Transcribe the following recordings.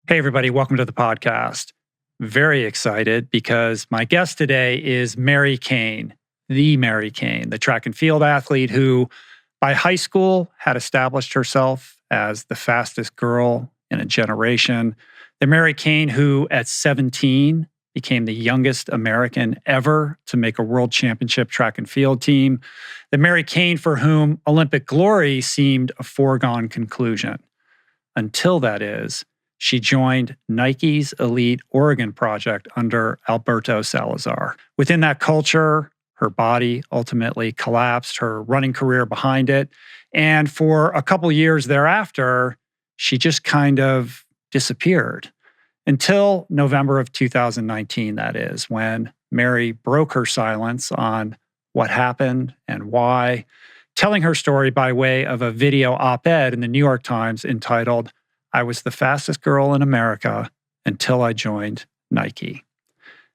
Hey, everybody. Welcome to the podcast. Very excited because my guest today is Mary Cain, the track and field athlete who, by high school, had established herself as the fastest girl in a generation. The Mary Cain who, at 17, became the youngest American ever to make a world championship track and field team. The Mary Cain for whom Olympic glory seemed a foregone conclusion. Until that is, she joined Nike's elite Oregon project under Alberto Salazar. Within that culture, her body ultimately collapsed, her running career behind it. And for a couple years thereafter, she just kind of disappeared. Until November of 2019, that is, when Mary broke her silence on what happened and why, telling her story by way of a video op-ed in the New York Times entitled, "I was the fastest girl in America until I joined Nike."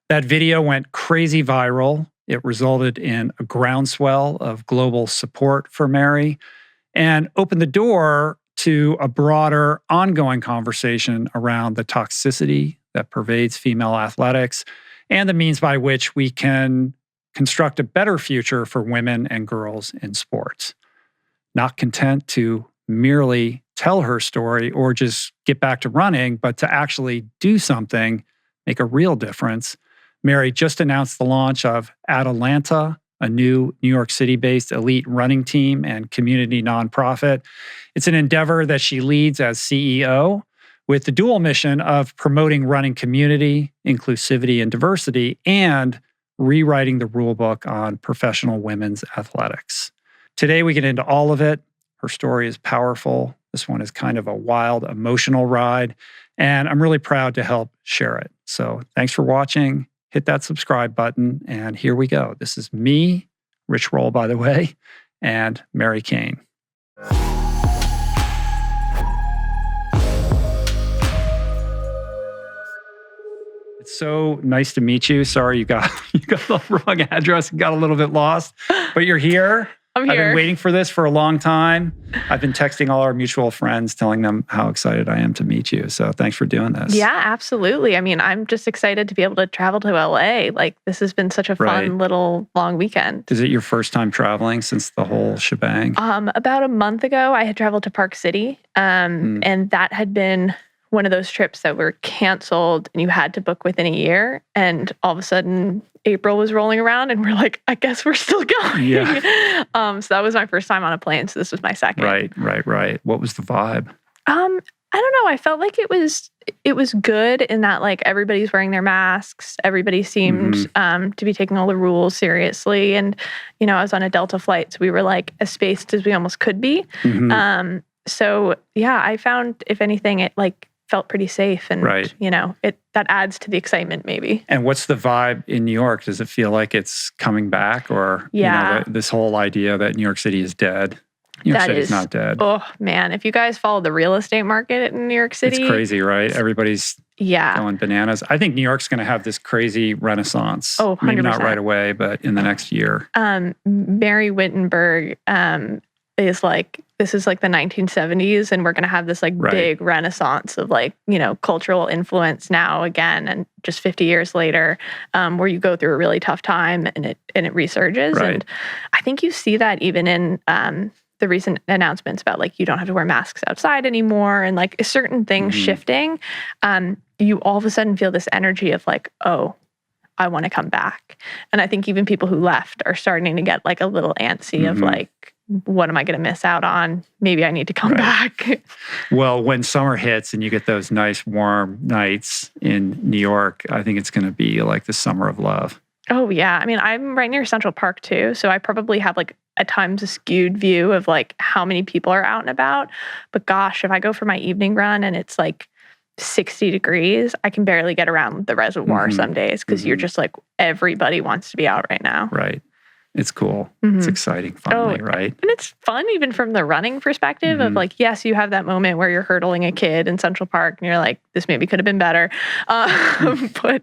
That video went crazy viral. It resulted in a groundswell of global support for Mary and opened the door to a broader, ongoing conversation around the toxicity that pervades female athletics and the means by which we can construct a better future for women and girls in sports. Not content to merely tell her story or just get back to running, but to actually do something, make a real difference, Mary just announced the launch of ATALANTA, a new New York City-based elite running team and community nonprofit. It's an endeavor that she leads as CEO with the dual mission of promoting running community, inclusivity, and diversity, and rewriting the rulebook on professional women's athletics. Today, we get into all of it. Her story is powerful. This one is kind of a wild, emotional ride, and I'm really proud to help share it. So thanks for watching. Hit that subscribe button, and here we go. This is me, Rich Roll, by the way, and Mary Cain. It's so nice to meet you. Sorry you got the wrong address and got a little bit lost, but you're here. I'm here. I've been waiting for this for a long time. I've been texting all our mutual friends, telling them how excited I am to meet you. So thanks for doing this. Yeah, absolutely. I mean, I'm just excited to be able to travel to LA. Like, this has been such a fun little long weekend. Is it your first time traveling since the whole shebang? About a month ago, I had traveled to Park City, and that had been one of those trips that were canceled and you had to book within a year. And all of a sudden, April was rolling around and we're like, I guess we're still going. Yeah. So that was my first time on a plane. So this was my second. Right. What was the vibe? I don't know. I felt like it was good in that, like, everybody's wearing their masks. Everybody seemed to be taking all the rules seriously. And, you know, I was on a Delta flight, so we were like as spaced as we almost could be. So yeah, I found, if anything, it like felt pretty safe, and you know, that adds to the excitement maybe. And what's the vibe in New York? Does it feel like it's coming back, or you know, this whole idea that New York City is dead? New York City's not dead. Oh man, if you guys follow the real estate market in New York City, it's crazy, right? Everybody's going bananas. I think New York's going to have this crazy renaissance. Oh, 100%. Maybe not right away, but in the next year. Mary Wittenberg is like, this is like the 1970s, and we're going to have this like big renaissance of, like, you know, cultural influence now again, and just 50 years later, where you go through a really tough time and it resurges. And I think you see that even in the recent announcements about, like, you don't have to wear masks outside anymore, and like certain things shifting. You all of a sudden feel this energy of like, oh, I want to come back. And I think even people who left are starting to get like a little antsy of like, what am I going to miss out on? Maybe I need to come back. Well, when summer hits and you get those nice warm nights in New York, I think it's going to be like the summer of love. Oh yeah. I mean, I'm right near Central Park too. So I probably have like at times a skewed view of like how many people are out and about. But gosh, if I go for my evening run and it's like 60 degrees, I can barely get around the reservoir some days, because you're just like, everybody wants to be out right now. Right. It's cool. It's exciting, finally, right? And it's fun even from the running perspective of like, yes, you have that moment where you're hurdling a kid in Central Park and you're like, this maybe could have been better. But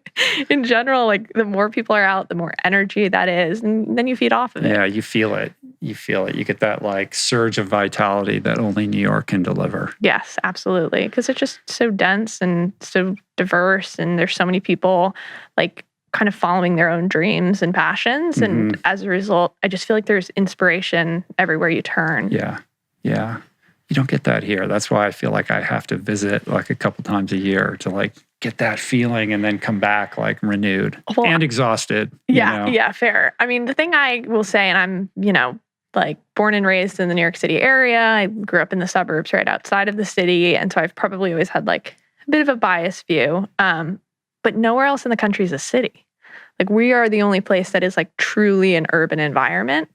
in general, like, the more people are out, the more energy that is, and then you feed off of it. Yeah, you feel it. you feel it. You get that like surge of vitality that only New York can deliver. Yes, absolutely. Because it's just so dense and so diverse, and there's so many people like kind of following their own dreams and passions. And as a result, I just feel like there's inspiration everywhere you turn. Yeah. Yeah. You don't get that here. That's why I feel like I have to visit like a couple times a year to like get that feeling and then come back like renewed and exhausted. Yeah, fair. I mean, the thing I will say, and I'm, like born and raised in the New York City area. I grew up in the suburbs right outside of the city. And so I've probably always had like a bit of a biased view. But nowhere else in the country is a city. Like we are the only place that is like truly an urban environment.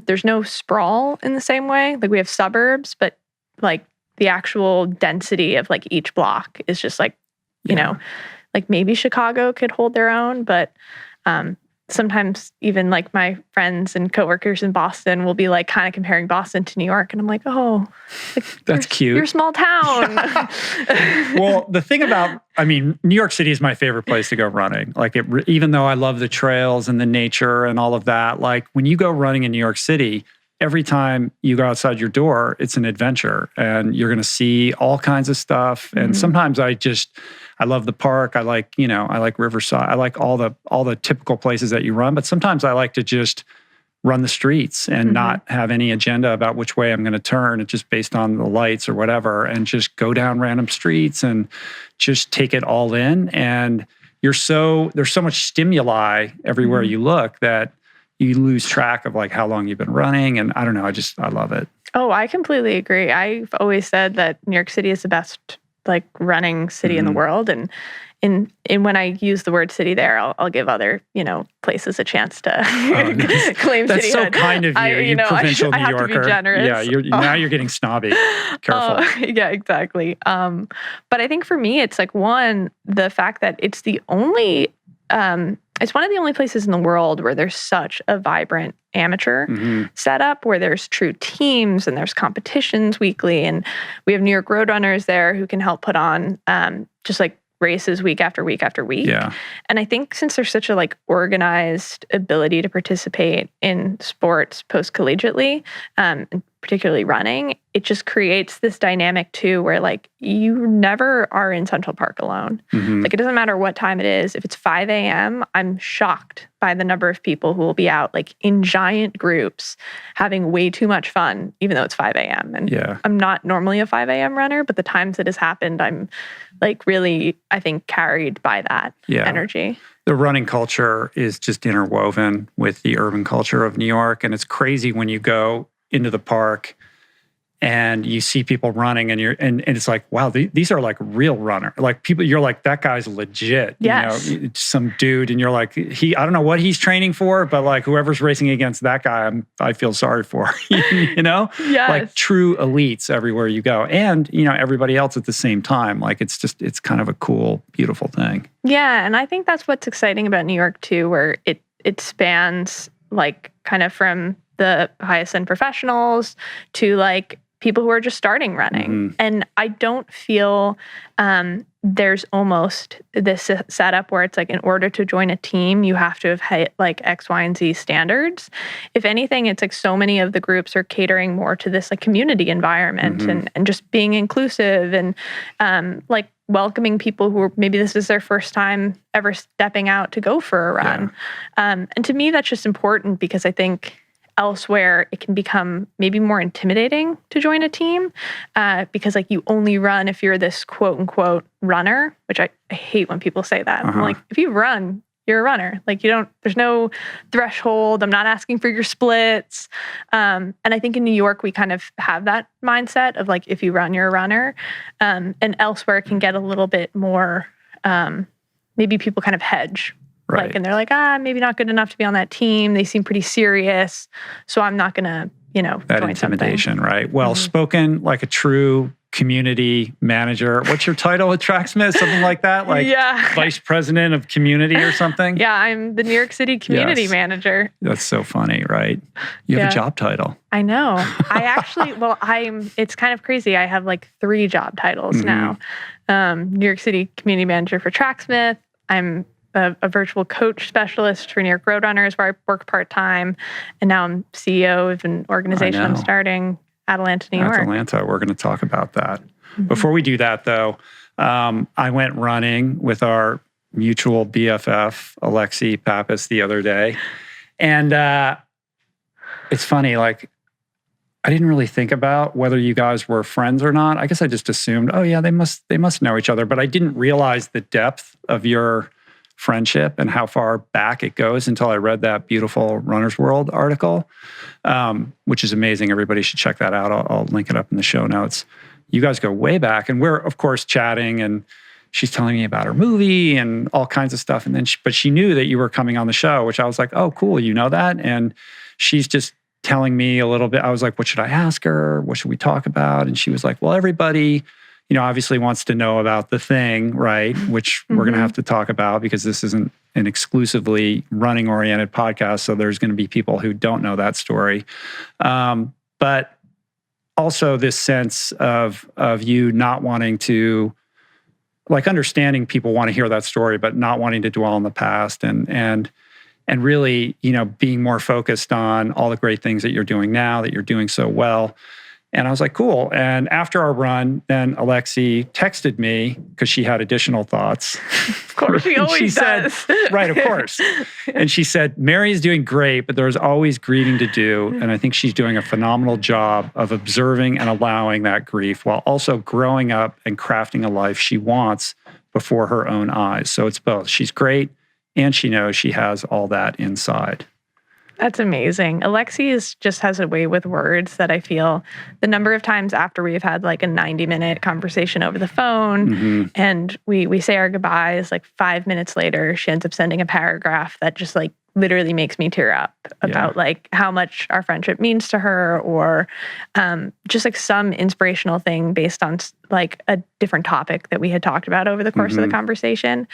There's no sprawl in the same way. Like we have suburbs, but like the actual density of like each block is just like, like maybe Chicago could hold their own, but sometimes even like my friends and coworkers in Boston will be like kind of comparing Boston to New York. And I'm like, oh, like, that's cute. You're a small town. Well, the thing about, New York City is my favorite place to go running. Like even though I love the trails and the nature and all of that, like when you go running in New York City, every time you go outside your door, it's an adventure and you're going to see all kinds of stuff. And sometimes I love the park. I like Riverside. I like all the typical places that you run, but sometimes I like to just run the streets and not have any agenda about which way I'm going to turn. It's just based on the lights or whatever, and just go down random streets and just take it all in. And there's so much stimuli everywhere you look that you lose track of like how long you've been running. And I don't know, I love it. Oh, I completely agree. I've always said that New York City is the best like running city in the world. And when I use the word city there, I'll give other, places a chance to claim That's cityhood. so kind of you, you provincial New Yorker. I have to be generous. Yeah, now you're getting snobby. Careful. Yeah, exactly. But I think for me, it's like the fact that it's the only, it's one of the only places in the world where there's such a vibrant amateur setup, where there's true teams and there's competitions weekly. And we have New York Roadrunners there who can help put on just like races week after week after week. Yeah. And I think since there's such a like organized ability to participate in sports post-collegiately, and particularly running, it just creates this dynamic too where like you never are in Central Park alone. Like it doesn't matter what time it is. If it's 5 a.m., I'm shocked by the number of people who will be out like in giant groups having way too much fun, even though it's 5 a.m. And I'm not normally a 5 a.m. runner, but the times it has happened, I'm like really, I think, carried by that energy. The running culture is just interwoven with the urban culture of New York. And it's crazy when you go into the park and you see people running and it's like, wow, these are like real runner. Like people, you're like, that guy's legit. Yes. Some dude, and you're like, I don't know what he's training for, but like whoever's racing against that guy, I feel sorry for, Yes. Like true elites everywhere you go. And, everybody else at the same time. Like it's kind of a cool, beautiful thing. Yeah. And I think that's what's exciting about New York too, where it spans like kind of from the highest end professionals to like people who are just starting running. And I don't feel there's almost this setup where it's like in order to join a team, you have to have hit like X, Y, and Z standards. If anything, it's like so many of the groups are catering more to this like community environment and just being inclusive and like welcoming people who are, maybe this is their first time ever stepping out to go for a run. And to me, that's just important because I think elsewhere, it can become maybe more intimidating to join a team because like you only run if you're this quote unquote runner, which I hate when people say that. I'm like, if you run, you're a runner. Like there's no threshold. I'm not asking for your splits. And I think in New York, we kind of have that mindset of like, if you run, you're a runner. And elsewhere it can get a little bit more, maybe people kind of hedge. Right. Like, and they're like, maybe not good enough to be on that team. They seem pretty serious. So I'm not going to, that join intimidation, something. right? Well spoken, like a true community manager. What's your title at Tracksmith? Something like that? Like vice president of community or something? Yeah, I'm the New York City community manager. That's so funny, right? You have a job title. I know. I actually, it's kind of crazy. I have like 3 job titles now. New York City community manager for Tracksmith. I'm a virtual coach specialist for New York Roadrunners, where I work part-time. And now I'm CEO of an organization I'm starting, ATALANTA, New York. ATALANTA, we're going to talk about that. Before we do that, though, I went running with our mutual BFF, Alexi Pappas, the other day. And it's funny, like, I didn't really think about whether you guys were friends or not. I guess I just assumed, oh yeah, they must know each other. But I didn't realize the depth of your friendship and how far back it goes until I read that beautiful Runner's World article, which is amazing. Everybody should check that out. I'll link it up in the show notes. You guys go way back, and we're of course chatting, and she's telling me about her movie and all kinds of stuff. And then, but she knew that you were coming on the show, which I was like, oh, cool, you know that? And she's just telling me a little bit. I was like, what should I ask her? What should we talk about? And she was like, well, everybody, obviously wants to know about The Thing, right? Which we're going to have to talk about because this isn't an exclusively running-oriented podcast. So there's going to be people who don't know that story. But also this sense of you not wanting to, like, understanding people want to hear that story, but not wanting to dwell on the past and really, being more focused on all the great things that you're doing now, that you're doing so well. And I was like, cool. And after our run, then Alexi texted me because she had additional thoughts. Of course, she always does. Right, of course. And she said, Mary's doing great, but there's always grieving to do. And I think she's doing a phenomenal job of observing and allowing that grief while also growing up and crafting a life she wants before her own eyes. So it's both. She's great, and she knows she has all that inside. That's amazing. Alexi just has a way with words that I feel the number of times after we've had like a 90-minute conversation over the phone and we say our goodbyes, like 5 minutes later, she ends up sending a paragraph that just like literally makes me tear up about like how much our friendship means to her, or just like some inspirational thing based on like a different topic that we had talked about over the course of the conversation.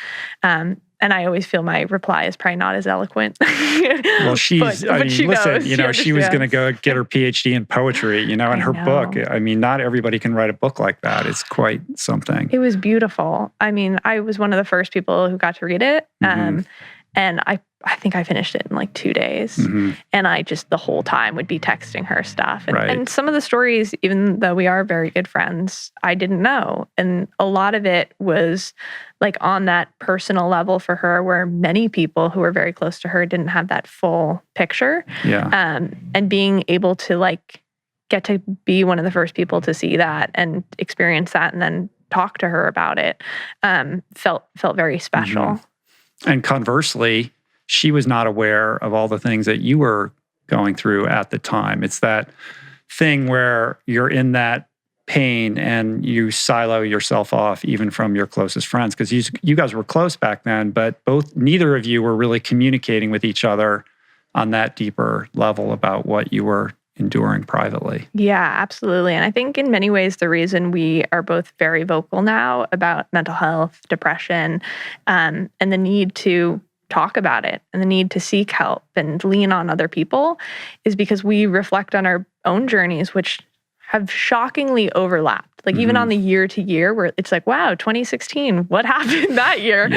And I always feel my reply is probably not as eloquent. Well, she knows. She was going to go get her PhD in poetry, and her book. I mean, not everybody can write a book like that. It's quite something. It was beautiful. I mean, I was one of the first people who got to read it. And I think I finished it in like 2 days. And I just the whole time would be texting her stuff. And some of the stories, even though we are very good friends, I didn't know. And a lot of it was like on that personal level for her, where many people who were very close to her didn't have that full picture. And being able to like get to be one of the first people to see that and experience that and then talk to her about it felt very special. And conversely, she was not aware of all the things that you were going through at the time. It's that thing where you're in that pain and you silo yourself off even from your closest friends, because you guys were close back then, but neither of you were really communicating with each other on that deeper level about what you were enduring privately. Yeah, absolutely. And I think in many ways, the reason we are both very vocal now about mental health, depression, and the need to talk about it and the need to seek help and lean on other people is because we reflect on our own journeys, which have shockingly overlapped. Like even on the year to year where it's like, wow, 2016, what happened that year?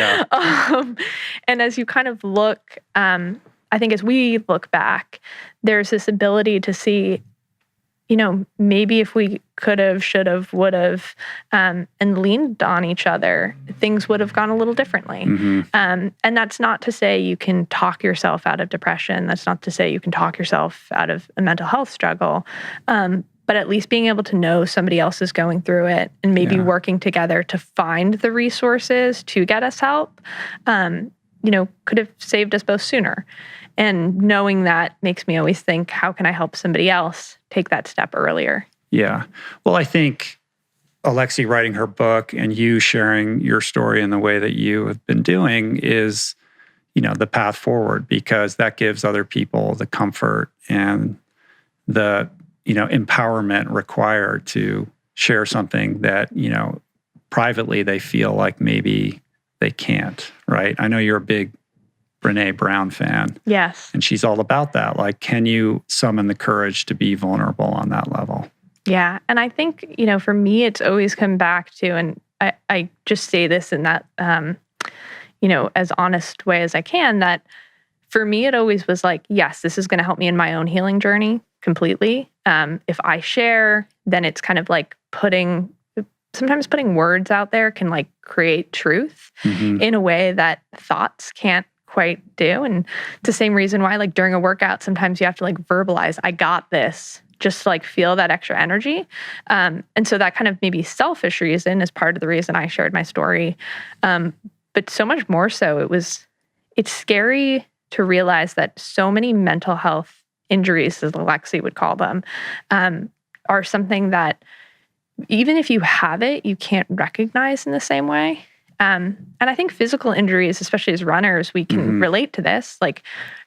And as you kind of look, I think as we look back, there's this ability to see, maybe if we could have, should have, would have, and leaned on each other, things would have gone a little differently. And that's not to say you can talk yourself out of depression. That's not to say you can talk yourself out of a mental health struggle. But at least being able to know somebody else is going through it and maybe working together to find the resources to get us help, could have saved us both sooner. And knowing that makes me always think, how can I help somebody else take that step earlier? Yeah. Well, I think Alexi writing her book and you sharing your story in the way that you have been doing is, the path forward, because that gives other people the comfort and the, empowerment required to share something that, privately they feel like maybe they can't, right? I know you're a big Brené Brown fan. Yes. And she's all about that. Like, can you summon the courage to be vulnerable on that level? Yeah. And I think, for me, it's always come back to, and I just say this in that, as honest way as I can, that for me, it always was like, yes, this is going to help me in my own healing journey completely. If I share, then it's kind of like sometimes putting words out there can like create truth in a way that thoughts can't quite do. And it's the same reason why, like during a workout, sometimes you have to like verbalize, I got this, just to like feel that extra energy. And so that kind of maybe selfish reason is part of the reason I shared my story. But so much more so, it's scary to realize that so many mental health injuries, as Alexi would call them, are something that even if you have it, you can't recognize in the same way. And I think physical injuries, especially as runners, we can relate to this. Like,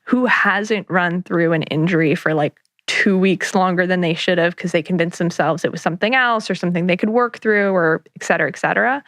who hasn't run through an injury for like 2 weeks longer than they should have because they convinced themselves it was something else or something they could work through, or et cetera, et cetera.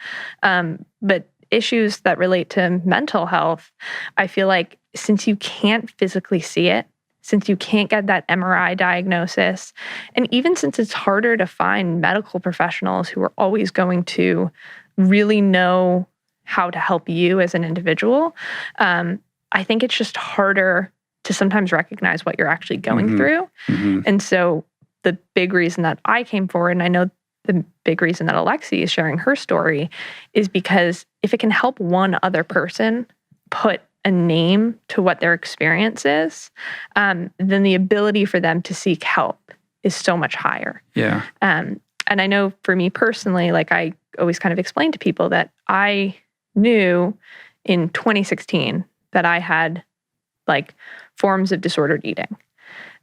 But issues that relate to mental health, I feel like since you can't physically see it, since you can't get that MRI diagnosis, and even since it's harder to find medical professionals who are always going to really know how to help you as an individual, I think it's just harder to sometimes recognize what you're actually going through. And so the big reason that I came forward, and I know the big reason that Alexi is sharing her story, is because if it can help one other person put a name to what their experience is, then the ability for them to seek help is so much higher. Yeah. And I know for me personally, like I always kind of explain to people that I knew in 2016 that I had like forms of disordered eating.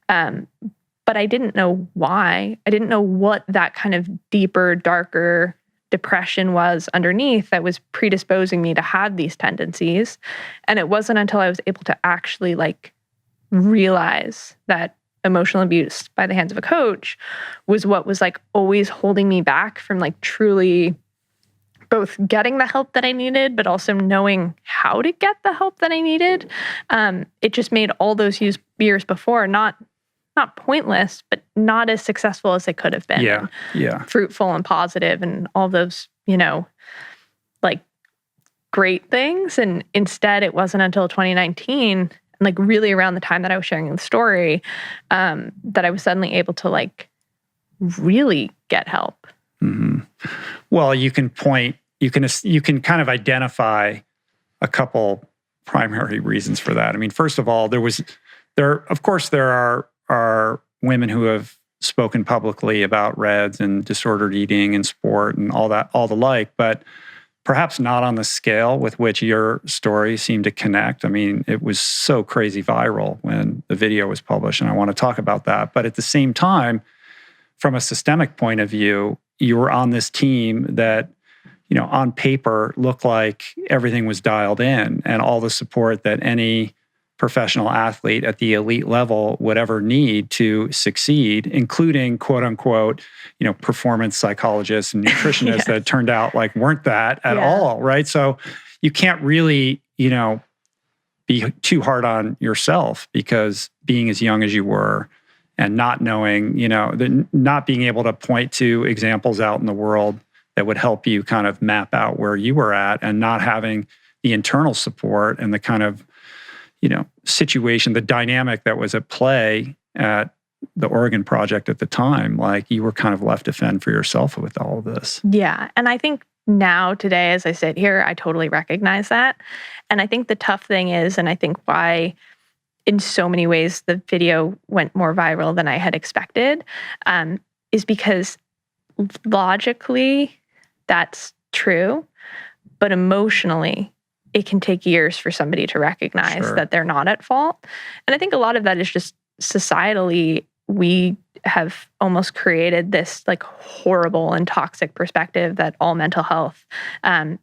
But I didn't know why. I didn't know what that kind of deeper, darker depression was underneath that was predisposing me to have these tendencies. And it wasn't until I was able to actually like realize that emotional abuse by the hands of a coach was what was like always holding me back from like truly both getting the help that I needed, but also knowing how to get the help that I needed. It just made all those years before not pointless, but not as successful as they could have been. Yeah. Fruitful and positive and all those, like great things. And instead, it wasn't until 2019, like really around the time that I was sharing the story, that I was suddenly able to like really get help. Well, you can kind of identify a couple primary reasons for that. I mean, first of all, of course there are women who have spoken publicly about RED-S and disordered eating and sport and all the like, but perhaps not on the scale with which your story seemed to connect. I mean, it was so crazy viral when the video was published, and I want to talk about that. But at the same time, from a systemic point of view, you were on this team that, on paper looked like everything was dialed in, and all the support that any professional athlete at the elite level would ever need to succeed, including quote unquote, performance psychologists and nutritionists that turned out like weren't that at all, right? So you can't really, be too hard on yourself, because being as young as you were and not knowing, not being able to point to examples out in the world that would help you kind of map out where you were at, and not having the internal support and the kind of situation, the dynamic that was at play at the Oregon Project at the time, like you were kind of left to fend for yourself with all of this. Yeah. And I think now today, as I sit here, I totally recognize that. And I think the tough thing is, and I think why in so many ways the video went more viral than I had expected, is because logically that's true, but emotionally it can take years for somebody to recognize that they're not at fault. And I think a lot of that is just societally, we have almost created this like horrible and toxic perspective that all mental health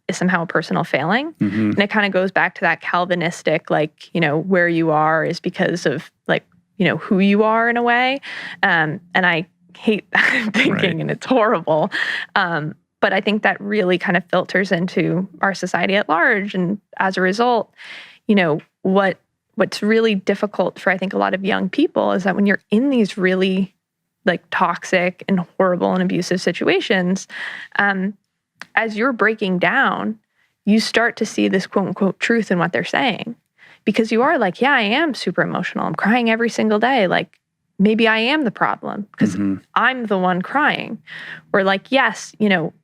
is somehow a personal failing. And it kind of goes back to that Calvinistic, like, where you are is because of like, who you are in a way. And I hate that thinking, and it's horrible. But I think that really kind of filters into our society at large. And as a result, what's really difficult for, I think, a lot of young people is that when you're in these really like toxic and horrible and abusive situations, as you're breaking down, you start to see this quote unquote truth in what they're saying. Because you are like, yeah, I am super emotional. I'm crying every single day. Like, maybe I am the problem because I'm the one crying. Or like, yes,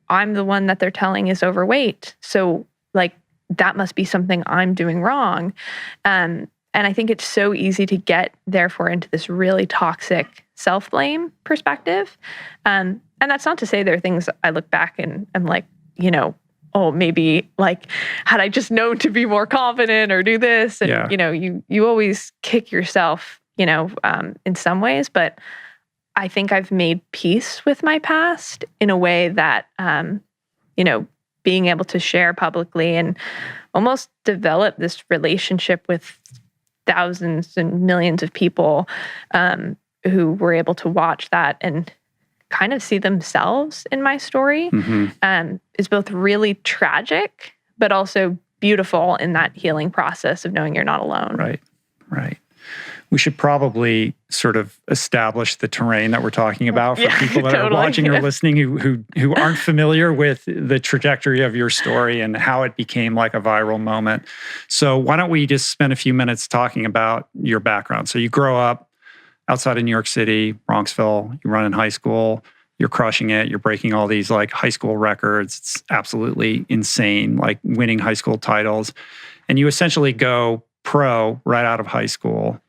I'm the one that they're telling is overweight. So like, that must be something I'm doing wrong. And I think it's so easy to get, therefore, into this really toxic self-blame perspective. And that's not to say there are things I look back and I'm like, oh, maybe like, had I just known to be more confident or do this? And, you always kick yourself, in some ways. But I think I've made peace with my past in a way that, being able to share publicly and almost develop this relationship with thousands and millions of people who were able to watch that and kind of see themselves in my story is both really tragic, but also beautiful in that healing process of knowing you're not alone. Right. We should probably sort of establish the terrain that we're talking about for people that are watching or listening who aren't familiar with the trajectory of your story and how it became like a viral moment. So why don't we just spend a few minutes talking about your background? So you grow up outside of New York City, Bronxville, you run in high school, you're crushing it, you're breaking all these like high school records. It's absolutely insane, like winning high school titles. And you essentially go pro right out of high school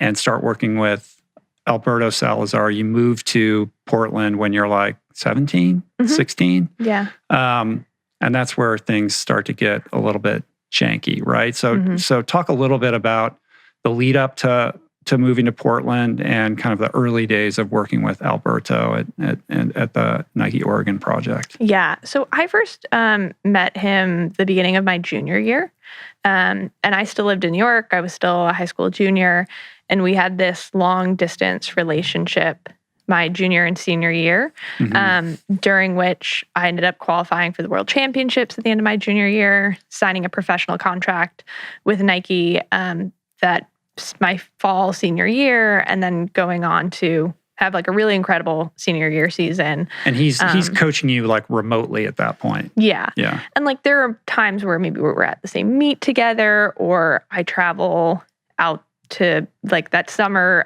and start working with Alberto Salazar. You move to Portland when you're like 17, 16. Yeah. And that's where things start to get a little bit janky, right? So talk a little bit about the lead up to moving to Portland and kind of the early days of working with Alberto at the Nike Oregon project. Yeah. So I first met him the beginning of my junior year. And I still lived in New York. I was still a high school junior. And we had this long distance relationship my junior and senior year, during which I ended up qualifying for the World Championships at the end of my junior year, signing a professional contract with Nike that my fall senior year, and then going on to have like a really incredible senior year season. And he's coaching you like remotely at that point. Yeah. Yeah. And like there are times where maybe we're at the same meet together, or I travel out to like that summer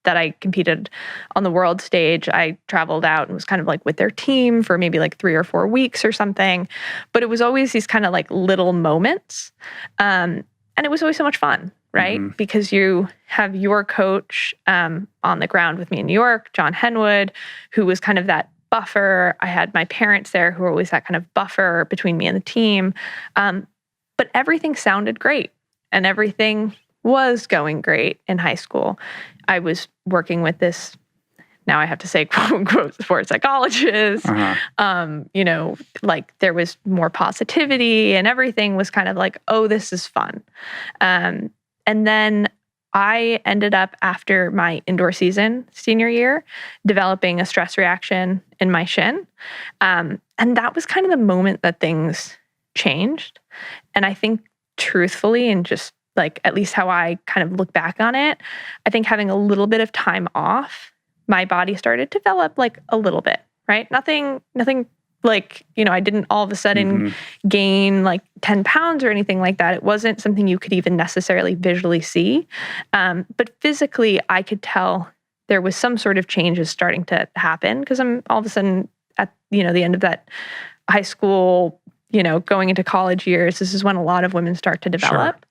that I competed on the world stage. I traveled out and was kind of like with their team for maybe like 3 or 4 weeks or something. But it was always these kind of like little moments. And it was always so much fun. Right? Because you have your coach on the ground with me in New York, John Henwood, who was kind of that buffer. I had my parents there who were always that kind of buffer between me and the team. But everything sounded great and everything was going great in high school. I was working with this, now I have to say, quote unquote, sports psychologist. Like there was more positivity and everything was kind of like, oh, this is fun. And then I ended up, after my indoor season senior year, developing a stress reaction in my shin. And that was kind of the moment that things changed. And I think truthfully, and just like at least how I kind of look back on it, I think having a little bit of time off, my body started to develop like a little bit, right? Nothing like, I didn't all of a sudden gain like 10 pounds or anything like that. It wasn't something you could even necessarily visually see. But physically, I could tell there was some sort of changes starting to happen because I'm all of a sudden at, the end of that high school, going into college years. This is when a lot of women start to develop.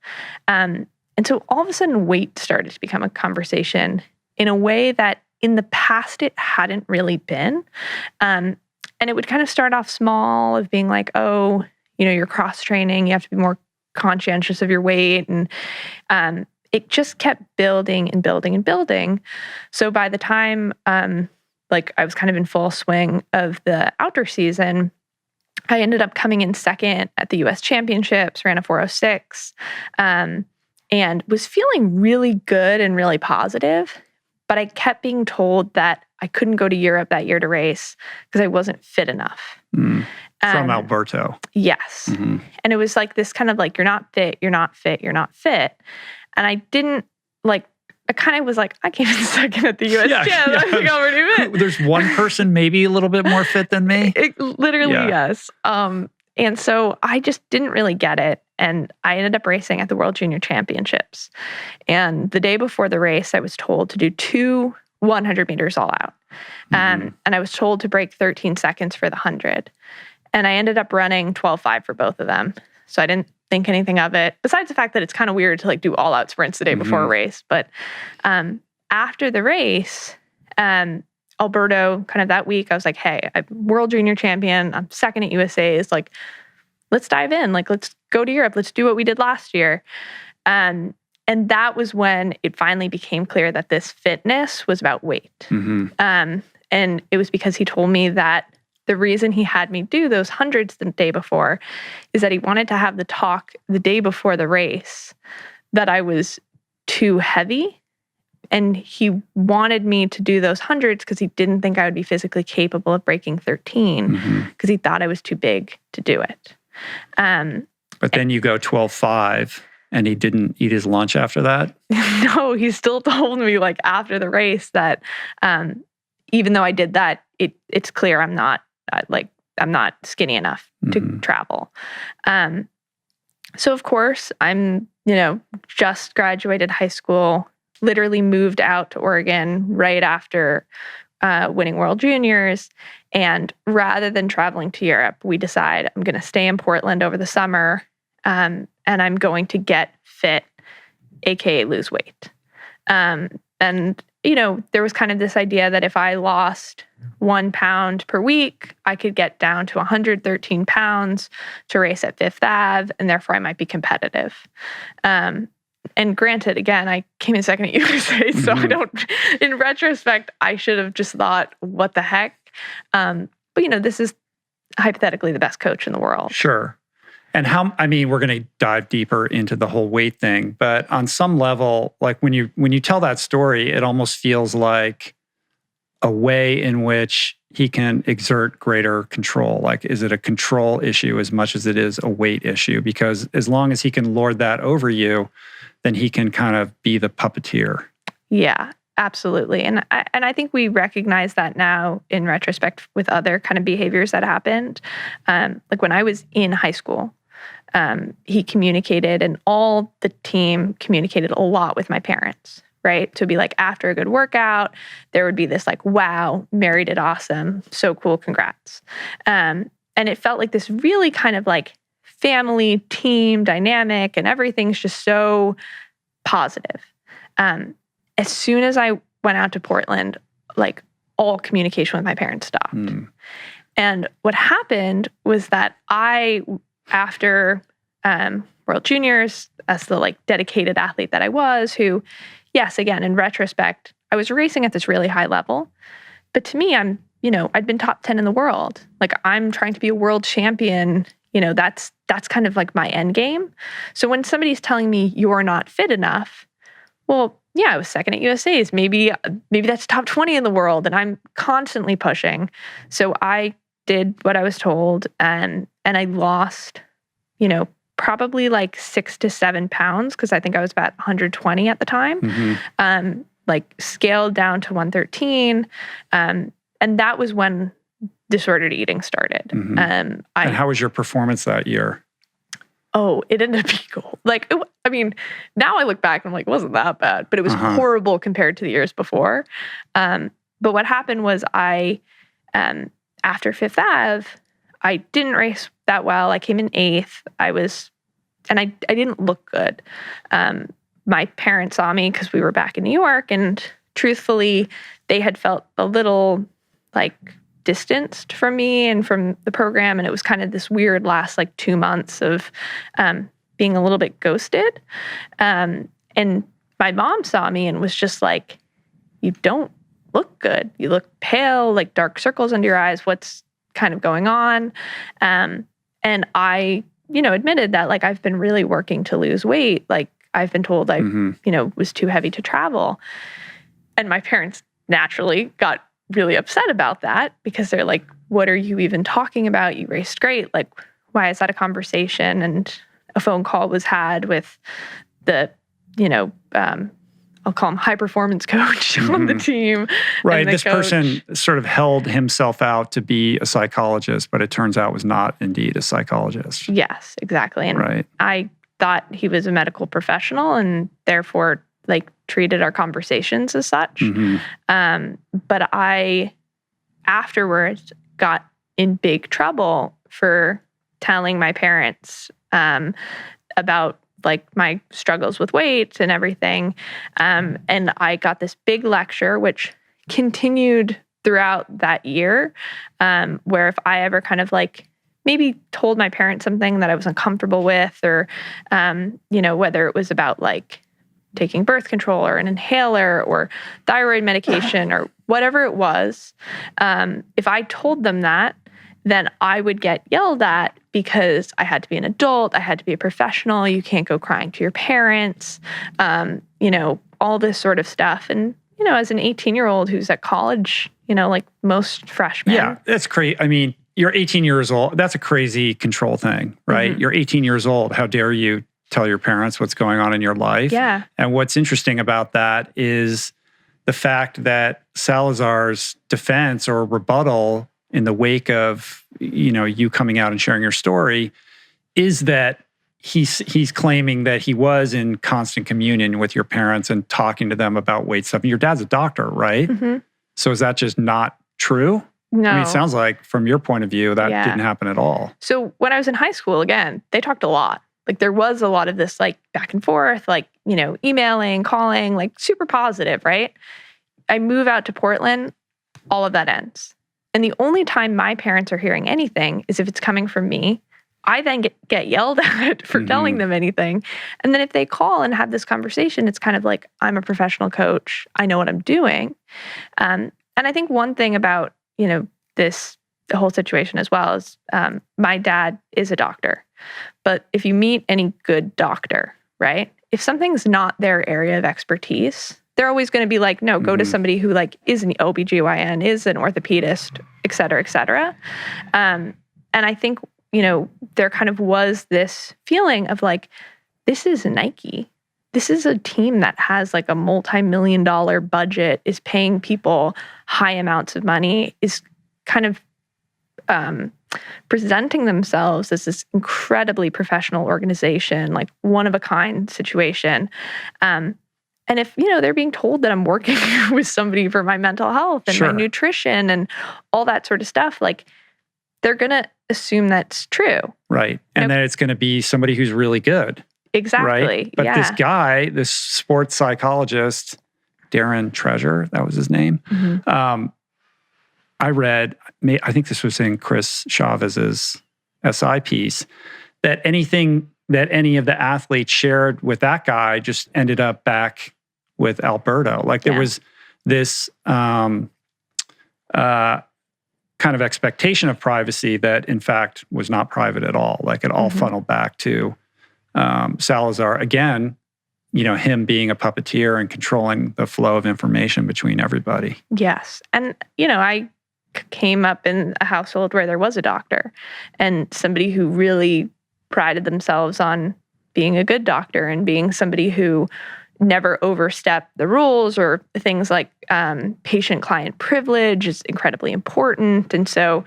Sure. And so all of a sudden weight started to become a conversation in a way that in the past it hadn't really been. And it would kind of start off small of being like, oh, you're cross training, you have to be more conscientious of your weight. And it just kept building and building and building. So by the time I was kind of in full swing of the outdoor season, I ended up coming in second at the US Championships, ran a 4:06, and was feeling really good and really positive. But I kept being told that I couldn't go to Europe that year to race because I wasn't fit enough. From Alberto. Yes. And it was like this kind of like, you're not fit, you're not fit, you're not fit. And I didn't I kind of was like, I came in second at the US Champ. I think I'm already fit. There's one person maybe a little bit more fit than me. Literally, yes. And so I just didn't really get it. And I ended up racing at the World Junior Championships. And the day before the race, I was told to do 2 100 meters all out. And I was told to break 13 seconds for the 100. And I ended up running 12.5 for both of them. So I didn't think anything of it, besides the fact that it's kind of weird to like do all out sprints the day before a race. But after the race, Alberto, kind of that week, I was like, hey, I'm World Junior Champion. I'm second at USA's. Like, let's dive in. Like, let's go to Europe. Let's do what we did last year. And that was when it finally became clear that this fitness was about weight. And it was because he told me that the reason he had me do those hundreds the day before is that he wanted to have the talk the day before the race that I was too heavy. And he wanted me to do those hundreds because he didn't think I would be physically capable of breaking 13 because he thought I was too big to do it. But then you go 12.5 and he didn't eat his lunch after that? No, he still told me like after the race that even though I did that, it's clear I'm not skinny enough to travel. So of course I'm, just graduated high school, literally moved out to Oregon right after winning World Juniors. And rather than traveling to Europe, we decide I'm going to stay in Portland over the summer and I'm going to get fit, AKA lose weight. And, there was kind of this idea that if I lost 1 pound per week, I could get down to 113 pounds to race at Fifth Ave, and therefore I might be competitive. And granted, again, I came in second at USA, so in retrospect, I should have just thought, what the heck? But, this is hypothetically the best coach in the world. Sure. And we're going to dive deeper into the whole weight thing, but on some level, like when you tell that story, it almost feels like a way in which he can exert greater control. Like, is it a control issue as much as it is a weight issue? Because as long as he can lord that over you, then he can kind of be the puppeteer. Yeah, absolutely. And I think we recognize that now in retrospect with other kind of behaviors that happened. Like when I was in high school, he communicated, and all the team communicated a lot with my parents, right? To be like, after a good workout, there would be this like, wow, Mary did awesome. So cool. Congrats. And it felt like this really kind of like family team dynamic, and everything's just so positive. As soon as I went out to Portland, like all communication with my parents stopped. And what happened was that after World Juniors, as the like dedicated athlete that I was, who, yes, again, in retrospect, I was racing at this really high level. But to me, I'd been top 10 in the world. Like, I'm trying to be a world champion. That's kind of like my end game. So when somebody's telling me you're not fit enough, well, yeah, I was second at USA's. Maybe that's top 20 in the world, and I'm constantly pushing. So I did what I was told, and I lost, probably like 6 to 7 pounds, because I think I was about 120 at the time. Like scaled down to 113, and that was when disordered eating started. And how was your performance that year? Oh, it ended up being cool. Like, now I look back and I'm like, it wasn't that bad, but it was horrible compared to the years before. But what happened was after Fifth Ave, I didn't race that well. I came in 8th. I didn't look good. My parents saw me because we were back in New York, and truthfully, they had felt a little like distanced from me and from the program. And it was kind of this weird last like 2 months of being a little bit ghosted. And my mom saw me and was just like, you don't look good. You look pale, like dark circles under your eyes. What's kind of going on? And I, admitted that like I've been really working to lose weight. Like I've been told I, was too heavy to travel. And my parents naturally got really upset about that, because they're like, what are you even talking about? You raced great. Like, why is that a conversation? And a phone call was had with the, I'll call him high performance coach on the team. Right. This person sort of held himself out to be a psychologist, but it turns out was not indeed a psychologist. Yes, exactly. And I thought he was a medical professional and therefore like treated our conversations as such. But I afterwards got in big trouble for telling my parents about like my struggles with weight and everything. And I got this big lecture, which continued throughout that year, where if I ever kind of like maybe told my parents something that I was uncomfortable with, or, whether it was about like taking birth control or an inhaler or thyroid medication or whatever it was, if I told them that, then I would get yelled at because I had to be an adult, I had to be a professional, you can't go crying to your parents, all this sort of stuff. And, as an 18-year-old who's at college, like most freshmen. Yeah, that's crazy. I mean, you're 18 years old. That's a crazy control thing, right? You're 18 years old. How dare you tell your parents what's going on in your life? Yeah. And what's interesting about that is the fact that Salazar's defense or rebuttal in the wake of, you coming out and sharing your story is that he's claiming that he was in constant communion with your parents and talking to them about weight stuff. And your dad's a doctor, right? So is that just not true? No. I mean, it sounds like from your point of view, that didn't happen at all. So when I was in high school, again, they talked a lot. Like there was a lot of this like back and forth, like, emailing, calling, like super positive, right? I move out to Portland, all of that ends. And the only time my parents are hearing anything is if it's coming from me. I then get yelled at for telling them anything. And then if they call and have this conversation, it's kind of like, I'm a professional coach. I know what I'm doing. And I think one thing about, the whole situation as well is my dad is a doctor. But if you meet any good doctor, right? If something's not their area of expertise, they're always going to be like, no, go to somebody who like is an OBGYN, is an orthopedist, et cetera, et cetera. And I think, there kind of was this feeling of like, this is Nike. This is a team that has like a multi-million-dollar budget, is paying people high amounts of money, is kind of presenting themselves as this incredibly professional organization, like one-of-a-kind situation. And if, they're being told that I'm working with somebody for my mental health and my nutrition and all that sort of stuff, like they're going to assume that's true. Right. And that it's going to be somebody who's really good. Exactly. Right? But this guy, this sports psychologist, Darren Treasure, that was his name. I read, I think this was in Chris Chavez's SI piece, that anything that any of the athletes shared with that guy just ended up back with Alberto. Like there was this kind of expectation of privacy that in fact was not private at all. Like it all funneled back to Salazar. Again, him being a puppeteer and controlling the flow of information between everybody. Yes. And, I came up in a household where there was a doctor and somebody who really prided themselves on being a good doctor and being somebody who never overstepped the rules, or things like patient-client privilege is incredibly important. And so,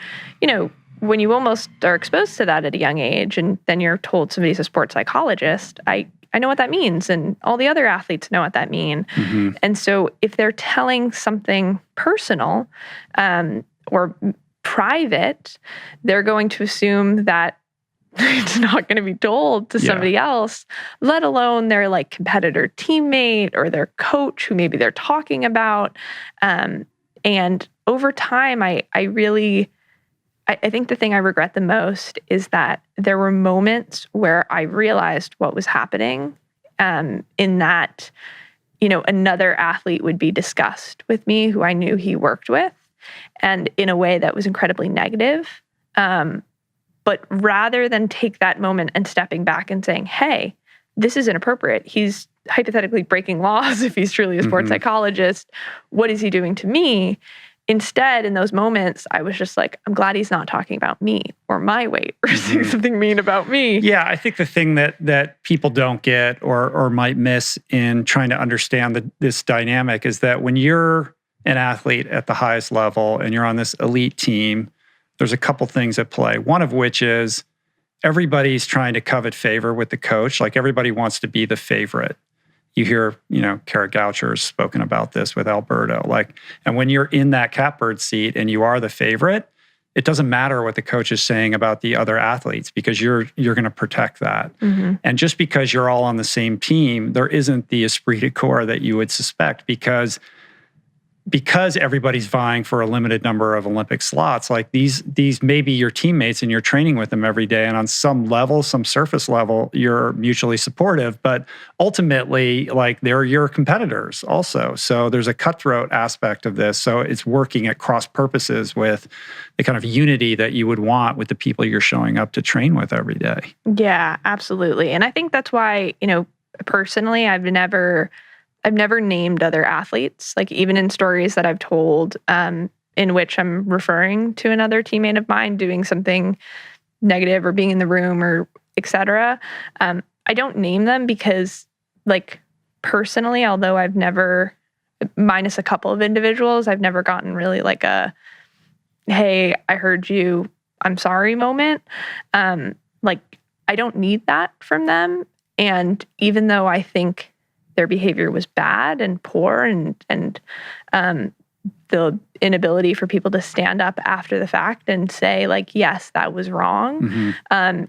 when you almost are exposed to that at a young age and then you're told somebody's a sports psychologist, I know what that means, and all the other athletes know what that means. And so if they're telling something personal or private, they're going to assume that it's not going to be told to somebody else, let alone their like competitor teammate or their coach who maybe they're talking about. And over time, I think the thing I regret the most is that there were moments where I realized what was happening, in that, another athlete would be discussed with me who I knew he worked with, and in a way that was incredibly negative. But rather than take that moment and stepping back and saying, hey, this is inappropriate. He's hypothetically breaking laws if he's truly a sports psychologist. What is he doing to me? instead, in those moments, I was just like, I'm glad he's not talking about me or my weight or saying something mean about me. Yeah, I think the thing that people don't get or might miss in trying to understand this dynamic is that when you're an athlete at the highest level and you're on this elite team, there's a couple things at play. One of which is everybody's trying to covet favor with the coach. Like everybody wants to be the favorite. You hear, Kara Goucher's spoken about this with Alberto. And when you're in that catbird seat and you are the favorite, it doesn't matter what the coach is saying about the other athletes because you're going to protect that. And just because you're all on the same team, there isn't the esprit de corps that you would suspect because everybody's vying for a limited number of Olympic slots. Like these may be your teammates and you're training with them every day. And on some level, some surface level, you're mutually supportive, but ultimately like they're your competitors also. So there's a cutthroat aspect of this. So it's working at cross purposes with the kind of unity that you would want with the people you're showing up to train with every day. Yeah, absolutely. And I think that's why, personally, I've never named other athletes, like even in stories that I've told in which I'm referring to another teammate of mine doing something negative or being in the room or et cetera. I don't name them because like personally, although I've never, minus a couple of individuals, I've never gotten really like a, hey, I heard you, I'm sorry moment. Like I don't need that from them. And even though I think their behavior was bad and poor and the inability for people to stand up after the fact and say like, yes, that was wrong,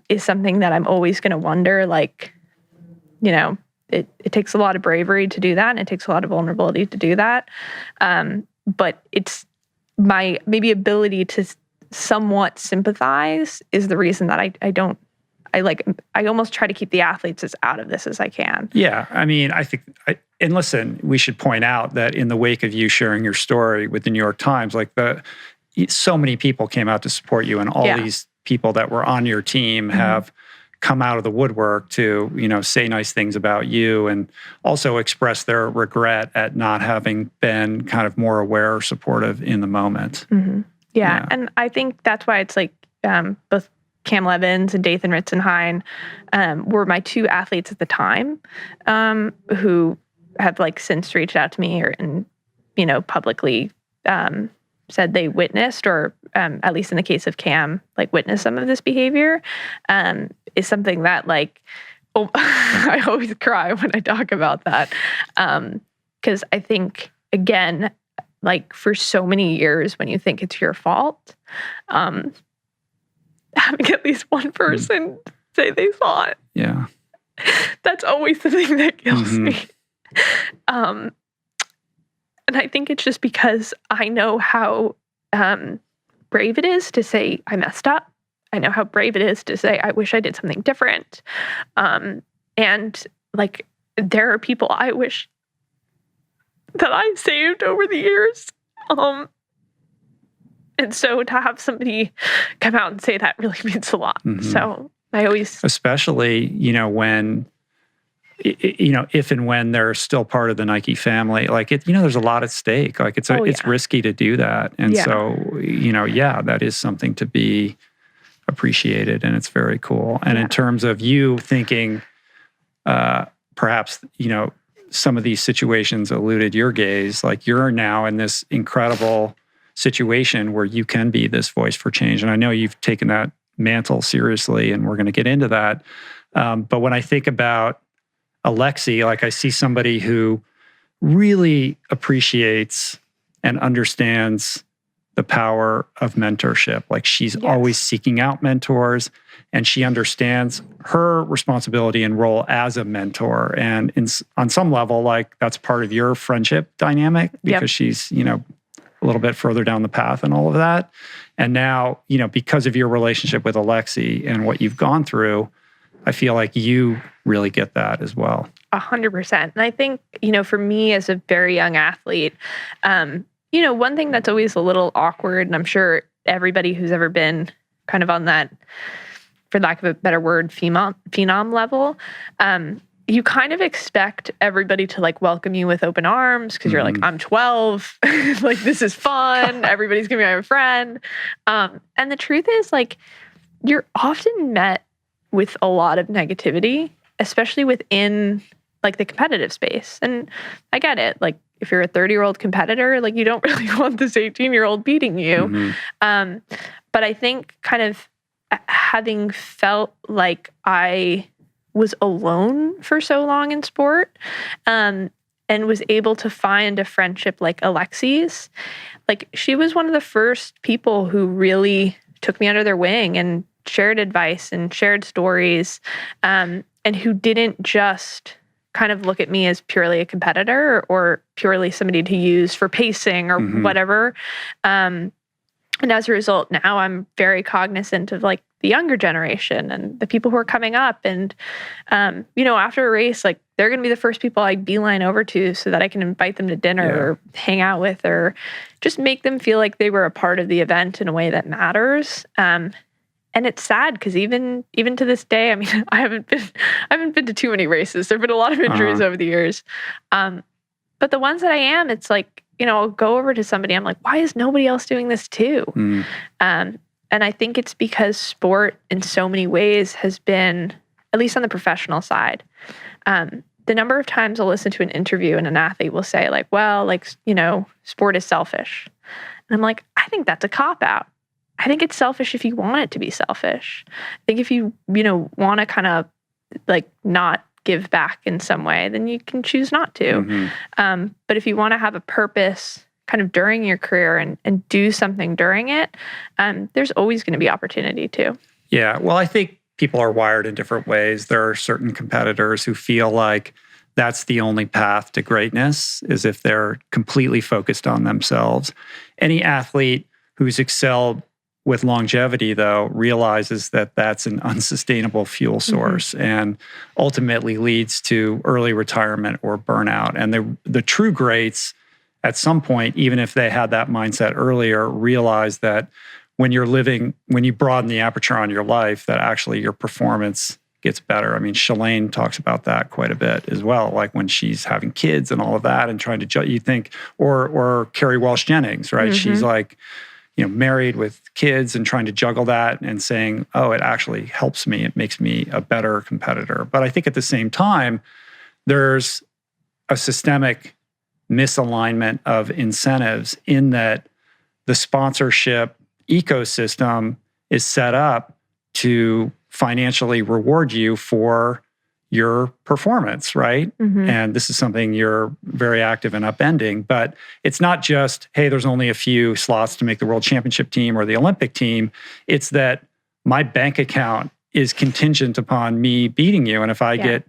is something that I'm always going to wonder, like, it takes a lot of bravery to do that and it takes a lot of vulnerability to do that. But it's my maybe ability to somewhat sympathize is the reason that I almost try to keep the athletes as out of this as I can. Yeah. I mean, and listen, we should point out that in the wake of you sharing your story with the New York Times, like so many people came out to support you and all these people that were on your team have come out of the woodwork to, say nice things about you and also express their regret at not having been kind of more aware or supportive in the moment. Yeah. And I think that's why it's like both Cam Levins and Dathan Ritzenhein were my two athletes at the time who have like since reached out to me and publicly said they witnessed or at least in the case of Cam, like witnessed some of this behavior is something that like, I always cry when I talk about that. Because I think, again, like for so many years when you think it's your fault, having at least one person say they saw it. Yeah. That's always the thing that kills me. And I think it's just because I know how brave it is to say I messed up. I know how brave it is to say I wish I did something different. And like there are people I wish that I saved over the years. And so to have somebody come out and say that really means a lot. So I always... Especially, when, if and when they're still part of the Nike family, like, there's a lot at stake. Like, it's risky to do that. And so, that is something to be appreciated and it's very cool. And in terms of you thinking, perhaps, some of these situations eluded your gaze, like you're now in this incredible situation where you can be this voice for change. And I know you've taken that mantle seriously and we're going to get into that. But when I think about Alexi, like I see somebody who really appreciates and understands the power of mentorship. Like she's always seeking out mentors and she understands her responsibility and role as a mentor. And on some level, like that's part of your friendship dynamic because she's, a little bit further down the path and all of that. And now, because of your relationship with Alexi and what you've gone through, I feel like you really get that as well. 100%. And I think, for me as a very young athlete, one thing that's always a little awkward, and I'm sure everybody who's ever been kind of on that, for lack of a better word, phenom level, you kind of expect everybody to like welcome you with open arms because you're like, I'm 12, like this is fun. Everybody's gonna be my friend. And the truth is like, you're often met with a lot of negativity, especially within like the competitive space. And I get it. Like if you're a 30-year-old competitor, like you don't really want this 18-year-old beating you. But I think kind of having felt like I was alone for so long in sport, and was able to find a friendship like Alexi's. Like she was one of the first people who really took me under their wing and shared advice and shared stories, and who didn't just kind of look at me as purely a competitor or purely somebody to use for pacing or whatever. And as a result, now I'm very cognizant of like the younger generation and the people who are coming up. And, after a race, like they're going to be the first people I beeline over to so that I can invite them to dinner or hang out with, or just make them feel like they were a part of the event in a way that matters. And it's sad because even to this day, I mean, I haven't been to too many races. There've been a lot of injuries over the years. But the ones that I am, it's like, I'll go over to somebody. I'm like, why is nobody else doing this too? And I think it's because sport in so many ways has been, at least on the professional side, the number of times I'll listen to an interview and an athlete will say like, well, like, sport is selfish. And I'm like, I think that's a cop-out. I think it's selfish if you want it to be selfish. I think if you, want to kind of like not give back in some way, then you can choose not to. But if you want to have a purpose kind of during your career and do something during it, there's always going to be opportunity too. Yeah. Well, I think people are wired in different ways. There are certain competitors who feel like that's the only path to greatness, is if they're completely focused on themselves. Any athlete who's excelled with longevity, though, realizes that that's an unsustainable fuel source and ultimately leads to early retirement or burnout. And the true greats, at some point, even if they had that mindset earlier, realize that when you broaden the aperture on your life, that actually your performance gets better. I mean, Shalane talks about that quite a bit as well, like when she's having kids and all of that and trying to, you think, or Carrie Walsh Jennings, right? She's like, married with kids and trying to juggle that and saying, oh, it actually helps me. It makes me a better competitor. But I think at the same time, there's a systemic misalignment of incentives in that the sponsorship ecosystem is set up to financially reward you for your performance, right? And this is something you're very active in upending, but it's not just, hey, there's only a few slots to make the world championship team or the Olympic team. It's that my bank account is contingent upon me beating you. And if I get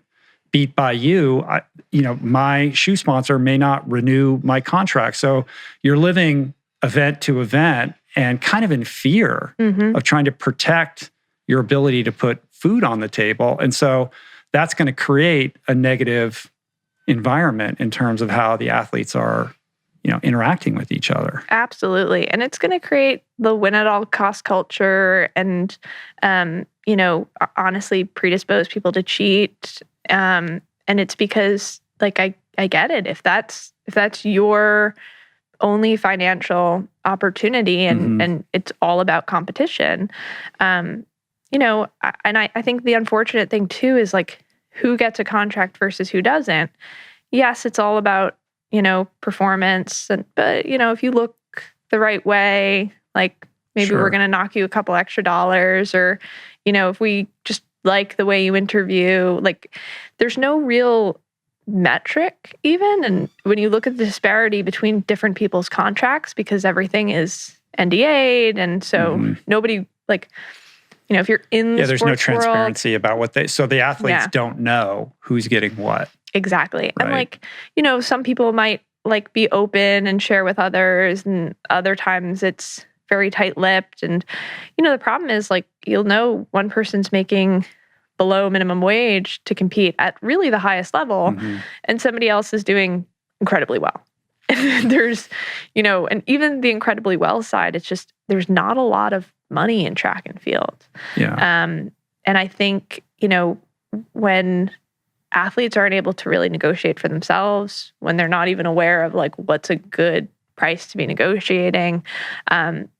beat by you, my shoe sponsor may not renew my contract. So you're living event to event and kind of in fear of trying to protect your ability to put food on the table. And so that's going to create a negative environment in terms of how the athletes are, interacting with each other. Absolutely. And it's going to create the win at all cost culture and, honestly predispose people to cheat. And it's because like, I get it. If that's your only financial opportunity and it's all about competition, and I think the unfortunate thing too is like who gets a contract versus who doesn't. Yes, it's all about, performance, but if you look the right way, like maybe we're going to knock you a couple extra dollars, or, if we just like the way you interview, like there's no real metric even. And when you look at the disparity between different people's contracts, because everything is NDA'd, and so nobody like, if you're in the there's no transparency world, about so the athletes don't know who's getting what. Exactly. Right. And like, some people might like be open and share with others, and other times it's very tight-lipped. And, the problem is like, one person's making below minimum wage to compete at really the highest level, and somebody else is doing incredibly well. There's, and even the incredibly well side, it's just, there's not a lot of money in track and field. Yeah. And I think, when athletes aren't able to really negotiate for themselves, when they're not even aware of like what's a good price to be negotiating,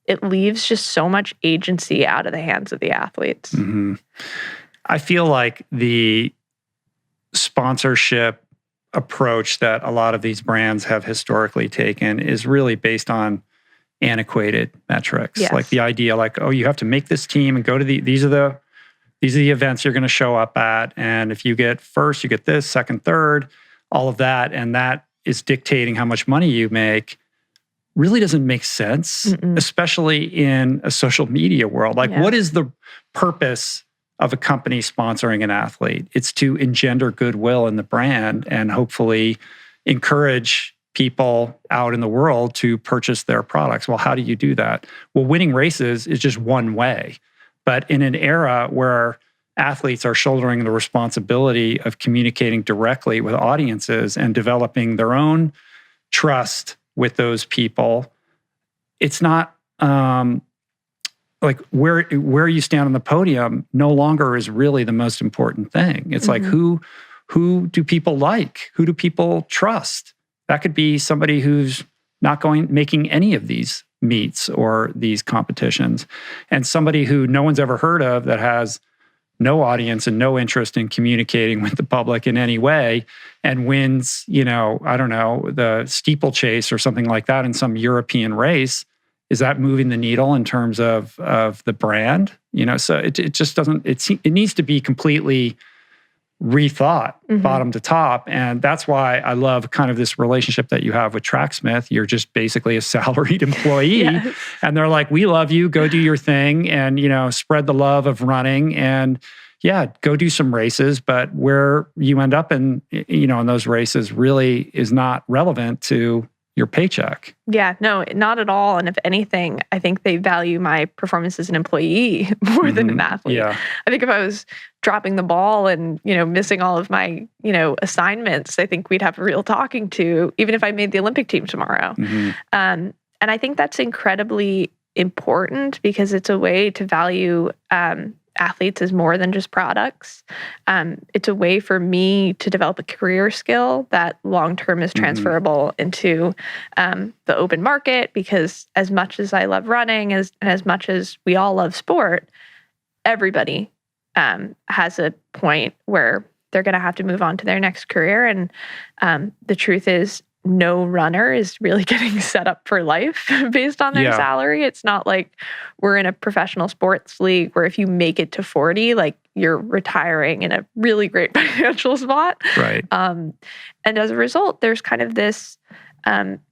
it leaves just so much agency out of the hands of the athletes. Mm-hmm. I feel like the sponsorship approach that a lot of these brands have historically taken is really based on antiquated metrics. Yes. Like the idea, like, oh, you have to make this team and go to these are the events you're going to show up at, and if you get first, you get this, second, third, all of that, and that is dictating how much money you make. Really doesn't make sense, especially in a social media world. Like, what is the purpose of a company sponsoring an athlete? It's to engender goodwill in the brand and hopefully encourage people out in the world to purchase their products. Well, how do you do that? Well, winning races is just one way. But in an era where athletes are shouldering the responsibility of communicating directly with audiences and developing their own trust with those people, it's not like where you stand on the podium no longer is really the most important thing. It's like who do people like? Who do people trust? That could be somebody who's not making any of these meets or these competitions, and somebody who no one's ever heard of that has no audience and no interest in communicating with the public in any way, and wins, I don't know, the steeplechase or something like that in some European race. Is that moving the needle in terms of the brand? So it just doesn't. It needs to be completely rethought, bottom to top, and that's why I love kind of this relationship that you have with Tracksmith. You're just basically a salaried employee, and they're like, "We love you. Go do your thing, and spread the love of running, and go do some races." But where you end up in those races really is not relevant to your paycheck. Yeah, no, not at all. And if anything, I think they value my performance as an employee more than an athlete. Yeah. I think if I was dropping the ball and, missing all of my, assignments, I think we'd have a real talking to, even if I made the Olympic team tomorrow. And I think that's incredibly important because it's a way to value athletes as more than just products. It's a way for me to develop a career skill that long-term is transferable into the open market, because as much as I love running, and as much as we all love sport, everybody has a point where they're going to have to move on to their next career. And the truth is, no runner is really getting set up for life based on their salary. It's not like we're in a professional sports league where if you make it to 40, like you're retiring in a really great financial spot. Right. And as a result, there's kind of this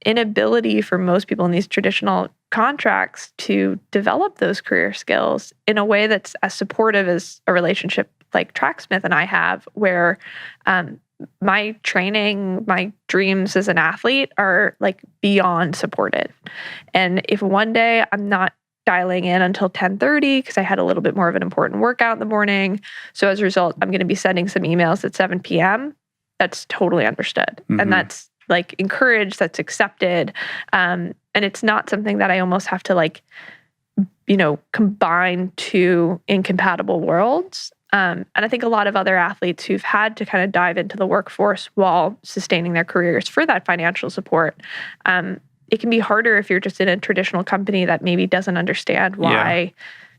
inability for most people in these traditional contracts to develop those career skills in a way that's as supportive as a relationship like Tracksmith and I have, where my training, my dreams as an athlete are like beyond supported. And if one day I'm not dialing in until 10:30 because I had a little bit more of an important workout in the morning, so as a result, I'm going to be sending some emails at 7 p.m., that's totally understood. And that's like encouraged, that's accepted. And it's not something that I almost have to like, combine two incompatible worlds. And I think a lot of other athletes who've had to kind of dive into the workforce while sustaining their careers for that financial support, it can be harder if you're just in a traditional company that maybe doesn't understand why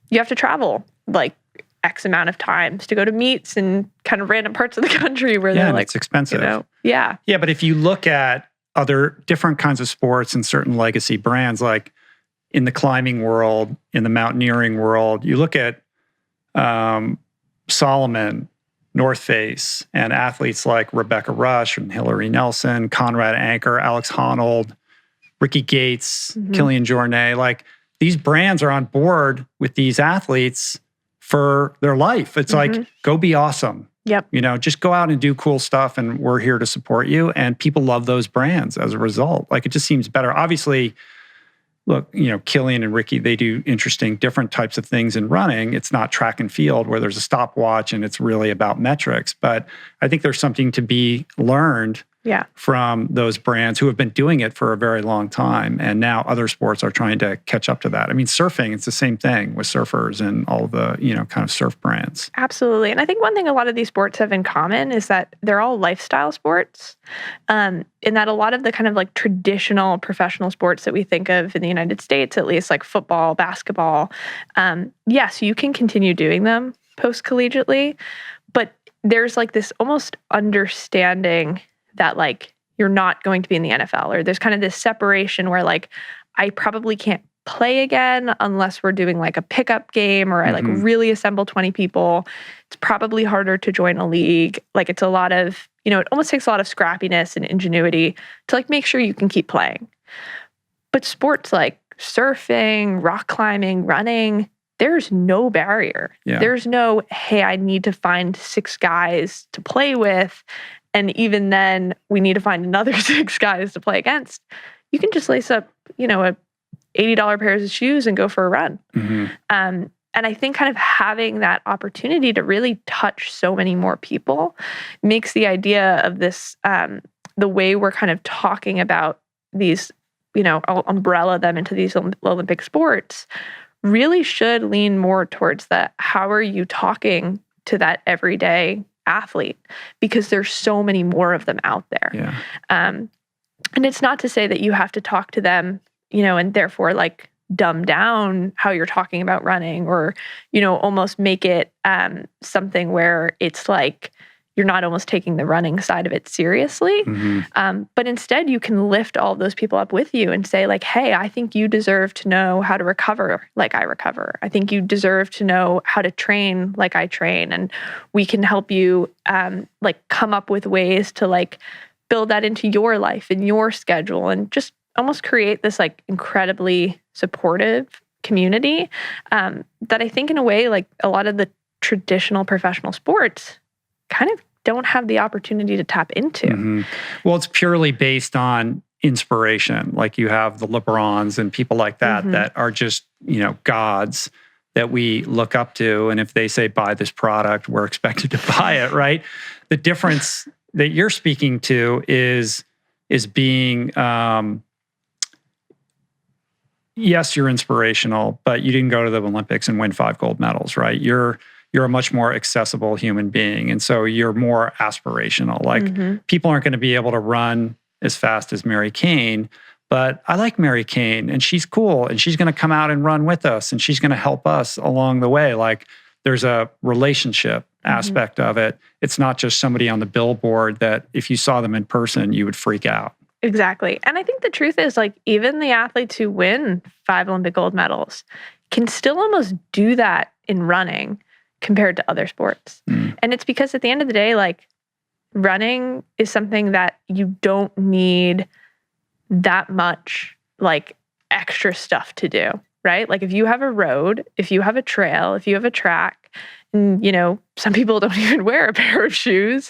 you have to travel like X amount of times to go to meets in kind of random parts of the country where they're like, it's expensive. Yeah, but if you look at other different kinds of sports and certain legacy brands, like in the climbing world, in the mountaineering world, you look at Solomon, North Face, and athletes like Rebecca Rush and Hillary Nelson, Conrad Anker, Alex Honnold, Ricky Gates, Kilian Jornet. Like these brands are on board with these athletes for their life. It's like, go be awesome. Yep. Just go out and do cool stuff, and we're here to support you. And people love those brands as a result. Like it just seems better. Obviously, look, Kilian and Ricky, they do interesting, different types of things in running. It's not track and field where there's a stopwatch and it's really about metrics. But I think there's something to be learned from those brands who have been doing it for a very long time. And now other sports are trying to catch up to that. I mean, surfing, it's the same thing with surfers and all the, kind of surf brands. Absolutely. And I think one thing a lot of these sports have in common is that they're all lifestyle sports. In that a lot of the kind of like traditional professional sports that we think of in the United States, at least like football, basketball, yes, you can continue doing them post-collegiately, but there's like this almost understanding that like you're not going to be in the NFL, or there's kind of this separation where like I probably can't play again unless we're doing like a pickup game, or I like really assemble 20 people. It's probably harder to join a league. Like it's a lot of, it almost takes a lot of scrappiness and ingenuity to like make sure you can keep playing. But sports like surfing, rock climbing, running, there's no barrier. Yeah. There's no, hey, I need to find 6 guys to play with. And even then, we need to find another 6 guys to play against. You can just lace up, a $80 pairs of shoes and go for a run. And I think kind of having that opportunity to really touch so many more people makes the idea of this, the way we're kind of talking about these, I'll umbrella them into these Olympic sports, really should lean more towards that. How are you talking to that everyday athlete? Because there's so many more of them out there. Yeah. And it's not to say that you have to talk to them, and therefore like dumb down how you're talking about running, or, almost make it something where it's like you're not almost taking the running side of it seriously. But instead you can lift all those people up with you and say like, hey, I think you deserve to know how to recover like I recover. I think you deserve to know how to train like I train. And we can help you like come up with ways to like build that into your life and your schedule, and just almost create this like incredibly supportive community that I think in a way like a lot of the traditional professional sports kind of don't have the opportunity to tap into. Well, it's purely based on inspiration. Like you have the LeBrons and people like that that are just, gods that we look up to. And if they say, buy this product, we're expected to buy it, right? The difference that you're speaking to is being, yes, you're inspirational, but you didn't go to the Olympics and win 5 gold medals, right? You're a much more accessible human being. And so you're more aspirational. Like people aren't going to be able to run as fast as Mary Cain, but I like Mary Cain and she's cool and she's going to come out and run with us and she's going to help us along the way. Like there's a relationship aspect of it. It's not just somebody on the billboard that if you saw them in person, you would freak out. Exactly. And I think the truth is like even the athletes who win 5 Olympic gold medals can still almost do that in running compared to other sports. And it's because at the end of the day, like running is something that you don't need that much like extra stuff to do, right? Like if you have a road, if you have a trail, if you have a track, and some people don't even wear a pair of shoes,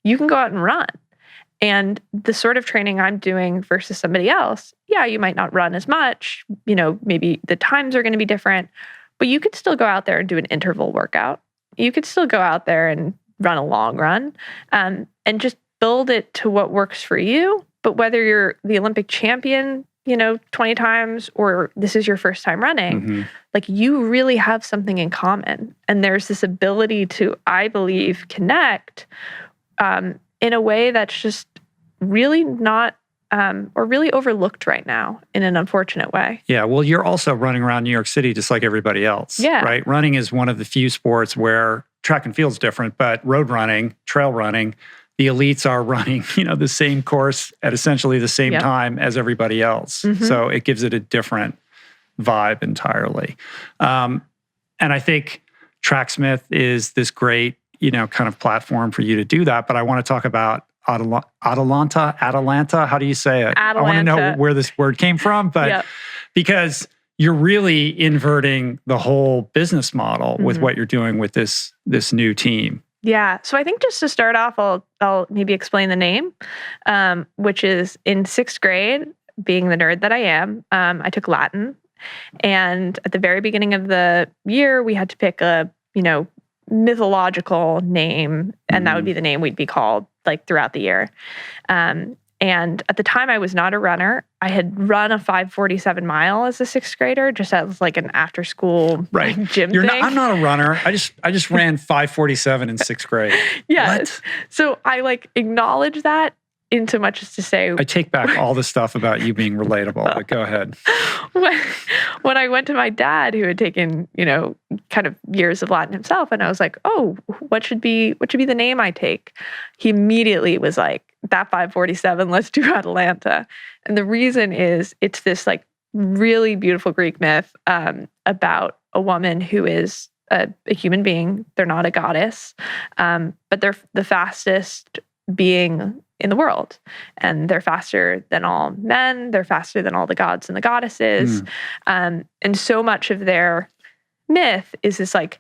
you can go out and run. And the sort of training I'm doing versus somebody else, you might not run as much, maybe the times are going to be different, but you could still go out there and do an interval workout. You could still go out there and run a long run and just build it to what works for you. But whether you're the Olympic champion, 20 times, or this is your first time running, like you really have something in common. And there's this ability to, I believe, connect in a way that's just really not or really overlooked right now in an unfortunate way. Yeah, well, you're also running around New York City just like everybody else, right? Running is one of the few sports where track and field's different, but road running, trail running, the elites are running, the same course at essentially the same time as everybody else. So it gives it a different vibe entirely. And I think Tracksmith is this great, kind of platform for you to do that. But I want to talk about ATALANTA. How do you say it? ATALANTA. I want to know where this word came from, but because you're really inverting the whole business model with what you're doing with this new team. Yeah. So I think just to start off, I'll maybe explain the name, which is in 6th grade, being the nerd that I am, I took Latin. And at the very beginning of the year, we had to pick a, mythological name, and that would be the name we'd be called like throughout the year. And at the time I was not a runner. I had run a 5:47 mile as a 6th grader, just as like an after school gym thing. I'm not a runner. I just ran 5:47 in 6th grade. Yes. What? So I like acknowledge that in so much as to say, I take back all the stuff about you being relatable, but go ahead. When I went to my dad, who had taken, kind of years of Latin himself, and I was like, oh, what should be the name I take? He immediately was like, that 5:47, let's do Atalanta. And the reason is it's this like really beautiful Greek myth about a woman who is a human being. They're not a goddess, but they're the fastest being in the world. And they're faster than all men. They're faster than all the gods and the goddesses. And so much of their myth is this like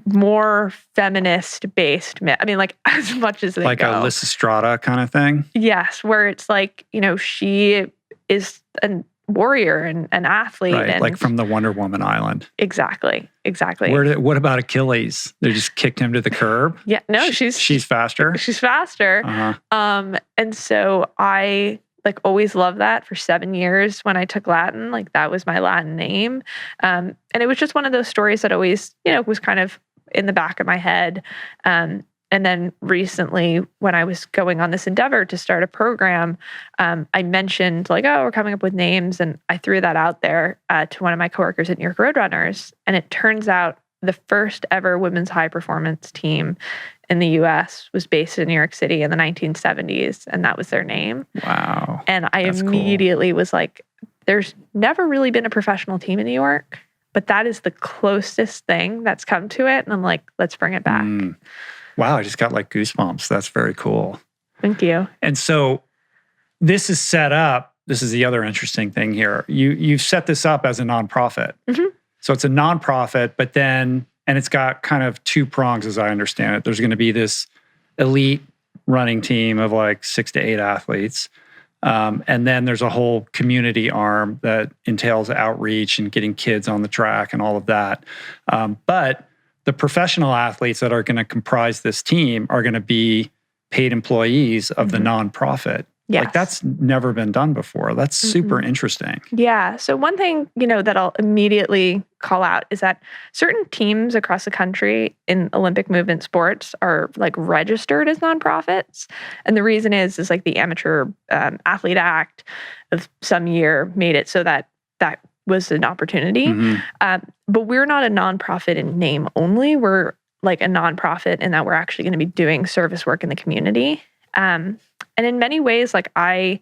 more feminist-based myth. I mean, like as much as they like go. A Lysistrata kind of thing? Yes, where it's like, she is a warrior and an athlete. Right, and like from the Wonder Woman island. Exactly. What about Achilles? They just kicked him to the curb? Yeah, no, she's faster? She's faster. Uh-huh. And so I like always loved that for 7 years when I took Latin. Like that was my Latin name. And it was just one of those stories that always, was kind of in the back of my head. And then recently when I was going on this endeavor to start a program, I mentioned like, oh, we're coming up with names. And I threw that out there to one of my coworkers at New York Roadrunners. And it turns out the first ever women's high performance team in the US was based in New York City in the 1970s. And that was their name. Wow. And I immediately was like, there's never really been a professional team in New York, but that is the closest thing that's come to it. And I'm like, let's bring it back. Wow, I just got like goosebumps. That's very cool. Thank you. And so this is set up, this is the other interesting thing here. You've set this up as a nonprofit. Mm-hmm. So it's a nonprofit, but then, and it's got kind of two prongs as I understand it. There's going to be this elite running team of like 6 to 8 athletes. And then there's a whole community arm that entails outreach and getting kids on the track and all of that. But the professional athletes that are going to comprise this team are going to be paid employees of the nonprofit. Yes. Like that's never been done before. That's super interesting. Yeah. So one thing, that I'll immediately call out is that certain teams across the country in Olympic movement sports are like registered as nonprofits. And the reason is like the Amateur Athlete Act of some year made it so that was an opportunity. But we're not a nonprofit in name only. We're like a nonprofit in that we're actually going to be doing service work in the community. And in many ways, like I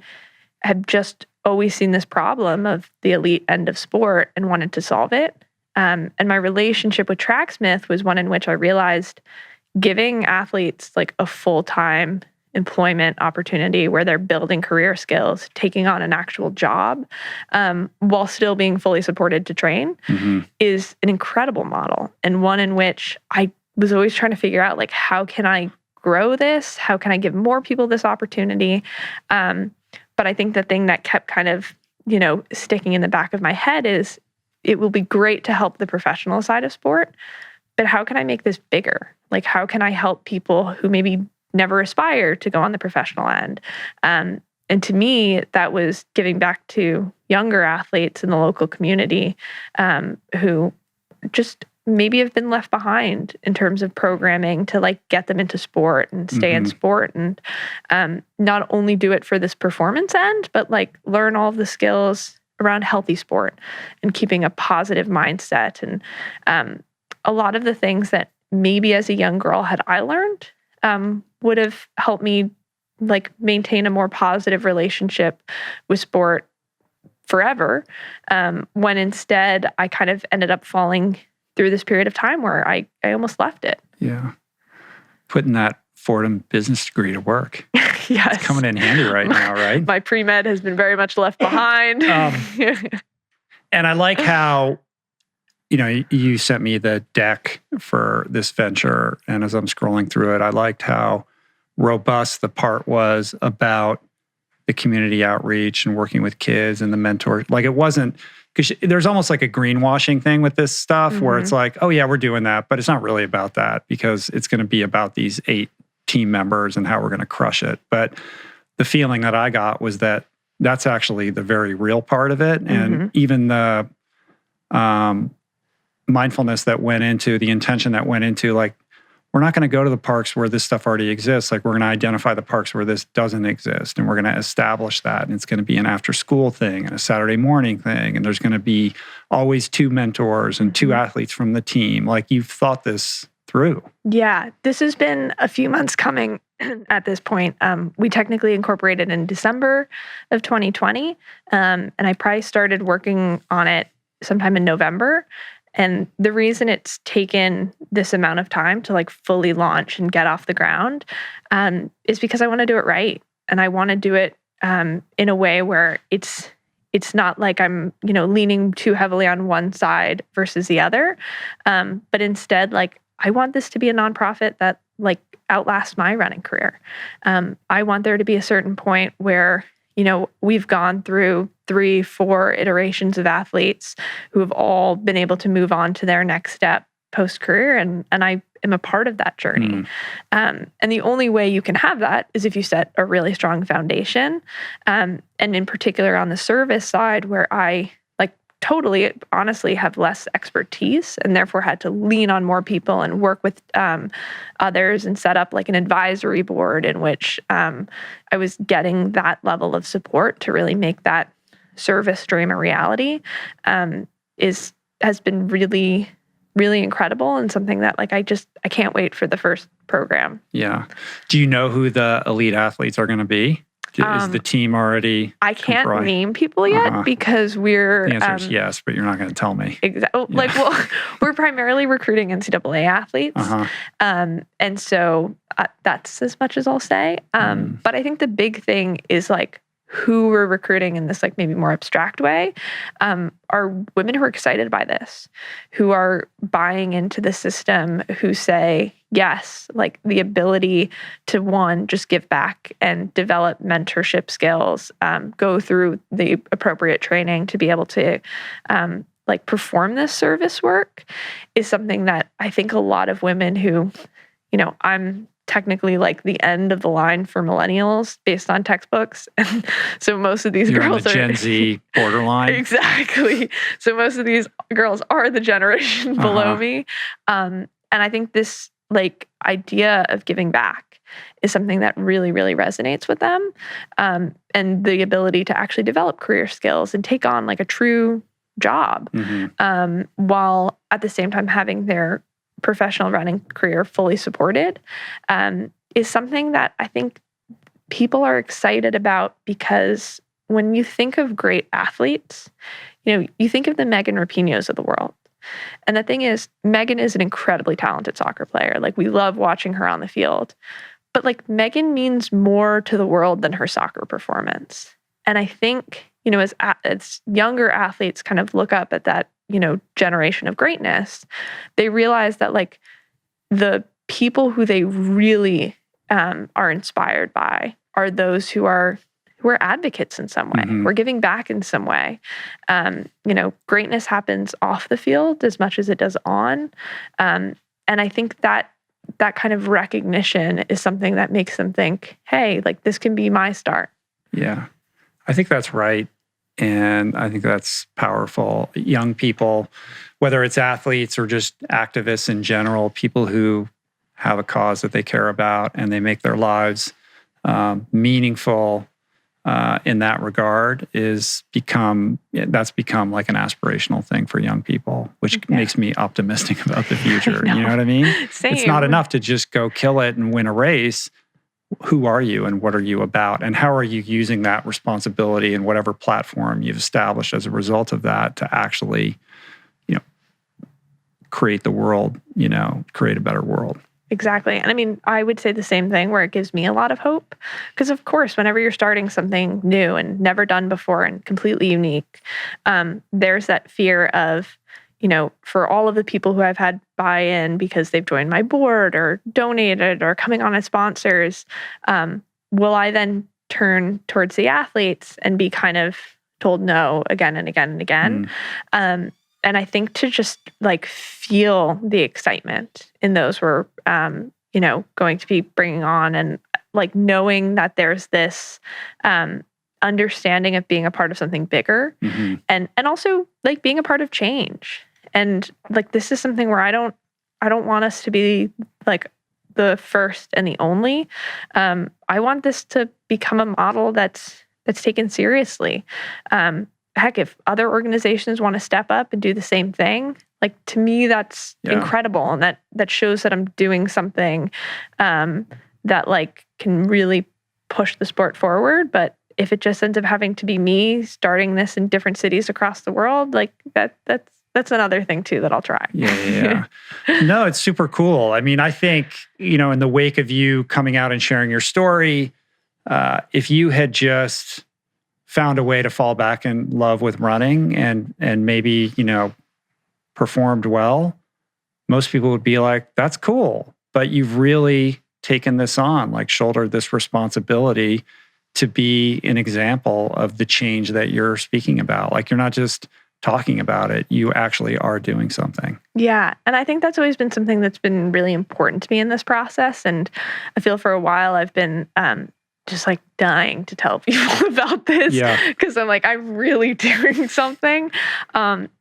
have just always seen this problem of the elite end of sport and wanted to solve it. And my relationship with Tracksmith was one in which I realized giving athletes like a full-time employment opportunity where they're building career skills, taking on an actual job, while still being fully supported to train is an incredible model. And one in which I was always trying to figure out like, how can I grow this? How can I give more people this opportunity? But I think the thing that kept kind of, sticking in the back of my head is it will be great to help the professional side of sport, but how can I make this bigger? Like, how can I help people who maybe never aspire to go on the professional end? And to me, that was giving back to younger athletes in the local community who just maybe have been left behind in terms of programming to like get them into sport and stay in sport and not only do it for this performance end, but like learn all of the skills around healthy sport and keeping a positive mindset. And a lot of the things that maybe as a young girl had I learned would have helped me like maintain a more positive relationship with sport forever, when instead I kind of ended up falling through this period of time where I almost left it. Yeah. Putting that Fordham business degree to work. Yes. It's coming in handy right now, right? My pre-med has been very much left behind. And I like how, you sent me the deck for this venture. And as I'm scrolling through it, I liked how robust the part was about the community outreach and working with kids and the mentor. Like it wasn't, because there's almost like a greenwashing thing with this stuff where it's like, oh yeah, we're doing that, but it's not really about that because it's going to be about these 8 team members and how we're going to crush it. But the feeling that I got was that that's actually the very real part of it. And even the mindfulness that went into, the intention that went into, like, we're not going to go to the parks where this stuff already exists. Like, we're going to identify the parks where this doesn't exist, and we're going to establish that. And it's going to be an after-school thing and a Saturday morning thing. And there's going to be always 2 mentors and 2 athletes from the team. Like, you've thought this through. Yeah, this has been a few months coming at this point. We technically incorporated in December of 2020, and I probably started working on it sometime in November. And the reason it's taken this amount of time to like fully launch and get off the ground is because I want to do it right. And I want to do it in a way where it's not like I'm, leaning too heavily on one side versus the other. But instead, like, I want this to be a nonprofit that like outlasts my running career. I want there to be a certain point where, we've gone through 3-4 iterations of athletes who have all been able to move on to their next step post-career. And I am a part of that journey. And the only way you can have that is if you set a really strong foundation. And in particular on the service side, where I totally, honestly, have less expertise and therefore had to lean on more people and work with others and set up like an advisory board in which I was getting that level of support to really make that service dream a reality has been really, really incredible, and something that like I can't wait for the first program. Yeah. Do you know who the elite athletes are going to be? Is the team already? I can't name people yet because we're. The answer is yes, but you're not going to tell me. Exactly. Yeah. We're primarily recruiting NCAA athletes, and so that's as much as I'll say. But I think the big thing is like who we're recruiting in this like maybe more abstract way are women who are excited by this, who are buying into the system, who say, yes, like the ability to, one, just give back and develop mentorship skills, go through the appropriate training to be able to like perform this service work is something that I think a lot of women who, I'm technically like the end of the line for millennials based on textbooks. And so most of these girls are Gen Z borderline. Exactly. So most of these girls are the generation below me. And I think this like idea of giving back is something that really, really resonates with them. And the ability to actually develop career skills and take on like a true job while at the same time having their professional running career fully supported is something that I think people are excited about, because when you think of great athletes, you think of the Megan Rapinoes of the world. And the thing is, Megan is an incredibly talented soccer player. Like, we love watching her on the field. But like, Megan means more to the world than her soccer performance. And I think, as younger athletes kind of look up at that, generation of greatness, they realize that like the people who they really are inspired by are those who are advocates in some way. We're giving back in some way. Greatness happens off the field as much as it does on. And I think that kind of recognition is something that makes them think, hey, like this can be my start. Yeah, I think that's right. And I think that's powerful. Young people, whether it's athletes or just activists in general, people who have a cause that they care about and they make their lives meaningful in that regard, that's become like an aspirational thing for young people, which makes me optimistic about the future. You know what I mean? Same. It's not enough to just go kill it and win a race. Who are you and what are you about? And how are you using that responsibility and whatever platform you've established as a result of that to actually, create the world, create a better world? Exactly. And I mean, I would say the same thing, where it gives me a lot of hope. Because of course, whenever you're starting something new and never done before and completely unique, there's that fear of, for all of the people who I've had buy-in because they've joined my board or donated or coming on as sponsors, will I then turn towards the athletes and be kind of told no again and again and again? And I think to just like feel the excitement in those who are going to be bringing on, and like knowing that there's this understanding of being a part of something bigger, and also like being a part of change. And like this is something where I don't want us to be like the first and the only. I want this to become a model that's taken seriously. Heck, if other organizations want to step up and do the same thing, like to me, that's incredible. And that shows that I'm doing something that like can really push the sport forward. But if it just ends up having to be me starting this in different cities across the world, like that's another thing too that I'll try. Yeah. No, it's super cool. I mean, I think, in the wake of you coming out and sharing your story, if you had just found a way to fall back in love with running and maybe, performed well, most people would be like, that's cool. But you've really taken this on, like shouldered this responsibility to be an example of the change that you're speaking about. Like you're not just talking about it, you actually are doing something. Yeah. And I think that's always been something that's been really important to me in this process. And I feel for a while I've been just like dying to tell people about this because I'm like, I'm really doing something.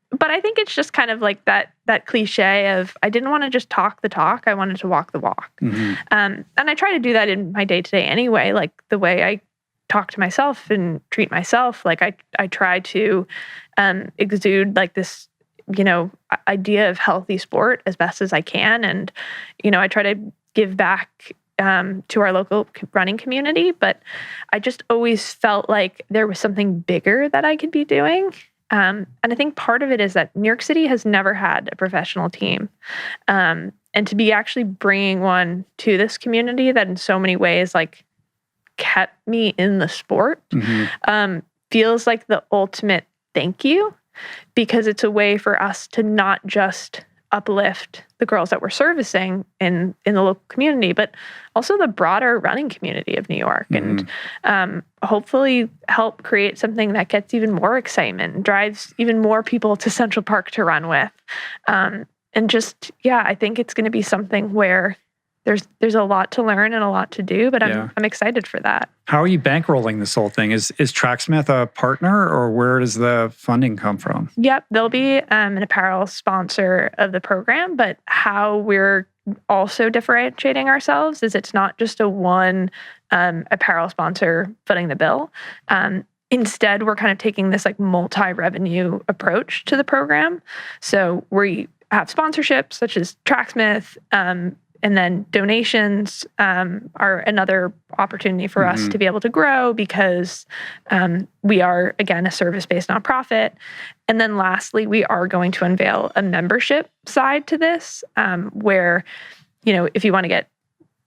But I think it's just kind of like that cliche of I didn't want to just talk the talk, I wanted to walk the walk. And I try to do that in my day-to-day anyway, like the way I talk to myself and treat myself. Like I try to exude like this, idea of healthy sport as best as I can. And, I try to give back to our local running community, but I just always felt like there was something bigger that I could be doing. And I think part of it is that New York City has never had a professional team. And to be actually bringing one to this community that in so many ways, like, kept me in the sport, feels like the ultimate thank you, because it's a way for us to not just uplift the girls that we're servicing in the local community, but also the broader running community of New York, and hopefully help create something that gets even more excitement and drives even more people to Central Park to run with. And just, I think it's going to be something where there's a lot to learn and a lot to do, but I'm excited for that. How are you bankrolling this whole thing? Is Tracksmith a partner, or where does the funding come from? Yep, they'll be an apparel sponsor of the program, but how we're also differentiating ourselves is it's not just a one apparel sponsor footing the bill. Instead, we're kind of taking this like multi-revenue approach to the program. So we have sponsorships such as Tracksmith, and then donations are another opportunity for us to be able to grow, because we are, again, a service-based nonprofit. And then lastly, we are going to unveil a membership side to this, where, if you want to get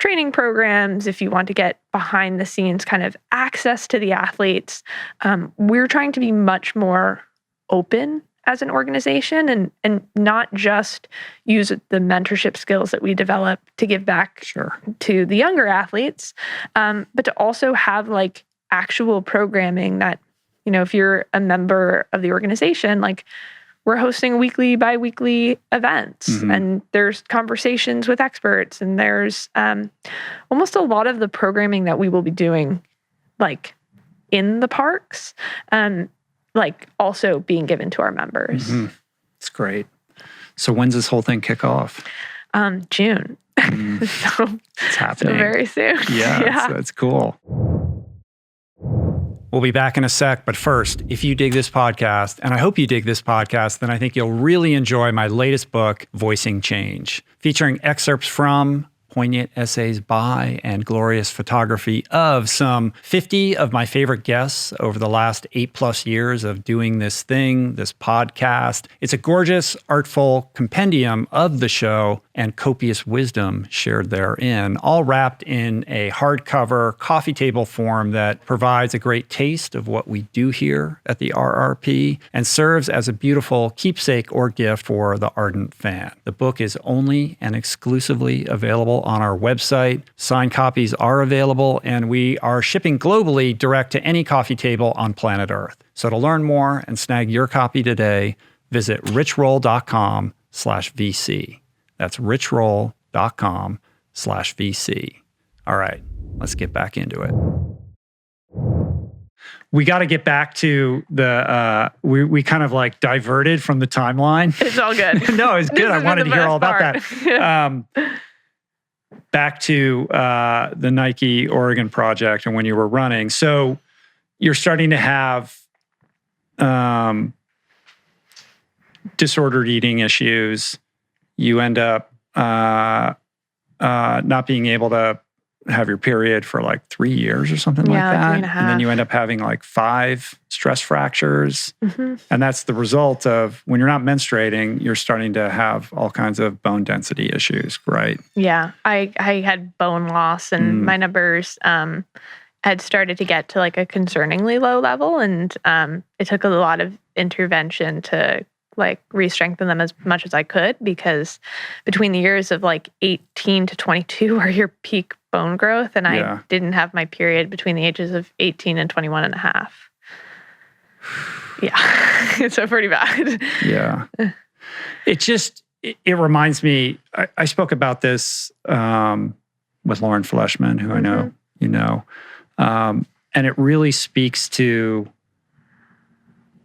training programs, if you want to get behind the scenes kind of access to the athletes, we're trying to be much more open as an organization, and not just use the mentorship skills that we develop to give back to the younger athletes, but to also have like actual programming that, if you're a member of the organization, like we're hosting weekly, bi-weekly events, and there's conversations with experts, and there's almost a lot of the programming that we will be doing like in the parks, like also being given to our members. It's great. So when's this whole thing kick off? June. So it's happening. So very soon. Yeah. It's cool. We'll be back in a sec, but first, if you dig this podcast, and I hope you dig this podcast, then I think you'll really enjoy my latest book, Voicing Change, featuring excerpts from, poignant essays by, and glorious photography of some 50 of my favorite guests over the last 8+ years of doing this thing, this podcast. It's a gorgeous, artful compendium of the show and copious wisdom shared therein, all wrapped in a hardcover coffee table form that provides a great taste of what we do here at the RRP and serves as a beautiful keepsake or gift for the ardent fan. The book is only and exclusively available on our website. Signed copies are available, and we are shipping globally direct to any coffee table on planet Earth. So to learn more and snag your copy today, visit richroll.com/VC. That's richroll.com/VC. /VC. All right, let's get back into it. We got to get back to the, we kind of like diverted from the timeline. It's all good. No, it's good. I wanted to hear all about that. Back to the Nike Oregon project and when you were running. So you're starting to have disordered eating issues. You end up not being able to have your period for like 3 years or something like that. 3.5. And then you end up having like 5 stress fractures. Mm-hmm. And that's the result of when you're not menstruating, you're starting to have all kinds of bone density issues, right? Yeah. I had bone loss and my numbers had started to get to like a concerningly low level. And it took a lot of intervention to like re-strengthen them as much as I could, because between the years of like 18 to 22 are your peak bone growth. And I didn't have my period between the ages of 18 and 21 and a half. Yeah. It's so pretty bad. Yeah. It reminds me, I spoke about this with Lauren Fleshman, who I know you know. And it really speaks to,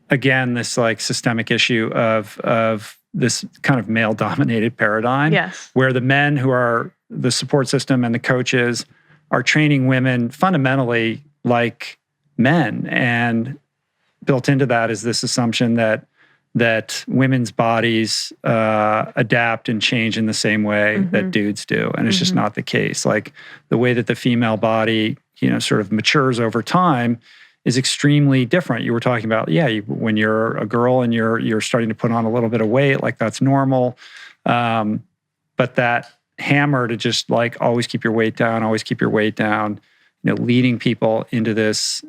again, this like systemic issue of this kind of male-dominated paradigm, where the men who are the support system and the coaches are training women fundamentally like men, and built into that is this assumption that women's bodies adapt and change in the same way that dudes do, and it's just not the case. Like the way that the female body, sort of matures over time is extremely different. You were talking about, when you're a girl and you're starting to put on a little bit of weight, like that's normal. But that hammer to just like always keep your weight down, leading people into this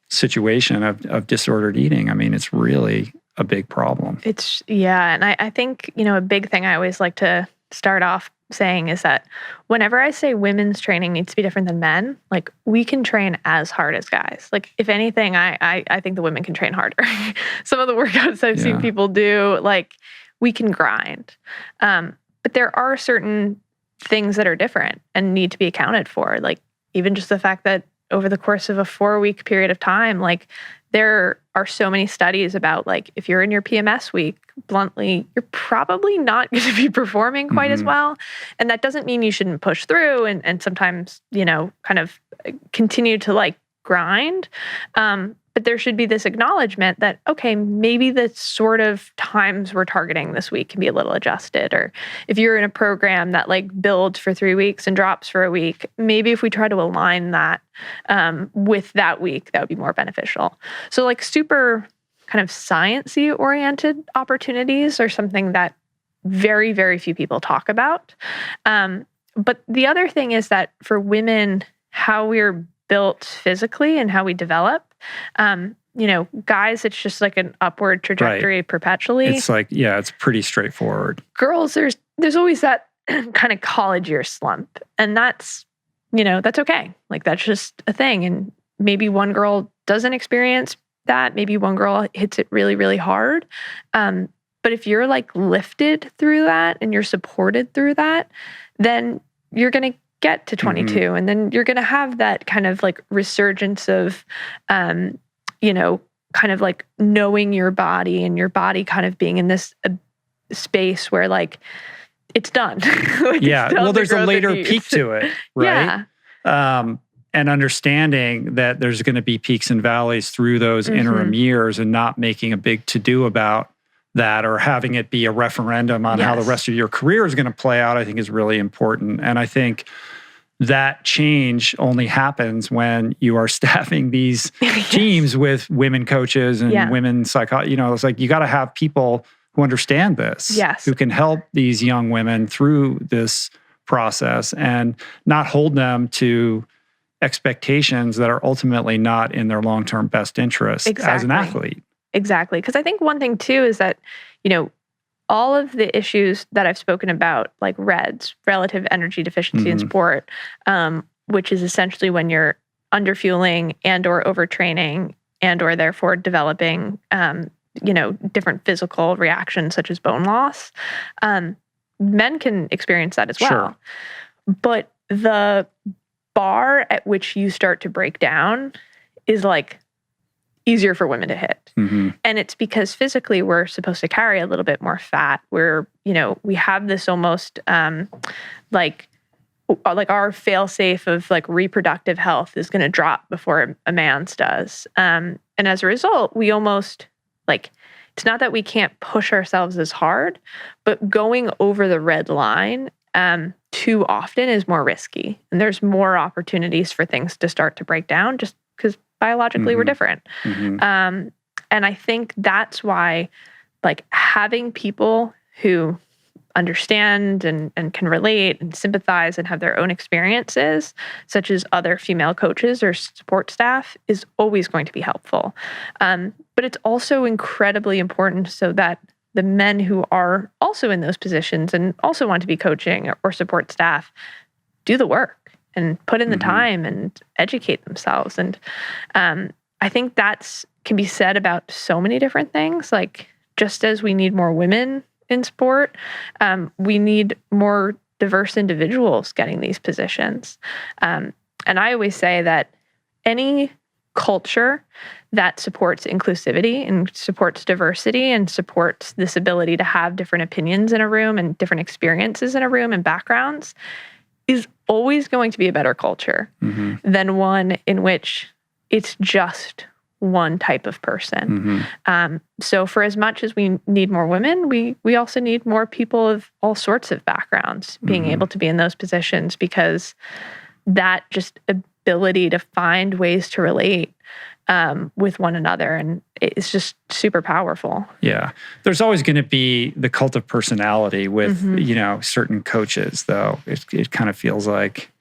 situation of disordered eating. I mean, it's really a big problem. And I think, a big thing I always like to start off saying is that whenever I say women's training needs to be different than men, like we can train as hard as guys. Like if anything, I think the women can train harder. Some of the workouts I've seen people do, like we can grind. But there are certain things that are different and need to be accounted for. Like even just the fact that over the course of a 4-week period of time, like there are so many studies about like if you're in your PMS week, bluntly, you're probably not going to be performing quite as well. And that doesn't mean you shouldn't push through and sometimes, kind of continue to like grind. But there should be this acknowledgement that, okay, maybe the sort of times we're targeting this week can be a little adjusted. Or if you're in a program that like builds for 3 weeks and drops for a week, maybe if we try to align that with that week, that would be more beneficial. So like super kind of sciencey oriented opportunities are something that very, very few people talk about. But the other thing is that for women, how we're built physically and how we develop, guys, it's just like an upward trajectory perpetually. It's like, it's pretty straightforward. Girls, there's always that kind of college year slump. And that's okay. Like that's just a thing. And maybe one girl doesn't experience that. Maybe one girl hits it really, really hard. But if you're like lifted through that and you're supported through that, then you're going to get to 22 and then you're going to have that kind of like resurgence of, kind of like knowing your body and your body kind of being in this space where like it's done. Like well, there's a later peak to it, right? And understanding that there's going to be peaks and valleys through those interim years and not making a big to-do about that or having it be a referendum on how the rest of your career is going to play out, I think is really important. And I think that change only happens when you are staffing these teams with women coaches and women psychologists. It's like you got to have people who understand this, who can help these young women through this process and not hold them to expectations that are ultimately not in their long-term best interest as an athlete. Exactly. Because I think one thing too is that, all of the issues that I've spoken about, like REDS, relative energy deficiency in sport, which is essentially when you're underfueling and or overtraining and or therefore developing, different physical reactions such as bone loss. Men can experience that as well. But the bar at which you start to break down is like easier for women to hit. Mm-hmm. And it's because physically we're supposed to carry a little bit more fat. We have this almost like our fail-safe of like reproductive health is going to drop before a man's does. And as a result, we almost like, it's not that we can't push ourselves as hard, but going over the red line too often is more risky. And there's more opportunities for things to start to break down just because biologically we're different. Mm-hmm. And I think that's why like having people who understand and can relate and sympathize and have their own experiences, such as other female coaches or support staff, is always going to be helpful. But it's also incredibly important so that the men who are also in those positions and also want to be coaching or support staff do the work and put in the time and educate themselves. And I think can be said about so many different things. Like, just as we need more women in sport, we need more diverse individuals getting these positions. And I always say that any culture that supports inclusivity and supports diversity and supports this ability to have different opinions in a room and different experiences in a room and backgrounds is always going to be a better culture than one in which it's just one type of person. So for as much as we need more women, we also need more people of all sorts of backgrounds being able to be in those positions, because that just ability to find ways to relate with one another, and it's just super powerful. Yeah. There's always going to be the cult of personality with, certain coaches, though. It kind of feels like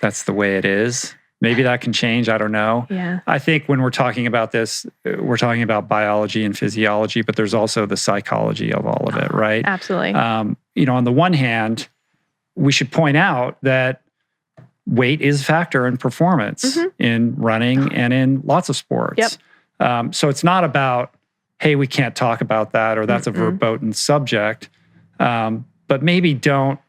that's the way it is. Maybe that can change. I don't know. Yeah. I think when we're talking about this, we're talking about biology and physiology, but there's also the psychology of all of it, right? Absolutely. On the one hand, we should point out that weight is a factor in performance in running and in lots of sports. Yep. So it's not about, hey, we can't talk about that, or that's a verboten subject. But maybe don't,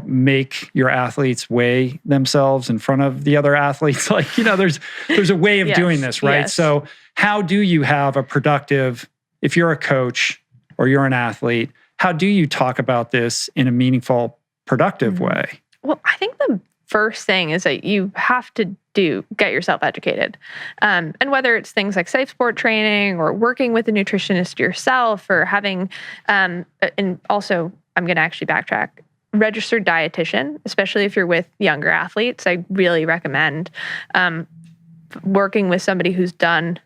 make your athletes weigh themselves in front of the other athletes. Like, there's a way of doing this, right? Yes. So how do you have a productive, if you're a coach or you're an athlete, how do you talk about this in a meaningful, productive way? Well, I think the first thing is that you have to get yourself educated. And whether it's things like safe sport training or working with a nutritionist yourself, or having, and also I'm going to actually backtrack, registered dietitian, especially if you're with younger athletes. I really recommend working with somebody who's done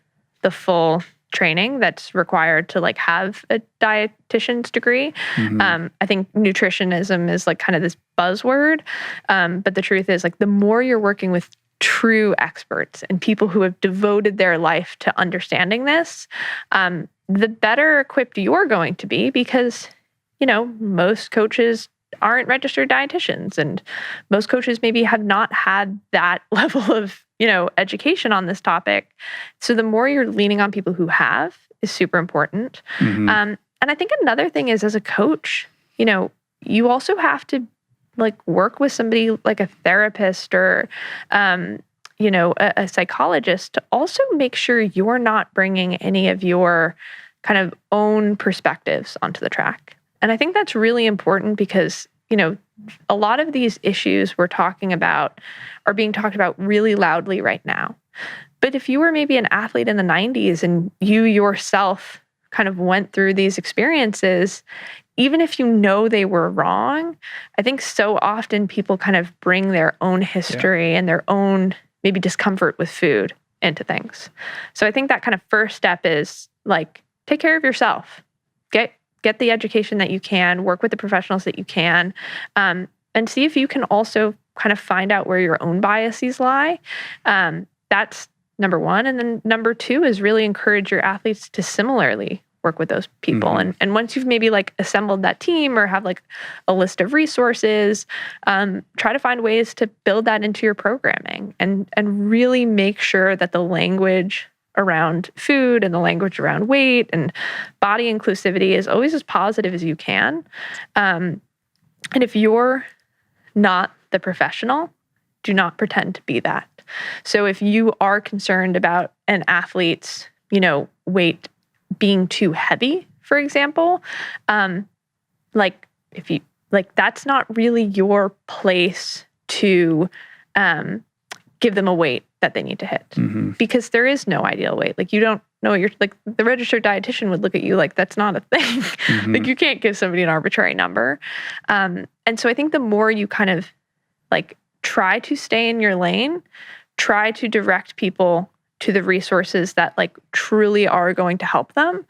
the full training that's required to like have a dietitian's degree. I think nutritionism is like kind of this buzzword, but the truth is, like, the more you're working with true experts and people who have devoted their life to understanding this, the better equipped you're going to be, because most coaches aren't registered dietitians, and most coaches maybe have not had that level of education on this topic. So the more you're leaning on people who have is super important. And I think another thing is, as a coach, you also have to like work with somebody like a therapist or a psychologist to also make sure you're not bringing any of your kind of own perspectives onto the track. And I think that's really important, because a lot of these issues we're talking about are being talked about really loudly right now. But if you were maybe an athlete in the 90s and you yourself kind of went through these experiences, even if they were wrong, I think so often people kind of bring their own history and their own maybe discomfort with food into things. So I think that kind of first step is like, take care of yourself. Get the education that you can, work with the professionals that you can, and see if you can also kind of find out where your own biases lie. That's number one. And then number two is really encourage your athletes to similarly work with those people. And once you've maybe like assembled that team or have like a list of resources, try to find ways to build that into your programming and really make sure that the language around food and the language around weight and body inclusivity is always as positive as you can. And if you're not the professional. Do not pretend to be that. So if you are concerned about an athlete's, weight being too heavy, for example, that's not really your place to give them a weight that they need to hit, because there is no ideal weight. Like, you don't know the registered dietitian would look at you like that's not a thing. Like, you can't give somebody an arbitrary number. And so I think the more you kind of try to stay in your lane, try to direct people to the resources that truly are going to help them,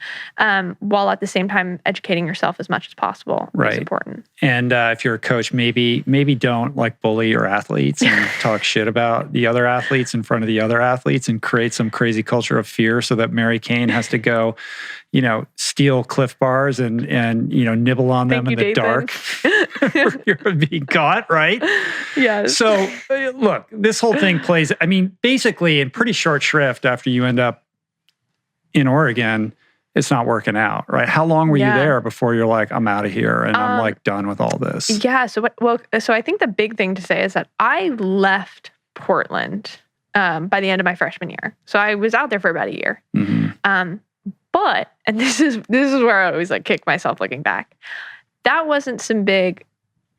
while at the same time educating yourself as much as possible. Right. Is important. And if you're a coach, maybe don't bully your athletes and talk shit about the other athletes in front of the other athletes and create some crazy culture of fear so that Mary Cain has to go, steal Cliff Bars and nibble on them in the dark. You're being caught, right? Yes. So look, this whole thing plays, basically in pretty short shrift after you end up in Oregon, it's not working out, right? How long were you there before you're like, I'm out of here and I'm done with all this? Yeah. So I think the big thing to say is that I left Portland by the end of my freshman year. So I was out there for about a year. But, and this is where I always kick myself looking back. That wasn't some big,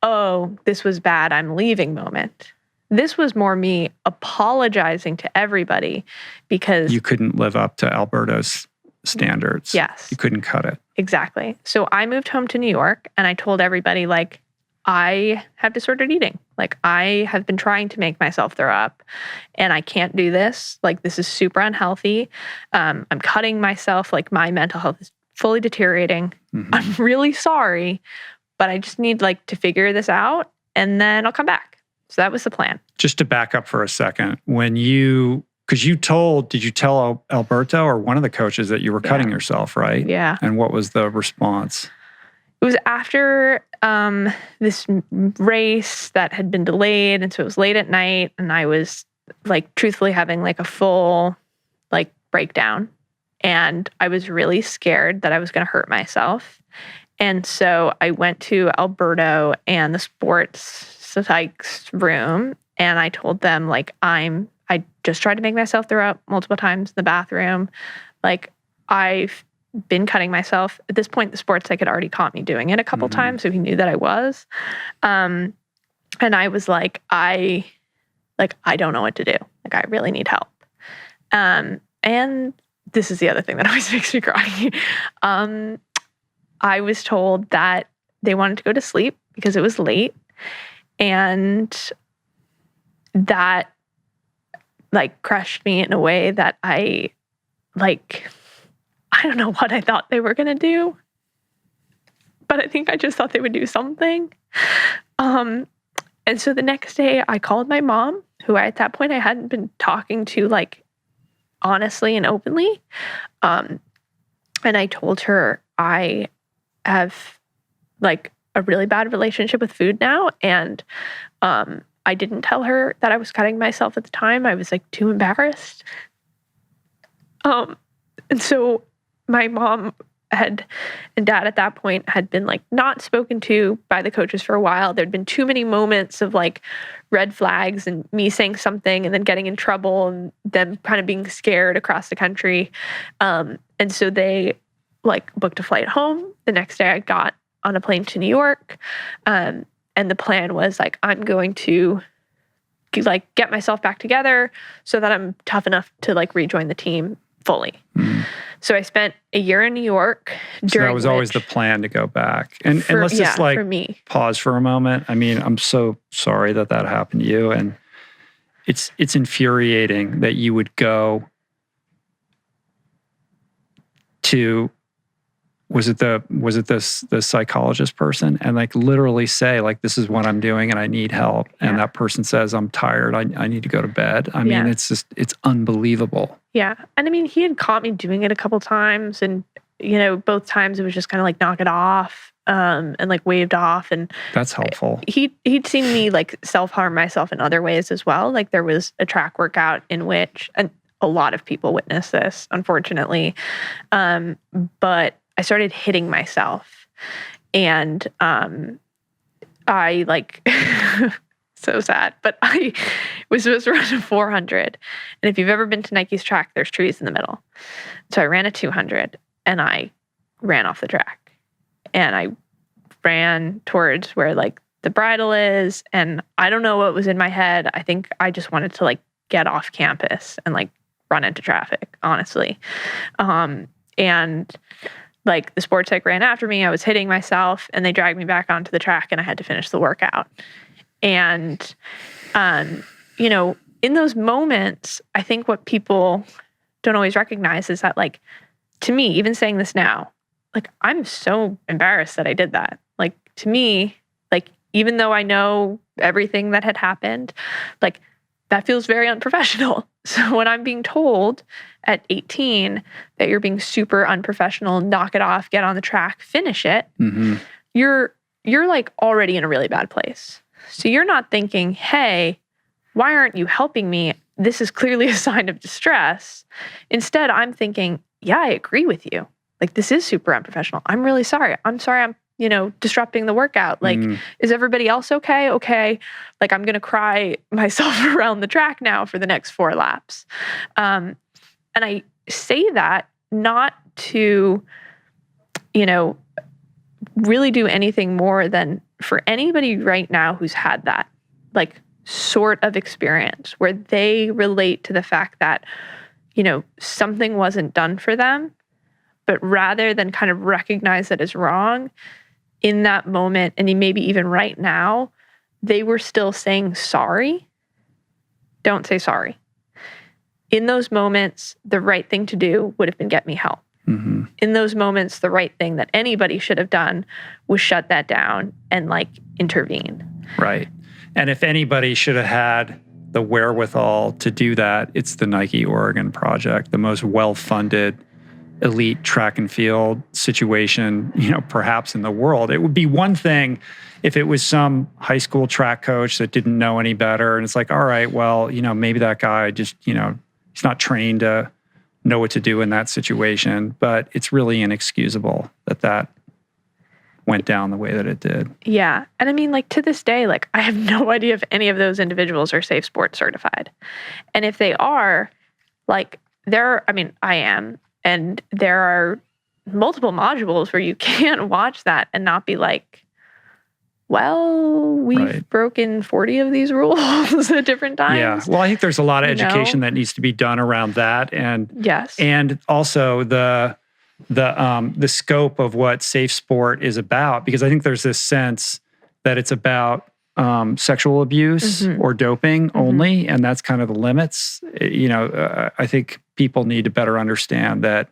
oh, this was bad, I'm leaving moment. This was more me apologizing to everybody because you couldn't live up to Alberto's standards. Yes. You couldn't cut it. Exactly. So I moved home to New York and I told everybody I have disordered eating. I have been trying to make myself throw up and I can't do this. This is super unhealthy. I'm cutting myself. My mental health is fully deteriorating. I'm really sorry, but I just need to figure this out and then I'll come back. So that was the plan. Just to back up for a second, did you tell Alberto or one of the coaches that you were cutting yourself, right? Yeah. And what was the response? It was after this race that had been delayed. And so it was late at night and I was truthfully having a full breakdown. And I was really scared that I was going to hurt myself. And so I went to Alberto and the sports psych's room and I told them I just tried to make myself throw up multiple times in the bathroom. I've been cutting myself. At this point, the sports psych had already caught me doing it a couple times, so he knew that I was. And I was I don't know what to do. I really need help. And this is the other thing that always makes me cry. I was told that they wanted to go to sleep because it was late. And that crushed me in a way that I don't know what I thought they were going to do, but I think I just thought they would do something. And so the next day I called my mom, who at that point I hadn't been talking to honestly and openly. And I told her I have a really bad relationship with food now. And I didn't tell her that I was cutting myself at the time. I was too embarrassed. And so my mom and dad at that point had been not spoken to by the coaches for a while. There'd been too many moments of red flags and me saying something and then getting in trouble and them kind of being scared across the country. And so they booked a flight home. The next day I got on a plane to New York. And the plan was I'm going to get myself back together so that I'm tough enough to rejoin the team fully. So I spent a year in New York. So that was always the plan to go back. And let's just for me. Pause for a moment. I'm so sorry that happened to you. And it's infuriating that you would go to, was it the psychologist person and literally say this is what I'm doing and I need help. And that person says, I'm tired. I need to go to bed. It's unbelievable. Yeah. And he had caught me doing it a couple times and, both times it was just kind of knock it off, and waved off. And that's helpful. He'd seen me self-harm myself in other ways as well. There was a track workout in which, and a lot of people witnessed this, unfortunately. But I started hitting myself and, I like, so sad, but I was supposed to run a 400. And if you've ever been to Nike's track, there's trees in the middle. So I ran a 200 and I ran off the track. And I ran towards where like the bridle is. And I don't know what was in my head. I think I just wanted to like get off campus and like run into traffic, honestly. And like the sports psych ran after me. I was hitting myself and they dragged me back onto the track and I had to finish the workout. And, you know, in those moments, I think what people don't always recognize is that, like, to me, even saying this now, like, I'm so embarrassed that I did that. Like, to me, like, even though I know everything that had happened, like, that feels very unprofessional. So when I'm being told at 18 that you're being super unprofessional, knock it off, get on the track, finish it, you're like already in a really bad place. So you're not thinking, hey, why aren't you helping me? This is clearly a sign of distress. Instead, I'm thinking, yeah, I agree with you. Like, this is super unprofessional. I'm really sorry. I'm sorry I'm, you know, disrupting the workout. Like, is everybody else okay? Okay. Like, I'm going to cry myself around the track now for the next 4 laps. And I say that not to, you know, really do anything more than for anybody right now who's had that, like, sort of experience where they relate to the fact that, you know, something wasn't done for them, but rather than kind of recognize that it's wrong in that moment, and maybe even right now, they were still saying sorry. Don't say sorry. In those moments, the right thing to do would have been get me help. In those moments, the right thing that anybody should have done was shut that down and like intervene. Right. And if anybody should have had the wherewithal to do that, it's the Nike Oregon Project, the most well-funded elite track and field situation, you know, perhaps in the world. It would be one thing if it was some high school track coach that didn't know any better. And it's like, all right, well, you know, maybe that guy just, you know, he's not trained to know what to do in that situation. But it's really inexcusable that that went down the way that it did. Yeah. And I mean, like, to this day, like, I have no idea if any of those individuals are Safe Sports certified. And if they are, like, I am. And there are multiple modules where you can't watch that and not be like, well, we've broken 40 of these rules at different times. Yeah. Well, I think there's a lot of education that needs to be done around that. And and also the scope of what safe sport is about, because I think there's this sense that it's about sexual abuse or doping only, and that's kind of the limits. You know, I think people need to better understand that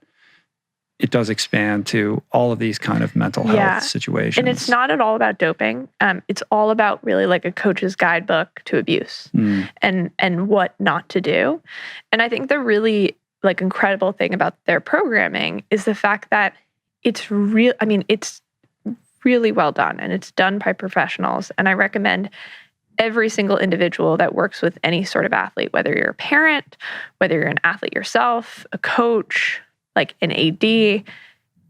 it does expand to all of these kind of mental health situations. And it's not at all about doping. It's all about really like a coach's guidebook to abuse and what not to do. And I think the really like incredible thing about their programming is the fact that it's it's really well done and it's done by professionals. And I recommend every single individual that works with any sort of athlete, whether you're a parent, whether you're an athlete yourself, a coach, like an AD,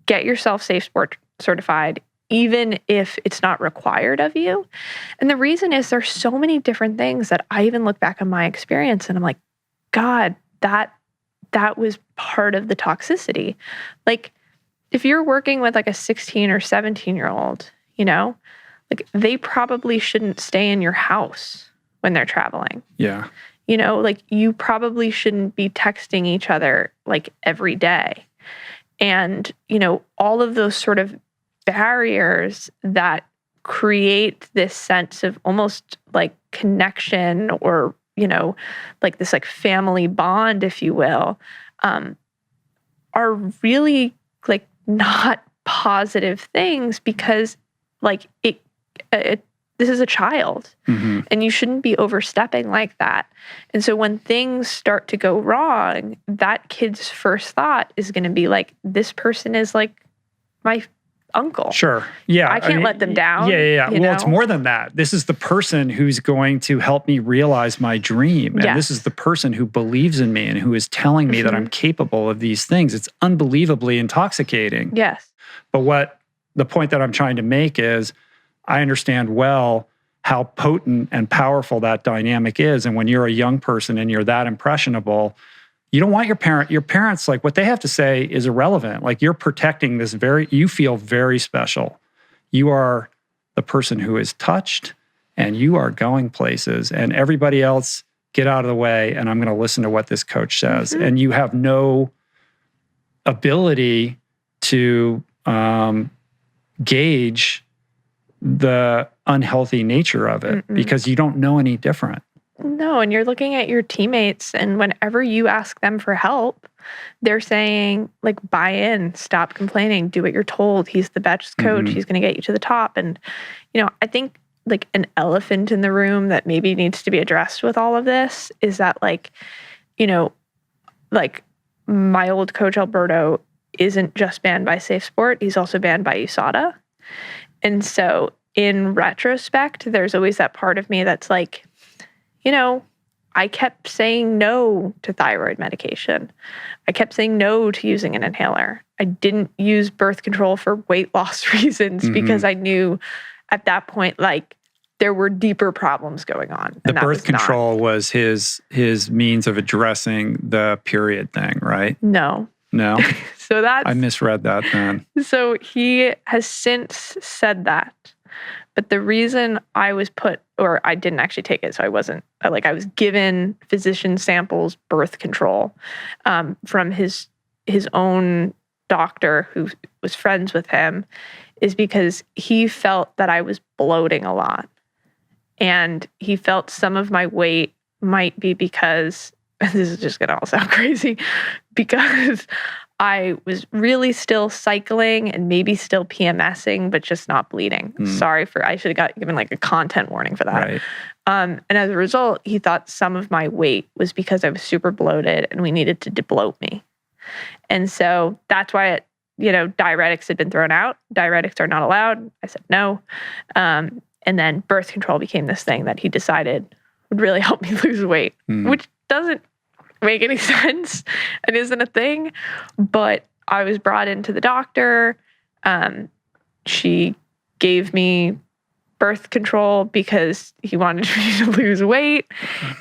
get yourself Safe Sport certified, even if it's not required of you. And the reason is there's so many different things that I even look back on my experience and I'm like, God, that was part of the toxicity. Like, if you're working with like a 16 or 17-year-old, you know, like, they probably shouldn't stay in your house when they're traveling. Yeah. You know, like, you probably shouldn't be texting each other like every day. And, you know, all of those sort of barriers that create this sense of almost like connection or, you know, like this like family bond, if you will, are really like not positive things, because like this is a child and you shouldn't be overstepping like that. And so when things start to go wrong, that kid's first thought is going to be like, this person is like my uncle. Sure. Yeah. I can't let them down. Yeah. Well, it's more than that. This is the person who's going to help me realize my dream. And this is the person who believes in me and who is telling me that I'm capable of these things. It's unbelievably intoxicating. Yes. But the point that I'm trying to make is, I understand well how potent and powerful that dynamic is. And when you're a young person and you're that impressionable, you don't want your parents, like what they have to say is irrelevant. Like you're protecting this you feel very special. You are the person who is touched and you are going places, and everybody else get out of the way. And I'm going to listen to what this coach says. Mm-hmm. And you have no ability to gauge the unhealthy nature of it because you don't know any different. No, and you're looking at your teammates, and whenever you ask them for help, they're saying, like, buy in, stop complaining, do what you're told. He's the best coach. He's going to get you to the top. And, I think like an elephant in the room that maybe needs to be addressed with all of this is that, like, like my old coach, Alberto, isn't just banned by Safe Sport. He's also banned by USADA. And so in retrospect, there's always that part of me that's like, I kept saying no to thyroid medication. I kept saying no to using an inhaler. I didn't use birth control for weight loss reasons because I knew at that point, like, there were deeper problems going on. The birth control was his means of addressing the period thing, right? No. So I misread that then. So he has since said that. But the reason I was I didn't actually take it, so I wasn't, I was given physician samples birth control from his own doctor who was friends with him, is because he felt that I was bloating a lot. And he felt some of my weight might be because, this is just going to all sound crazy, because I was really still cycling and maybe still PMSing, but just not bleeding. Sorry I should have given like a content warning for that. Right. And as a result, he thought some of my weight was because I was super bloated and we needed to debloat me. And so that's why diuretics had been thrown out. Diuretics are not allowed. I said no. And then birth control became this thing that he decided would really help me lose weight, which doesn't make any sense and isn't a thing. But I was brought into the doctor. She gave me birth control because he wanted me to lose weight.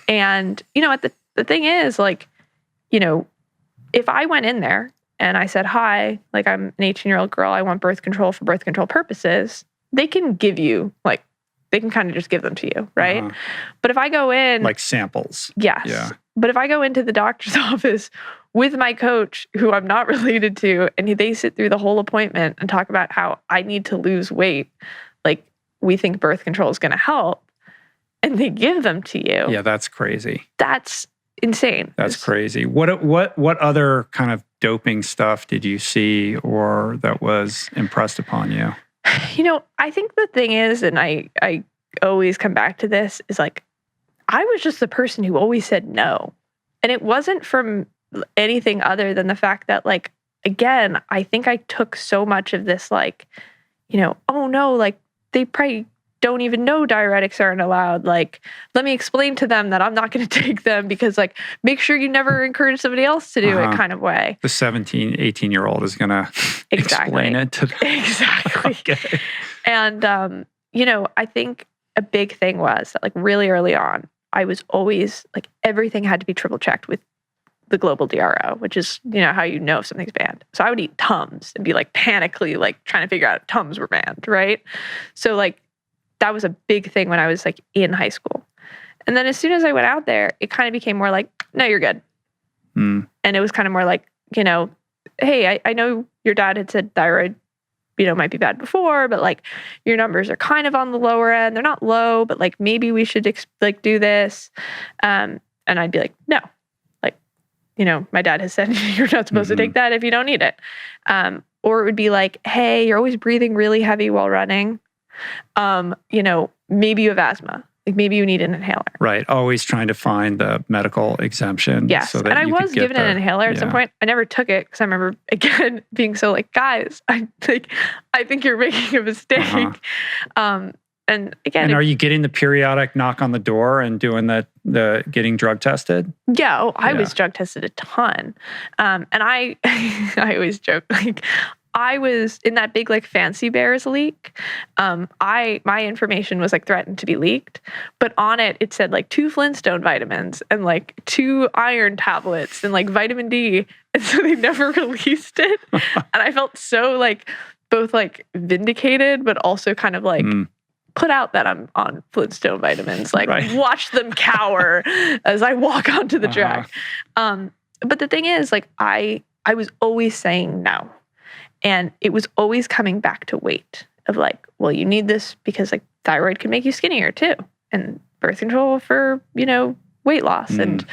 And, the thing is, like, if I went in there and I said, hi, like, I'm an 18-year-old girl, I want birth control for birth control purposes, they can give you, like, they can kind of just give them to you, right? But if I go in... Like samples. Yes. Yeah. But if I go into the doctor's office with my coach, who I'm not related to, and they sit through the whole appointment and talk about how I need to lose weight, like, we think birth control is going to help, and they give them to you. Yeah, that's crazy. That's insane. That's crazy. What other kind of doping stuff did you see or that was impressed upon you? I think the thing is, and I always come back to this, is like, I was just the person who always said no. And it wasn't from anything other than the fact that, like, again, I think I took so much of this, like, oh no, like, they probably don't even know diuretics aren't allowed. Like, let me explain to them that I'm not going to take them because, like, make sure you never encourage somebody else to do it kind of way. The 17, 18-year-old is going to explain it to them. Exactly. Okay. And, I think a big thing was that, like, really early on, I was always, like, everything had to be triple checked with the global DRO, which is, how you know if something's banned. So I would eat Tums and be, like, panically, like, trying to figure out if Tums were banned, right? So, like, that was a big thing when I was, like, in high school. And then as soon as I went out there, it kind of became more like, no, you're good. And it was kind of more like, hey, I know your dad had said thyroid, might be bad before, but, like, your numbers are kind of on the lower end. They're not low, but, like, maybe we should do this. And I'd be like, no, like, my dad has said you're not supposed to take that if you don't need it. Or it would be like, hey, you're always breathing really heavy while running. Maybe you have asthma. Like, maybe you need an inhaler. Right. Always trying to find the medical exemption. Yes. So that and I was given an inhaler at some point. I never took it because I remember, again, being so like, guys, I think you're making a mistake. And again, are you getting the periodic knock on the door and doing the getting drug tested? Yeah. I was drug tested a ton. And I always joke, like, I was in that big like Fancy Bears leak. My information was like threatened to be leaked, but on it said like 2 Flintstone vitamins and like 2 iron tablets and like vitamin D, and so they never released it. And I felt so like both like vindicated, but also kind of like put out that I'm on Flintstone vitamins. Like watch them cower as I walk onto the track. But the thing is, like I was always saying no. And it was always coming back to weight of like, well, you need this because like thyroid can make you skinnier too. And birth control for, weight loss. And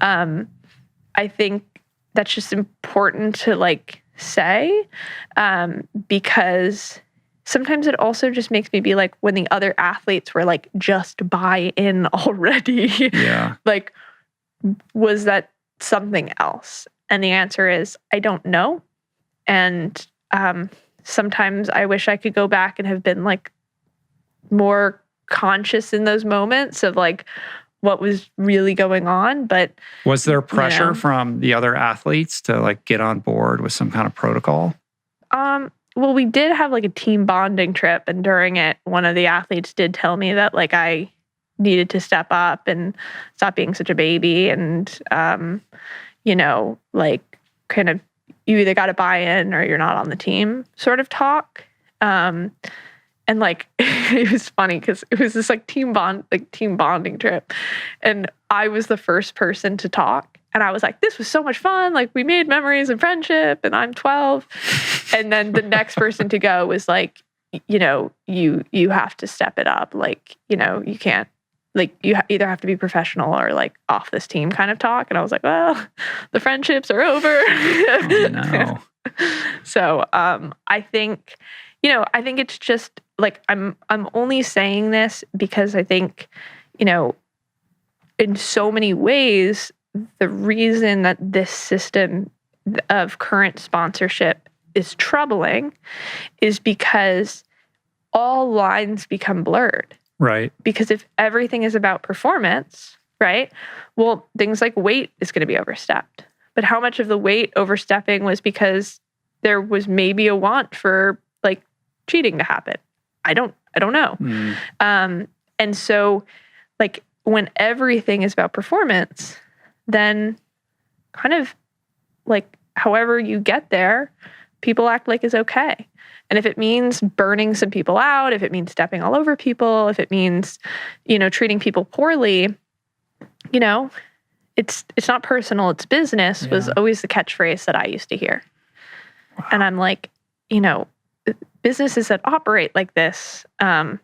I think that's just important to like say because sometimes it also just makes me be like when the other athletes were like, just buy in already. Yeah. Like, was that something else? And the answer is, I don't know. And sometimes I wish I could go back and have been like more conscious in those moments of like what was really going on. But was there pressure from the other athletes to like get on board with some kind of protocol? Well, we did have like a team bonding trip, and during it, one of the athletes did tell me that like I needed to step up and stop being such a baby, and like kind of you either got to buy in or you're not on the team sort of talk. And like, it was funny because it was this like team bonding trip. And I was the first person to talk. And I was like, this was so much fun. Like we made memories and friendship, and I'm 12. And then the next person to go was like, you have to step it up. Like, you can't, like you either have to be professional or like off this team kind of talk. And I was like, well, the friendships are over. Oh, no. So I think it's just like I'm only saying this because I think, in so many ways, the reason that this system of current sponsorship is troubling is because all lines become blurred. Right. Because if everything is about performance, right? Well, things like weight is going to be overstepped. But how much of the weight overstepping was because there was maybe a want for like cheating to happen? I don't know. And so like when everything is about performance, then kind of like however you get there, people act like is okay. And if it means burning some people out, if it means stepping all over people, if it means, treating people poorly, it's not personal, it's business was always the catchphrase that I used to hear. Wow. And I'm like, businesses that operate like this aren't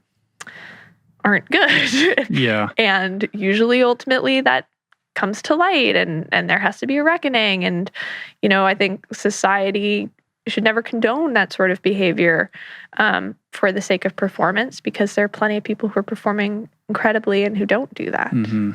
good. Yeah. And usually ultimately that comes to light and there has to be a reckoning. And, I think society should never condone that sort of behavior for the sake of performance, because there are plenty of people who are performing incredibly and who don't do that. Mm-hmm.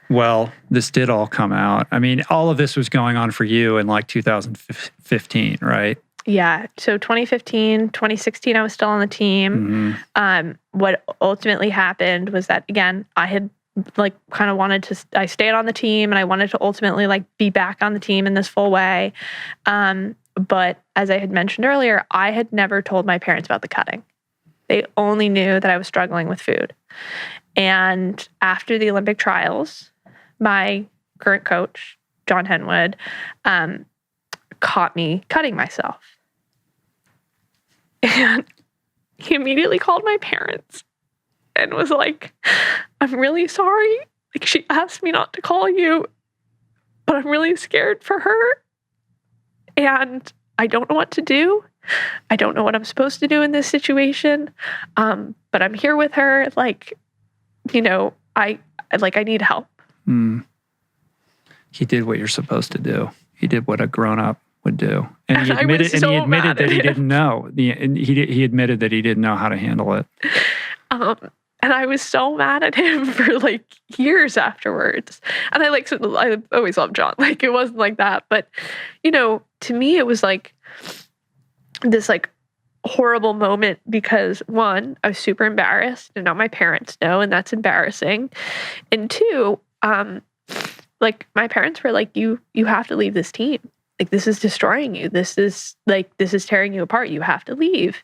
Well, this did all come out. I mean, all of this was going on for you in like 2015, right? Yeah. So 2015, 2016, I was still on the team. Mm-hmm. What ultimately happened was that, again, I had like kind of I stayed on the team and I wanted to ultimately like be back on the team in this full way. But as I had mentioned earlier, I had never told my parents about the cutting. They only knew that I was struggling with food. And after the Olympic trials, my current coach, John Henwood, caught me cutting myself. And he immediately called my parents and was like, I'm really sorry. Like, she asked me not to call you, but I'm really scared for her. And I don't know what to do. I don't know what I'm supposed to do in this situation. But I'm here with her. Like, I need help. He did what you're supposed to do. He did what a grown-up would do. And he admitted that he didn't know. He admitted that he didn't know how to handle it. And I was so mad at him for like years afterwards. And I always loved John. Like, it wasn't like that. But, to me, it was like this like horrible moment because, one, I was super embarrassed, and now my parents know, and that's embarrassing. And two, like, my parents were like, you have to leave this team. like, this is destroying you. This is tearing you apart. You have to leave.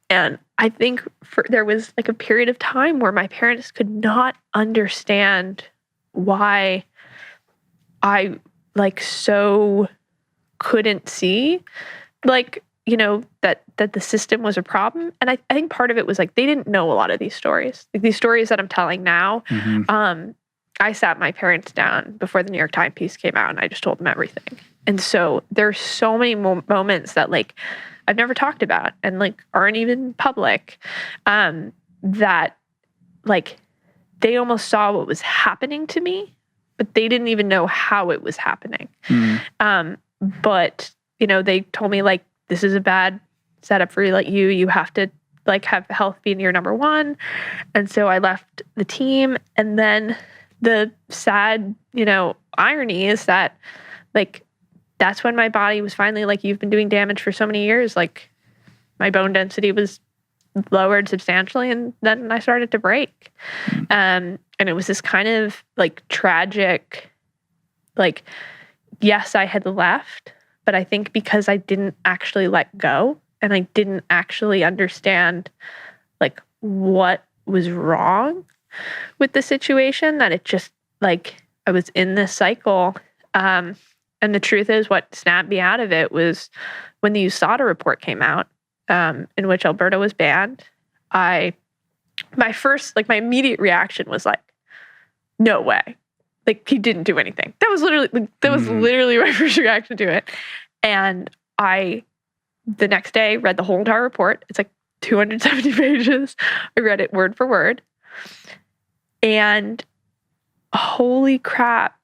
And I think there was like a period of time where my parents could not understand why I like so couldn't see like, that the system was a problem. And I think part of it was like they didn't know a lot of these stories. Like these stories that I'm telling now, I sat my parents down before the New York Times piece came out and I just told them everything. And so there's so many moments that like I've never talked about and like aren't even public, that like they almost saw what was happening to me, but they didn't even know how it was happening. But, they told me like, this is a bad setup for you. Like you have to like have health being your number one. And so I left the team. And then the sad, irony is that like, that's when my body was finally like, you've been doing damage for so many years. Like my bone density was lowered substantially. And then I started to break. And it was this kind of like tragic, like, yes, I had left, but I think because I didn't actually let go and I didn't actually understand like what was wrong with the situation, that it just like I was in this cycle. And the truth is, what snapped me out of it was when the USADA report came out, in which Alberto was banned. My immediate reaction was like, no way. Like he didn't do anything. That was literally my first reaction to it. And I, the next day, read the whole entire report. It's like 270 pages. I read it word for word. And holy crap,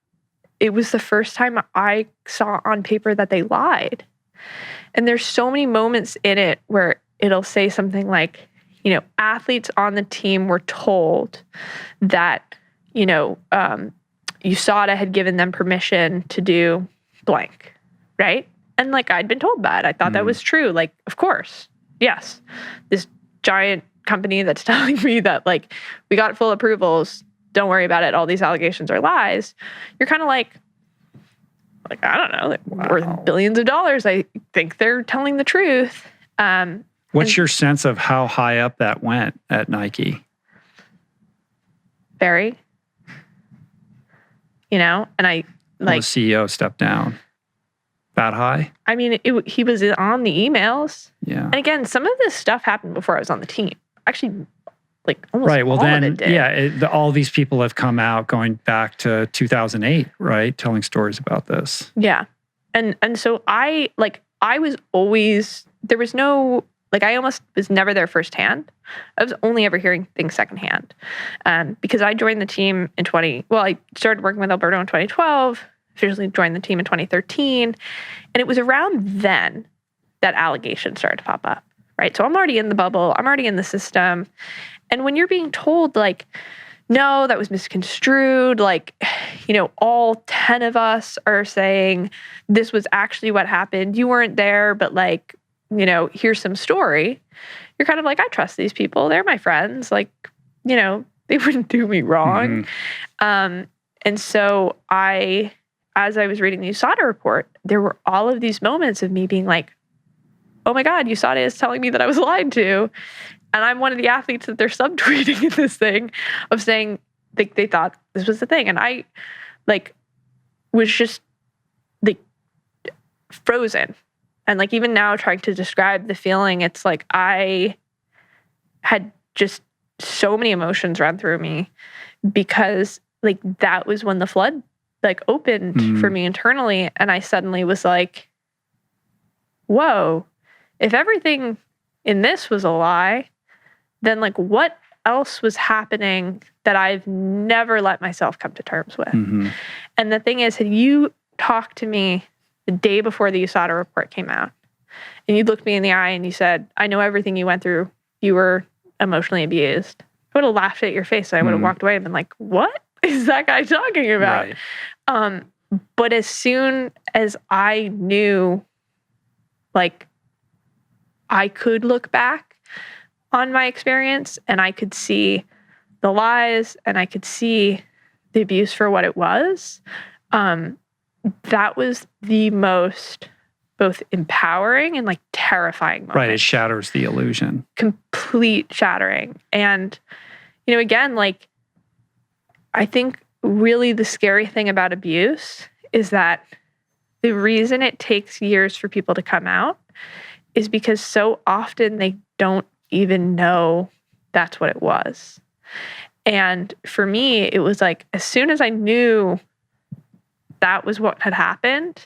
it was the first time I saw on paper that they lied. And there's so many moments in it where it'll say something like, athletes on the team were told that, USADA had given them permission to do blank, right? And like I'd been told that. I thought that was true. Like, of course, yes. This giant company that's telling me that like we got full approvals, don't worry about it, all these allegations are lies. You're kind of like, I don't know, worth billions of dollars. I think they're telling the truth. What's your sense of how high up that went at Nike? Very. And I like... the CEO stepped down. That high? I mean, he was on the emails. Yeah. And again, some of this stuff happened before I was on the team. Actually, like almost right. Well, all then, of it did. Yeah, all these people have come out going back to 2008, right? Telling stories about this. Yeah. And so I was always, there was no, like I almost was never there firsthand. I was only ever hearing things secondhand. Because I joined the team I started working with Alberto in 2012, officially joined the team in 2013. And it was around then that allegations started to pop up, right? So I'm already in the bubble. I'm already in the system. And when you're being told like, no, that was misconstrued, like, all 10 of us are saying this was actually what happened. You weren't there, but like, here's some story. You're kind of like, I trust these people. They're my friends. Like, they wouldn't do me wrong. And so as I was reading the USADA report, there were all of these moments of me being like, oh my God, USADA is telling me that I was lied to. And I'm one of the athletes that they're subtweeting in this thing of saying they thought this was the thing. And I like was just like frozen. And like even now trying to describe the feeling, it's like I had just so many emotions run through me because like that was when the flood like opened for me internally. And I suddenly was like, whoa, if everything in this was a lie, then like what else was happening that I've never let myself come to terms with? And the thing is, had you talked to me the day before the USADA report came out, and you looked me in the eye and you said, I know everything you went through, you were emotionally abused, I would have laughed at your face. I would have walked away and been like, what is that guy talking about? Right. But as soon as I knew, like, I could look back on my experience and I could see the lies and I could see the abuse for what it was, that was the most both empowering and like terrifying moment. Right. It shatters the illusion. Complete shattering. And, you know, again, like, I think really the scary thing about abuse is that the reason it takes years for people to come out is because so often they don't even know that's what it was. And for me, it was like, as soon as I knew that was what had happened,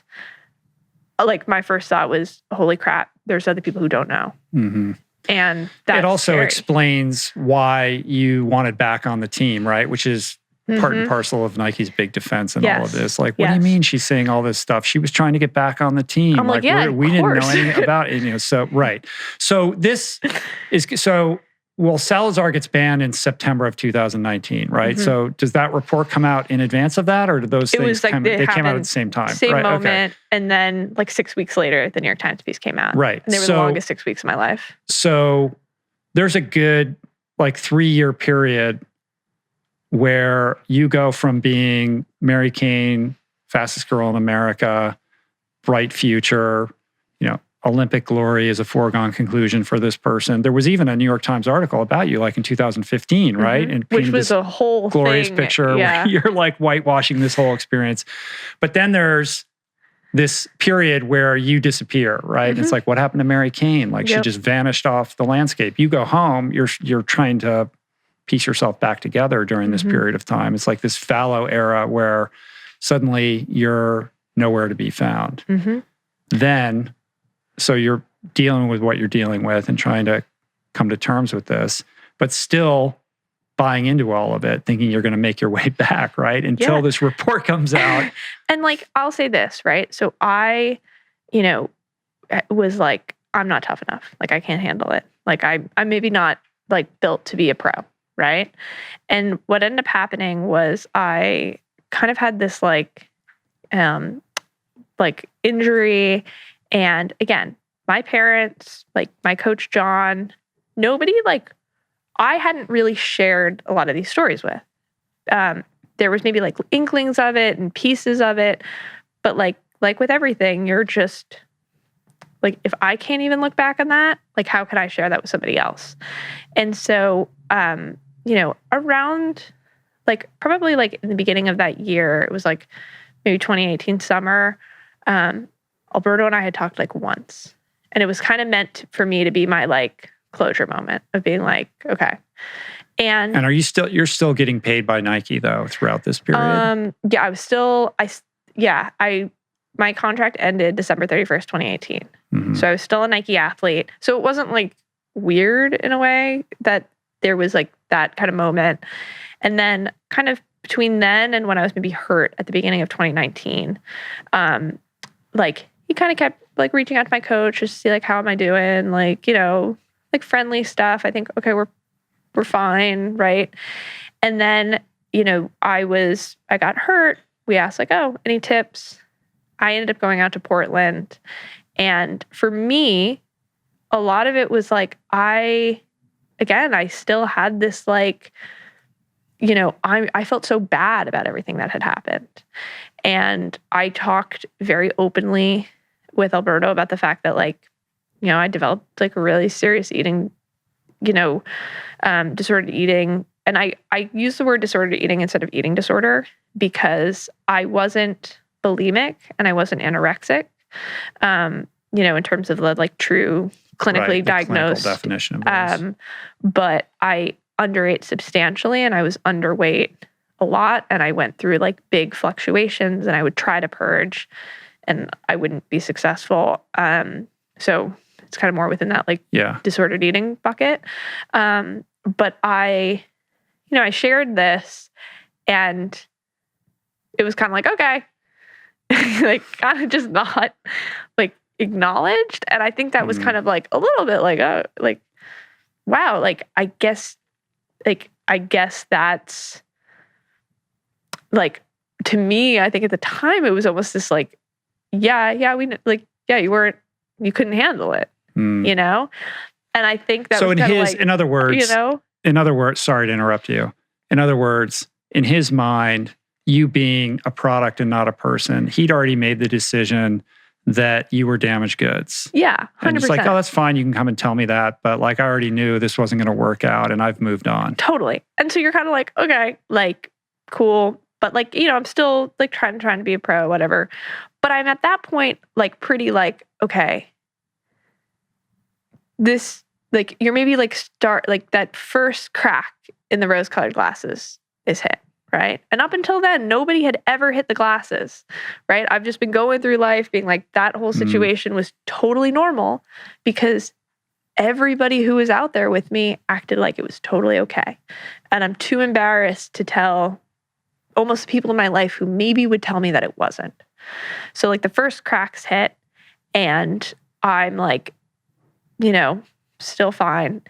like my first thought was, holy crap, there's other people who don't know. Mm-hmm. And that's it also scary. explains why you wanted back on the team, right? Which is part and parcel of Nike's big defense and all of this. Like, what do you mean she's saying all this stuff? She was trying to get back on the team. I'm like, yeah, we didn't know anything about it. You know, so right. So this is well, Salazar gets banned in September of 2019, right? So does that report come out in advance of that, or did those things they came out at the same time? Same right? moment, and then like 6 weeks later, the New York Times piece came out. Right. And they were the longest 6 weeks of my life. So there's a good like 3-year period where you go from being Mary Cain, fastest girl in America, bright future, you know, Olympic glory is a foregone conclusion for this person. There was even a New York Times article about you, like in 2015, right? And which was a whole glorious picture where you're like whitewashing this whole experience. But then there's this period where you disappear, right? And it's like, what happened to Mary Cain? Like she just vanished off the landscape. You go home, you're trying to piece yourself back together during this period of time. It's like this fallow era where suddenly you're nowhere to be found. Then, so you're dealing with what you're dealing with and trying to come to terms with this, but still buying into all of it, thinking you're going to make your way back, right? Until this report comes out. And like, I'll say this, right? So I, you know, was like, I'm not tough enough. Like, I can't handle it. Like, I'm maybe not like built to be a pro, right? And what ended up happening was I kind of had this like injury. And again, my parents, like my coach, John, nobody like, I hadn't really shared a lot of these stories with. There was maybe like inklings of it and pieces of it, but like with everything, you're just like, if I can't even look back on that, like how can I share that with somebody else? And so, you know, around like probably like in the beginning of that year, it was like maybe 2018 summer, Alberto and I had talked like once, and it was kind of meant for me to be my like closure moment of being like, okay. And you're still getting paid by Nike though throughout this period? Yeah, my contract ended December 31st, 2018. So I was still a Nike athlete. So it wasn't like weird in a way that there was like that kind of moment. And then kind of between then and when I was maybe hurt at the beginning of 2019, like he kind of kept like reaching out to my coach just to see like, how am I doing? Like, you know, like friendly stuff. I think, okay, we're fine, right? And then, you know, I got hurt. We asked like, oh, any tips? I ended up going out to Portland. And for me, a lot of it was like, I still had this like, you know, I felt so bad about everything that had happened. And I talked very openly with Alberto about the fact that like, you know, I developed like a really serious eating, you know, disordered eating. And I use the word disordered eating instead of eating disorder because I wasn't bulimic and I wasn't anorexic, you know, in terms of the like true clinically diagnosed definition of those. But I underate substantially and I was underweight a lot. And I went through like big fluctuations and I would try to purge and I wouldn't be successful. So it's kind of more within that like disordered eating bucket. But I shared this and it was kind of like, okay, like kind of just not like acknowledged. And I think that was kind of like a little bit like, oh, like, wow, like, I guess that's like, to me, I think at the time it was almost this like, you couldn't handle it, you know? And I think that so was in other words, sorry to interrupt you. In other words, in his mind, you being a product and not a person, he'd already made the decision that you were damaged goods. Yeah, 100%. And it's like, oh, that's fine. You can come and tell me that. But like, I already knew this wasn't going to work out and I've moved on. Totally. And so you're kind of like, okay, like, cool. But like, you know, I'm still like trying to be a pro, whatever. But I'm at that point, like pretty like, okay, this, like, you're maybe like like that first crack in the rose-colored glasses is hit. Right. And up until then, nobody had ever hit the glasses. Right. I've just been going through life being like, that whole situation was totally normal because everybody who was out there with me acted like it was totally okay. And I'm too embarrassed to tell almost people in my life who maybe would tell me that it wasn't. So like the first cracks hit and I'm like, you know, still fine.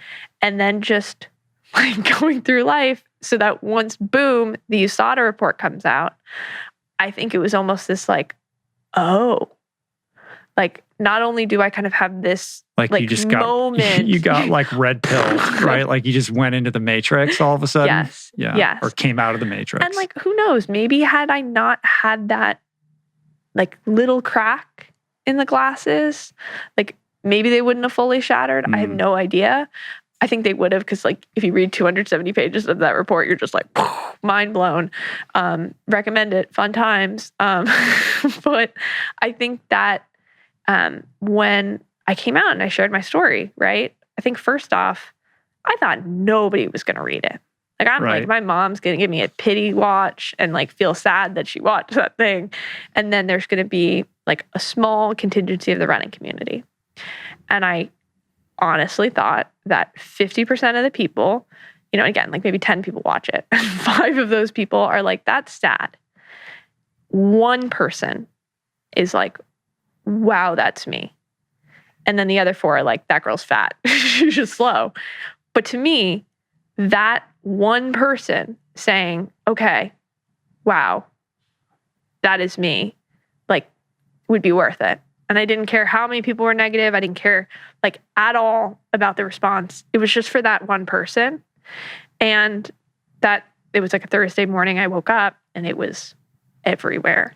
And then just like going through life so that once, boom, the USADA report comes out, I think it was almost this like, oh, like not only do I kind of have this like you just moment. You got like red pilled, right? Like you just went into the matrix all of a sudden. Yes. Yeah. Yes. Or came out of the matrix. And like, who knows, maybe had I not had that like little crack in the glasses, like maybe they wouldn't have fully shattered. I have no idea. I think they would have, because like if you read 270 pages of that report, you're just like mind blown. Recommend it, fun times. But I think that when I came out and I shared my story, right? I think first off, I thought nobody was going to read it. Like I'm like, my mom's going to give me a pity watch and like feel sad that she watched that thing. And then there's going to be like a small contingency of the running community. And I honestly thought that 50% of the people, you know, again, like maybe 10 people watch it. And 5 of those people are like, that's sad. 1 person is like, wow, that's me. And then the other 4 are like, that girl's fat. She's just slow. But to me, that 1 person saying, okay, wow, that is me, like would be worth it. And I didn't care how many people were negative. I didn't care like at all about the response. It was just for that 1 person. And that it was like a Thursday morning. I woke up and it was everywhere.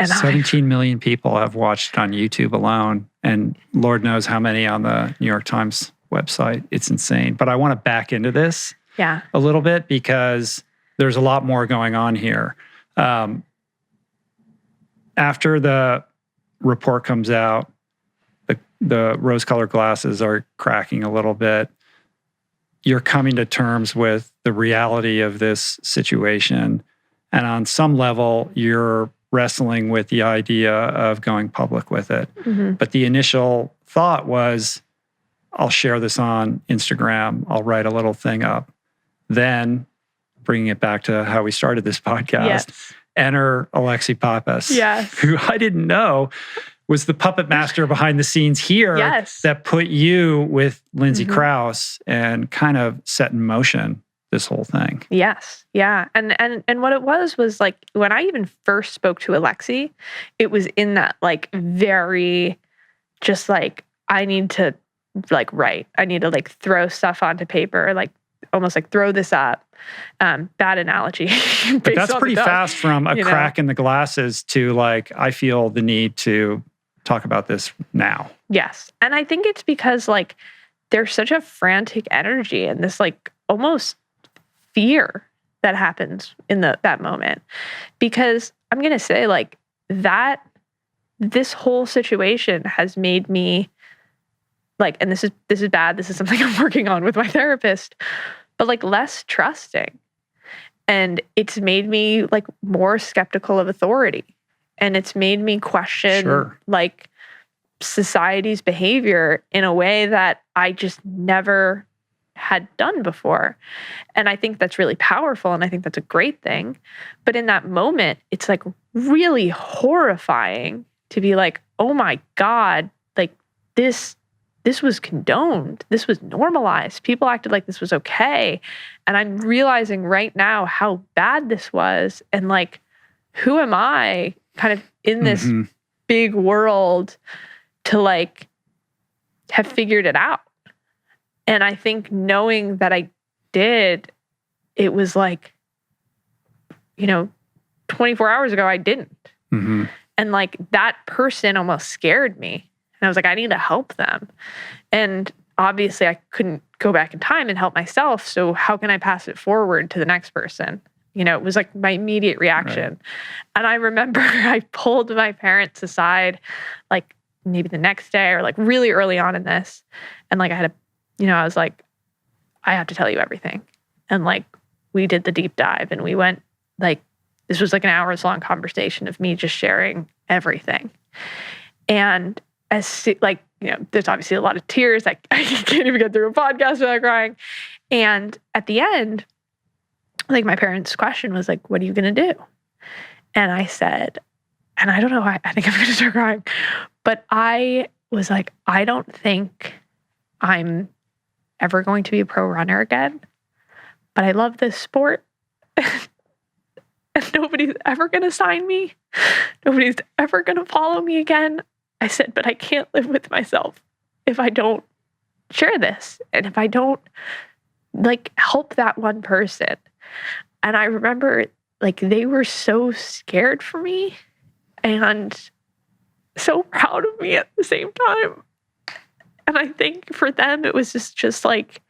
And 17 million people have watched on YouTube alone. And Lord knows how many on the New York Times website. It's insane. But I want to back into this a little bit because there's a lot more going on here. After the report comes out, the rose-colored glasses are cracking a little bit. You're coming to terms with the reality of this situation. And on some level, you're wrestling with the idea of going public with it. Mm-hmm. But the initial thought was, I'll share this on Instagram. I'll write a little thing up. Then, bringing it back to how we started this podcast, enter Alexi Pappas, who I didn't know was the puppet master behind the scenes here that put you with Lindsay Krause and kind of set in motion this whole thing. Yes. Yeah. And what it was like when I even first spoke to Alexi, it was in that like very just like, I need to like write. I need to like throw stuff onto paper, like almost like throw this up. Bad analogy. But that's pretty fast from a crack in the glasses to like, I feel the need to talk about this now. Yes. And I think it's because like there's such a frantic energy and this like almost fear that happens in that moment. Because I'm going to say like that this whole situation has made me like, and this is bad. This is something I'm working on with my therapist, but like less trusting. And it's made me like more skeptical of authority. And it's made me question like society's behavior in a way that I just never had done before. And I think that's really powerful. And I think that's a great thing. But in that moment, it's like really horrifying to be like, oh my God, like this was condoned. This was normalized. People acted like this was okay. And I'm realizing right now how bad this was. And like, who am I kind of in this big world to like have figured it out? And I think knowing that I did, it was like, 24 hours ago, I didn't. Mm-hmm. And like that person almost scared me. And I was like, I need to help them. And obviously I couldn't go back in time and help myself. So how can I pass it forward to the next person? You know, it was like my immediate reaction. Right. And I remember I pulled my parents aside, like maybe the next day or like really early on in this. And like I had I was like, I have to tell you everything. And like we did the deep dive and we went like, this was like an hours-long conversation of me just sharing everything. And there's obviously a lot of tears. I can't even get through a podcast without crying. And at the end, like my parents' question was like, what are you going to do? And I said, and I don't know why, I think I'm going to start crying, but I was like, I don't think I'm ever going to be a pro runner again, but I love this sport. And nobody's ever going to sign me. Nobody's ever going to follow me again. I said, but I can't live with myself if I don't share this and if I don't like help that one person. And I remember like they were so scared for me and so proud of me at the same time. And I think for them, it was just like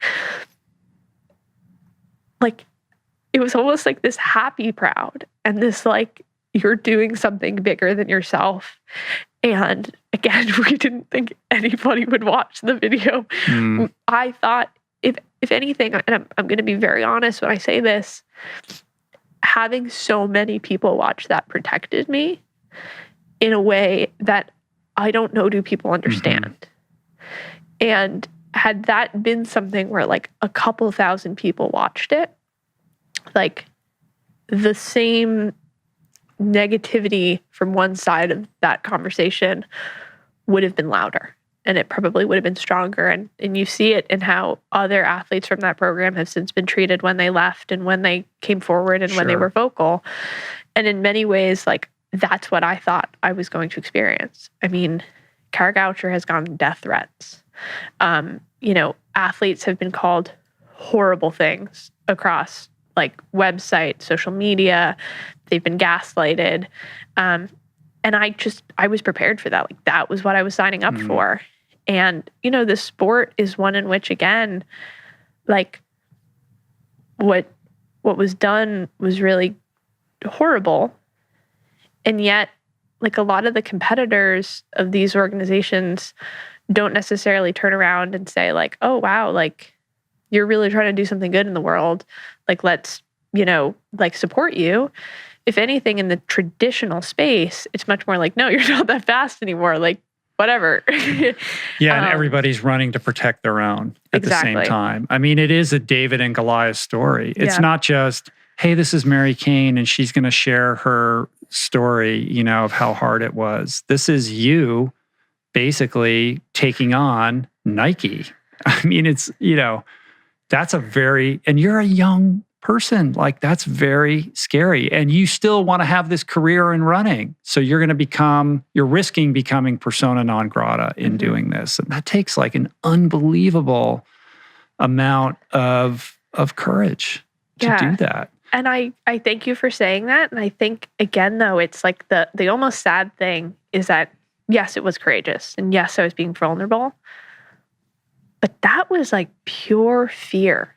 it was almost like this happy proud and this like, you're doing something bigger than yourself. And again, we didn't think anybody would watch the video. I thought if anything, and I'm going to be very honest when I say this, having so many people watch that protected me in a way that I don't know do people understand. Mm-hmm. And had that been something where like a couple thousand people watched it, like the same negativity from one side of that conversation would have been louder and it probably would have been stronger. And you see it in how other athletes from that program have since been treated when they left and when they came forward and when they were vocal. And in many ways, like that's what I thought I was going to experience. I mean, Kara Goucher has gotten death threats. Athletes have been called horrible things across like website, social media. They've been gaslighted. And I was prepared for that. Like that was what I was signing up for. And, the sport is one in which, again, like what was done was really horrible. And yet, like a lot of the competitors of these organizations don't necessarily turn around and say like, oh, wow, like you're really trying to do something good in the world. Like, let's, like support you. If anything, in the traditional space, it's much more like, no, you're not that fast anymore. Like, whatever. Yeah, and everybody's running to protect their own at the same time. I mean, it is a David and Goliath story. It's not just, hey, this is Mary Cain and she's going to share her story, of how hard it was. This is you basically taking on Nike. I mean, it's, that's and you're a young person, like that's very scary. And you still want to have this career in running. So you're risking becoming persona non grata in doing this. And that takes like an unbelievable amount of courage to do that. And I thank you for saying that. And I think, again, though, it's like the almost sad thing is that, yes, it was courageous. And yes, I was being vulnerable. But that was like pure fear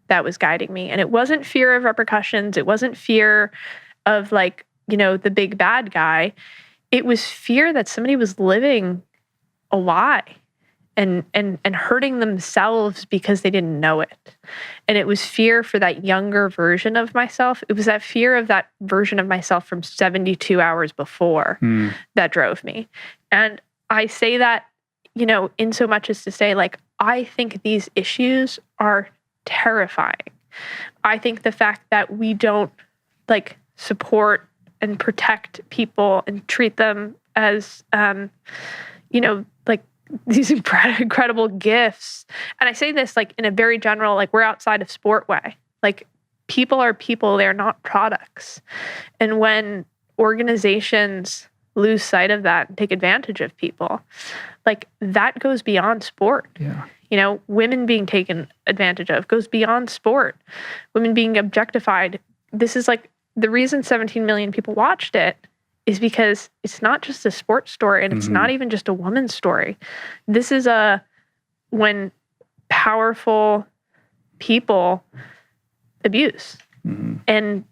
that was guiding me. And it wasn't fear of repercussions. It wasn't fear of like, the big bad guy. It was fear that somebody was living a lie and hurting themselves because they didn't know it. And it was fear for that younger version of myself. It was that fear of that version of myself from 72 hours before that drove me. And I say that, in so much as to say, like, I think these issues are terrifying. I think the fact that we don't like support and protect people and treat them as, like these incredible gifts. And I say this like in a very general, like we're outside of sport way. Like people are people, they're not products. And when organizations lose sight of that and take advantage of people, like that goes beyond sport. Yeah. Women being taken advantage of goes beyond sport. Women being objectified. This is like the reason 17 million people watched it is because it's not just a sports story, and it's not even just a woman's story. This is when powerful people abuse. And,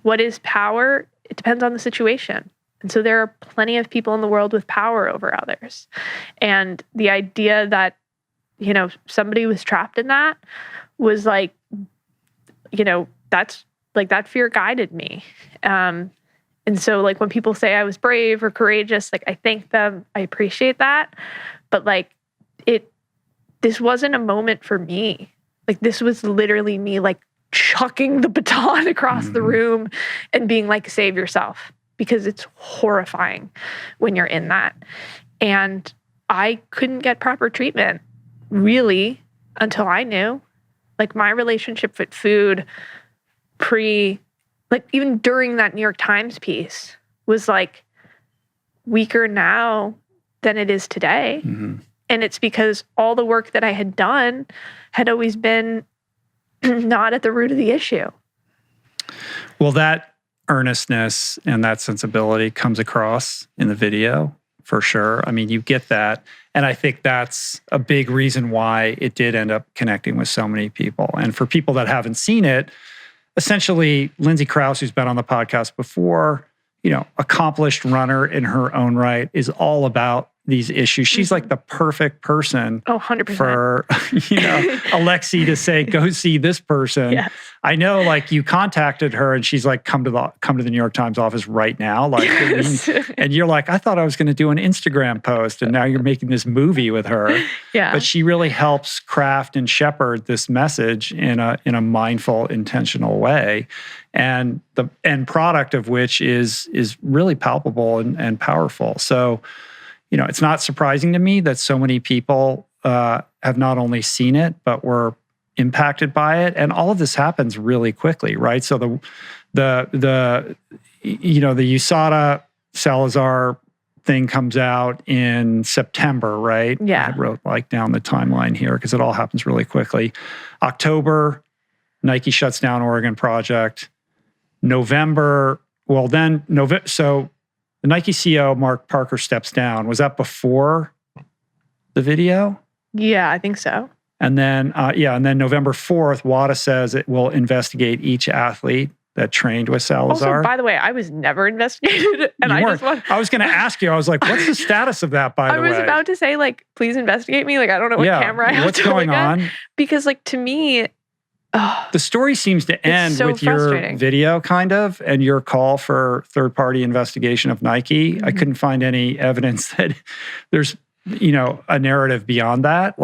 what is power? It depends on the situation. And so there are plenty of people in the world with power over others. And the idea that, somebody was trapped in that was like, that's like that fear guided me. And so like when people say I was brave or courageous, like I thank them, I appreciate that. But like this wasn't a moment for me. Like this was literally me like chucking the baton across the room and being like, save yourself, because it's horrifying when you're in that. And I couldn't get proper treatment really until I knew. Like my relationship with food like even during that New York Times piece was like weaker now than it is today. And it's because all the work that I had done had always been not at the root of the issue. Well, that earnestness and that sensibility comes across in the video for sure. I mean, you get that. And I think that's a big reason why it did end up connecting with so many people. And for people that haven't seen it, essentially, Lindsay Krause, who's been on the podcast before, accomplished runner in her own right, is all about these issues. She's like the perfect person 100%. for, Alexi to say, go see this person. Yes. I know like you contacted her and she's like, come to the New York Times office right now. Like, Yes. and you're like, I thought I was going to do an Instagram post and now you're making this movie with her. Yeah. But she really helps craft and shepherd this message in a mindful, intentional way. And the end product of which is really palpable and powerful. So, it's not surprising to me that so many people have not only seen it, but were impacted by it. And all of this happens really quickly, right? So the USADA Salazar thing comes out in September, right? Yeah. I wrote down the timeline here because it all happens really quickly. October, Nike shuts down Oregon Project. November, so the Nike CEO, Mark Parker, steps down. Was that before the video? Yeah, I think so. And then, November 4th, WADA says it will investigate each athlete that trained with Salazar. Also, by the way, I was never investigated. And I was going to ask you, I was like, what's the status of that, by the way? I was about to say, like, please investigate me. Like, I don't know what camera I have what's to going look on? At. Because, like, to me... the story seems to end with your video, kind of, and your call for third-party investigation of Nike. I couldn't find any evidence that there's, a narrative beyond that.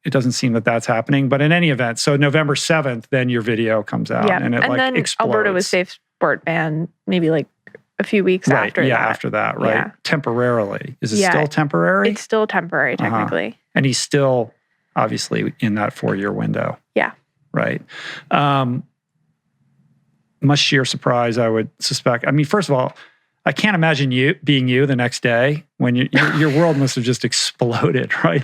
It doesn't seem that that's happening. But in any event, so November 7th, then your video comes out, and it then explodes. Alberta was safe sport ban maybe like a few weeks after that. After that, right? Yeah. Temporarily. Is it still temporary? It's still temporary, technically. And he's still, obviously, in that 4-year window. Yeah. Right. Much sheer surprise, I would suspect. I mean, first of all, I can't imagine you being the next day when your world must have just exploded, right?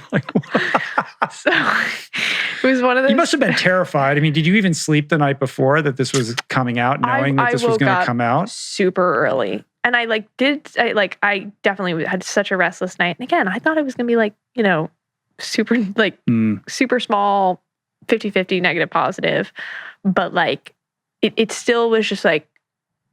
So it was one of those. You must have been terrified. I mean, did you even sleep the night before that this was coming out, knowing that this was going to come out? Super early. And I definitely had such a restless night. And again, I thought it was going to be like, super small, 50-50 negative positive, but like it still was just like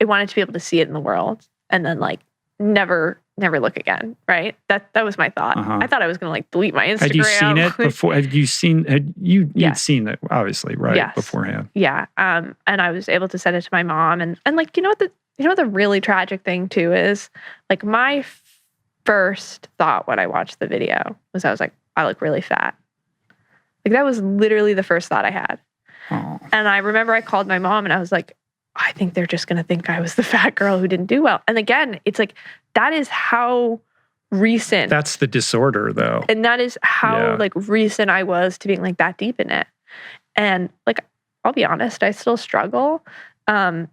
I wanted to be able to see it in the world and then like never look again, right? That was my thought. I thought I was gonna like delete my Instagram. Had you seen it before? You'd seen it obviously, right? Yes. Beforehand. Yeah. And I was able to send it to my mom and like what the really tragic thing too is, like my first thought when I watched the video was I was like, I look really fat. Like that was literally the first thought I had. Oh. And I remember I called my mom and I was like, I think they're just going to think I was the fat girl who didn't do well. And again, it's like, that is how recent. That's the disorder though. And that is how like recent I was to being like that deep in it. And like, I'll be honest, I still struggle. But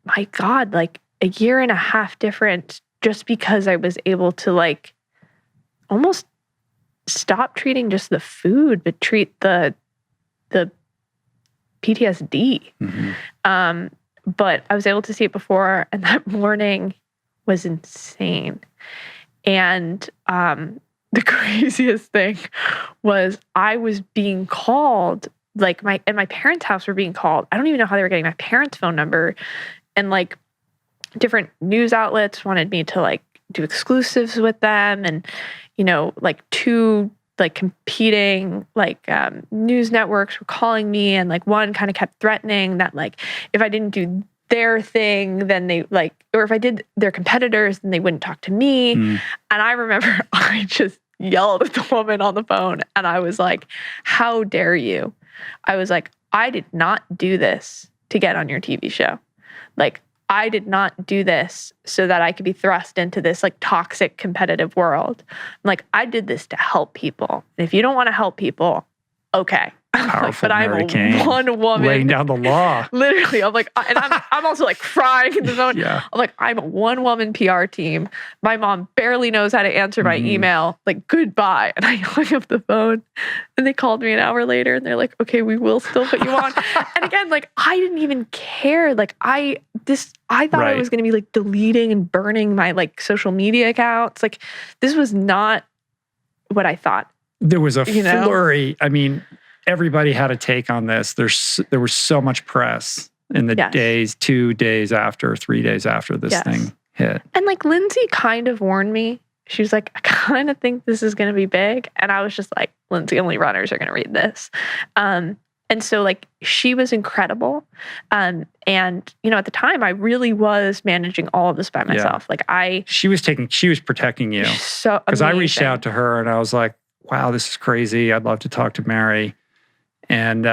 my God, like a year and a half different just because I was able to like almost stop treating just the food, but treat the PTSD. but I was able to see it before, and that morning was insane. And the craziest thing was I was being called, like my parents' house were being called. I don't even know how they were getting my parents' phone number. And like different news outlets wanted me to like do exclusives with them. And, you know, like two like competing like news networks were calling me, and like one kind of kept threatening that like if I didn't do their thing, then they like, or if I did their competitors, then they wouldn't talk to me. And I remember I just yelled at the woman on the phone, and I was like, how dare you? I was like, I did not do this to get on your TV show. Like, I did not do this so that I could be thrust into this like toxic competitive world. I'm like, I did this to help people. And if you don't want to help people, okay. Powerful, but I'm Mary Cain, one woman laying down the law. Literally, I'm like, and I'm also like crying in the phone. Yeah. I'm like, I'm a one woman PR team. My mom barely knows how to answer my email. Like, goodbye. And I hung up the phone, and they called me an hour later, and they're like, okay, we will still put you on. And again, like, I didn't even care. Like, I thought I was going to be like deleting and burning my like social media accounts. Like, this was not what I thought. There was a flurry. I mean, everybody had a take on this. There was so much press in the days, 2 days after, 3 days after this thing hit. And like Lindsay kind of warned me. She was like, I kind of think this is going to be big. And I was just like, Lindsay, only runners are going to read this. And so like she was incredible. And you know, at the time I really was managing all of this by myself. Like she was protecting you. So because I reached out to her and I was like, wow, this is crazy. I'd love to talk to Mary. And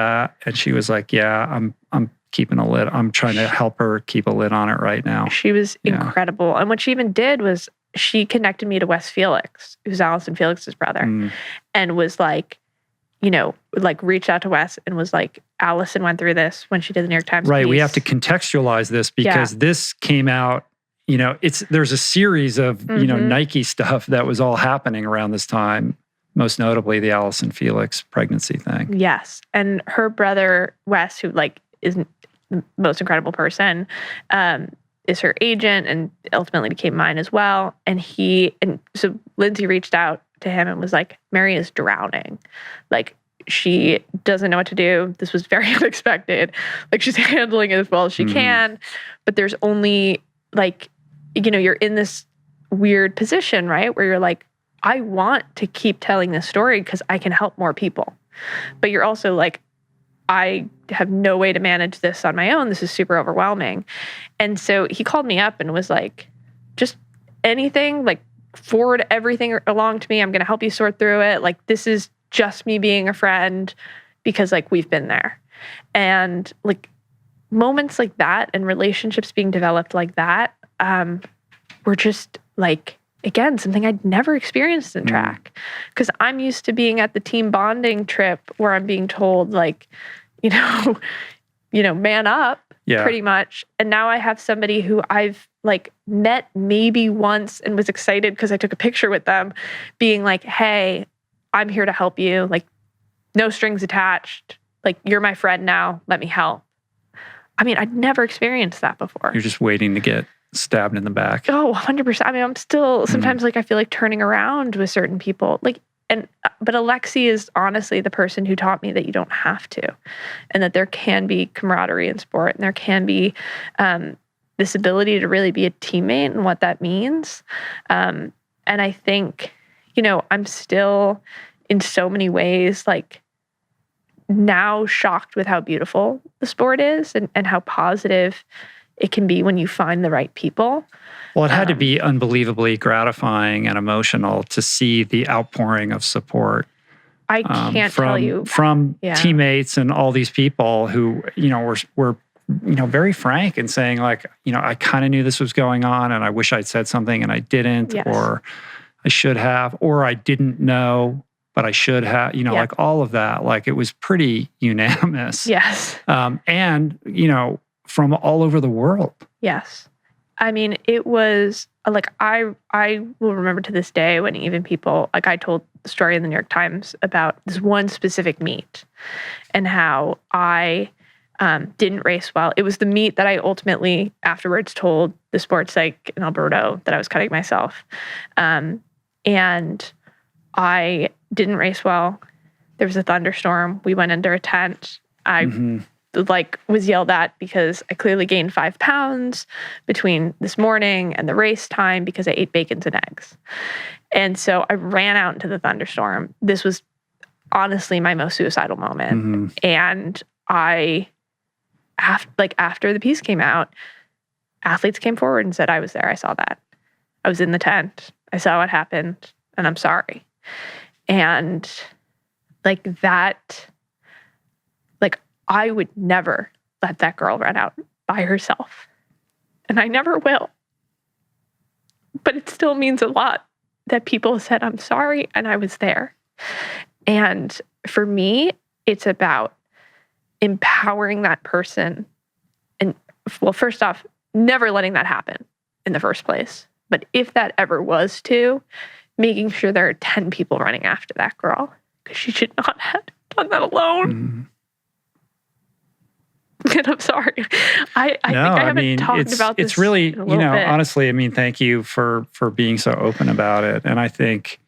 she was like, yeah, I'm keeping a lid. I'm trying to help her keep a lid on it right now. She was incredible. And what she even did was she connected me to Wes Felix, who's Allison Felix's brother, and was like, you know, like reached out to Wes and was like, Allison went through this when she did the New York Times piece. piece. We have to contextualize this because this came out, you know, there's a series of, you know, Nike stuff that was all happening around this time. Most notably, the Allison Felix pregnancy thing. Yes. And her brother, Wes, who like is the most incredible person, is her agent and ultimately became mine as well. And so Lindsay reached out to him and was like, Mary is drowning. Like, she doesn't know what to do. This was very unexpected. Like, she's handling it as well as she can. But there's only like, you know, you're in this weird position, right? Where you're like, I want to keep telling this story because I can help more people. But you're also like, I have no way to manage this on my own. This is super overwhelming. And so he called me up and was like, just anything, like forward everything along to me. I'm going to help you sort through it. Like, this is just me being a friend because like we've been there. And like moments like that and relationships being developed like that were just like, again, something I'd never experienced in track. Because I'm used to being at the team bonding trip where I'm being told like, you know, man up pretty much. And now I have somebody who I've like met maybe once and was excited because I took a picture with them being like, hey, I'm here to help you. Like, no strings attached. Like, you're my friend now. Let me help. I mean, I'd never experienced that before. You're just waiting to get stabbed in the back. Oh, 100%. I mean, I'm still sometimes like I feel like turning around with certain people. Like, but Alexi is honestly the person who taught me that you don't have to, and that there can be camaraderie in sport, and there can be this ability to really be a teammate and what that means. And I think, you know, I'm still in so many ways like now shocked with how beautiful the sport is and how positive it can be when you find the right people. Well, it had to be unbelievably gratifying and emotional to see the outpouring of support. I can't tell you. From teammates and all these people who, you know, were you know, very frank and saying like, you know, I kind of knew this was going on and I wish I'd said something and I didn't, or I should have, or I didn't know, but I should have, you know, like all of that. Like, it was pretty unanimous. Yes. And, you know, from all over the world. Yes. I mean, it was like, I will remember to this day when even people, like I told the story in the New York Times about this one specific meet and how I Didn't race well. It was the meet that I ultimately afterwards told the sports psych in Alberto that I was cutting myself. And I didn't race well. There was a thunderstorm. We went under a tent. I was yelled at because I clearly gained 5 pounds between this morning and the race time because I ate bacons and eggs. And so I ran out into the thunderstorm. This was honestly my most suicidal moment. And after the piece came out, athletes came forward and said, I was there. I saw that. I was in the tent. I saw what happened, and I'm sorry. And I would never let that girl run out by herself. And I never will. But it still means a lot that people said, I'm sorry, and I was there. And for me, it's about empowering that person. And well, first off, never letting that happen in the first place. But if that ever was to, making sure there are 10 people running after that girl, because she should not have done that alone. And I'm sorry. I think I haven't talked about this. It's really, honestly, thank you for being so open about it. And I think,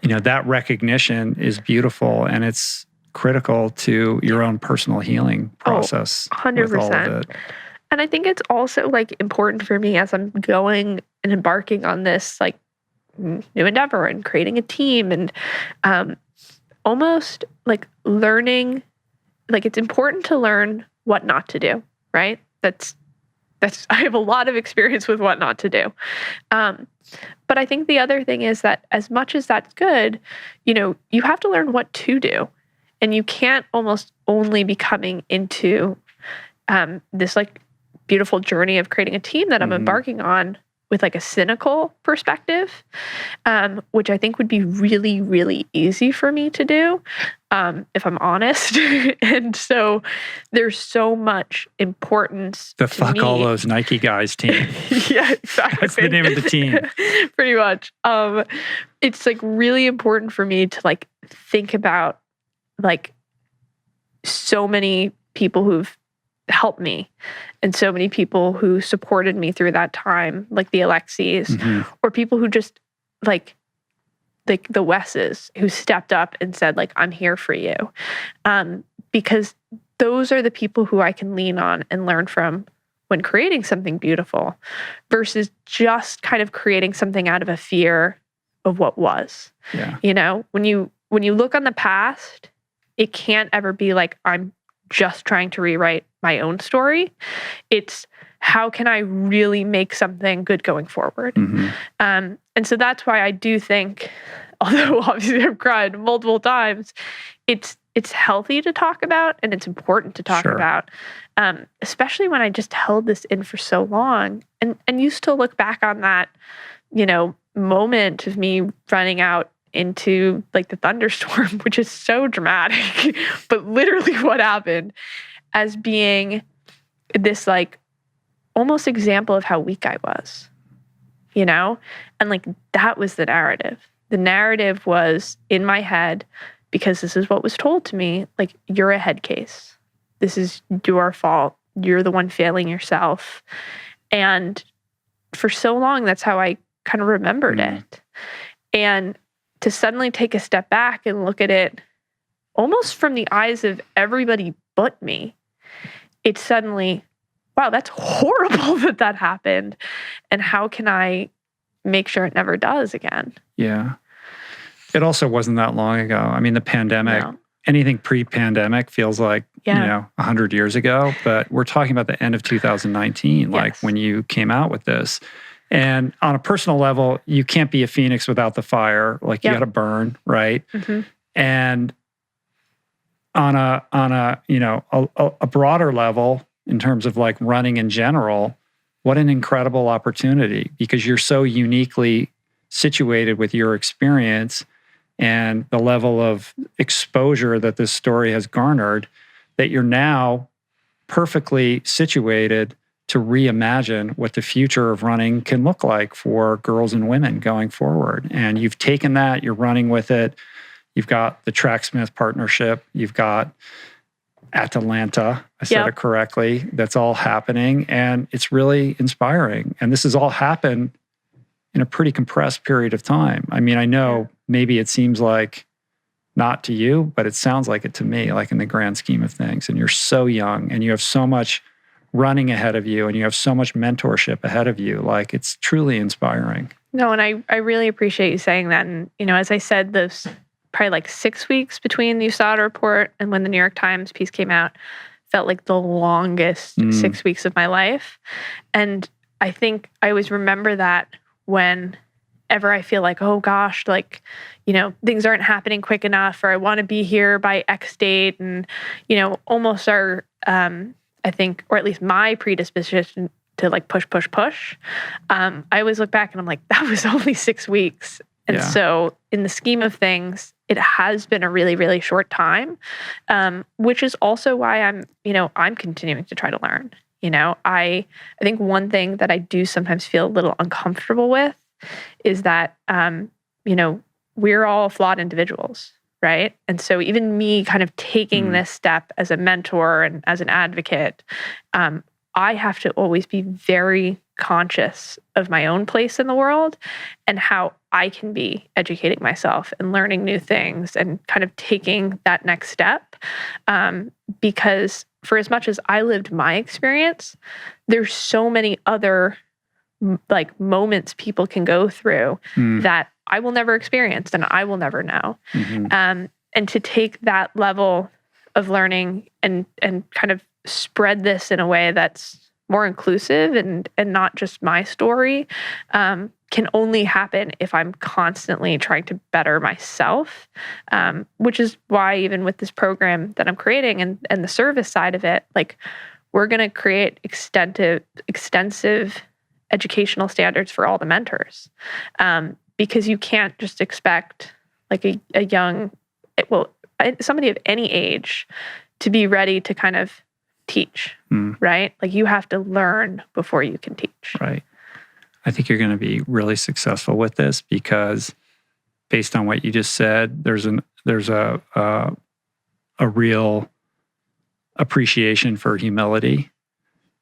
that recognition is beautiful, and it's critical to your own personal healing process. 100%. With all of it. And I think it's also important for me as I'm going and embarking on this new endeavor and creating a team and almost learning. It's important to learn what not to do, right? That's I have a lot of experience with what not to do. But I think the other thing is that as much as that's good, you have to learn what to do. And you can't almost only be coming into this beautiful journey of creating a team that I'm embarking on with a cynical perspective, which I think would be really, really easy for me to do, if I'm honest. And so there's so much importance to fuck me. All those Nike guys team. Yeah, exactly. That's the name of the team. Pretty much. It's really important for me to think about so many people who've helped me and so many people who supported me through that time, like the Alexis, or people who just the Wesses who stepped up and said I'm here for you, because those are the people who I can lean on and learn from when creating something beautiful versus just kind of creating something out of a fear of what was. Yeah. When you look on the past, it can't ever be I'm just trying to rewrite my own story. It's how can I really make something good going forward? And so that's why I do think, although obviously I've cried multiple times, it's healthy to talk about and it's important to talk about, especially when I just held this in for so long and used to look back on that, moment of me running out into the thunderstorm, which is so dramatic, but literally what happened, as being this almost example of how weak I was, and that was the narrative. The narrative was in my head, because this is what was told to me, you're a head case. This is your fault. You're the one failing yourself. And for so long, that's how I kind of remembered it. And to suddenly take a step back and look at it almost from the eyes of everybody but me, it's suddenly, wow, that's horrible that happened. And how can I make sure it never does again? Yeah. It also wasn't that long ago. The pandemic, anything pre-pandemic feels 100 years ago, but we're talking about the end of 2019, when you came out with this. And on a personal level, you can't be a phoenix without the fire. You got to burn, right? And on a broader level, in terms of running in general, what an incredible opportunity, because you're so uniquely situated with your experience and the level of exposure that this story has garnered, that you're now perfectly situated to reimagine what the future of running can look like for girls and women going forward. And you've taken that, you're running with it. You've got the Tracksmith partnership. You've got ATALANTA. I said it correctly. That's all happening. And it's really inspiring. And this has all happened in a pretty compressed period of time. I mean, I know maybe it seems like not to you, but it sounds like it to me, like in the grand scheme of things. And you're so young and you have so much running ahead of you and you have so much mentorship ahead of you. Like, it's truly inspiring. No, and I really appreciate you saying that. And, as I said, those probably like 6 weeks between the USADA report and when the New York Times piece came out felt like the longest 6 weeks of my life. And I think I always remember that whenever I feel like, oh gosh, like, things aren't happening quick enough, or I want to be here by X date. And, almost our, I think, or at least my predisposition to like push. I always look back and I'm like, that was only 6 weeks. And so in the scheme of things, it has been a really, really short time, which is also why I'm continuing to try to learn. I think one thing that I do sometimes feel a little uncomfortable with is that, we're all flawed individuals, right? And so even me kind of taking this step as a mentor and as an advocate, I have to always be very conscious of my own place in the world and how I can be educating myself and learning new things and kind of taking that next step. Because for as much as I lived my experience, there's so many other like moments people can go through that I will never experience and I will never know. And to take that level of learning and kind of spread this in a way that's more inclusive and not just my story can only happen if I'm constantly trying to better myself, which is why even with this program that I'm creating and the service side of it, like we're going to create extensive educational standards for all the mentors, because you can't just expect like a young, somebody of any age to be ready to kind of teach, right? Like you have to learn before you can teach. Right. I think you're going to be really successful with this because based on what you just said, there's a real appreciation for humility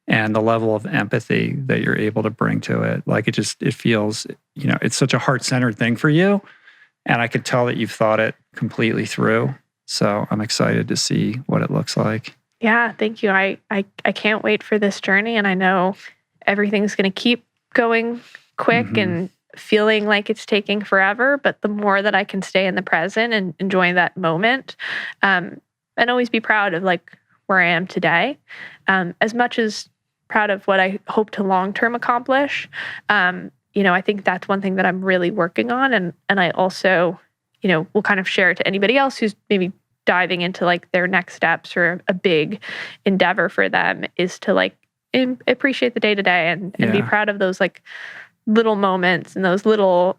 and the level of empathy that you're able to bring to it. Like it feels, it's such a heart-centered thing for you. And I could tell that you've thought it completely through. So I'm excited to see what it looks like. Yeah, thank you. I can't wait for this journey. And I know everything's going to keep going quick and feeling like it's taking forever. But the more that I can stay in the present and enjoy that moment, and always be proud of like where I am today, as much as proud of what I hope to long-term accomplish. I think that's one thing that I'm really working on. And I also, will kind of share it to anybody else who's maybe diving into like their next steps or a big endeavor for them is to like appreciate the day to day and be proud of those like little moments and those little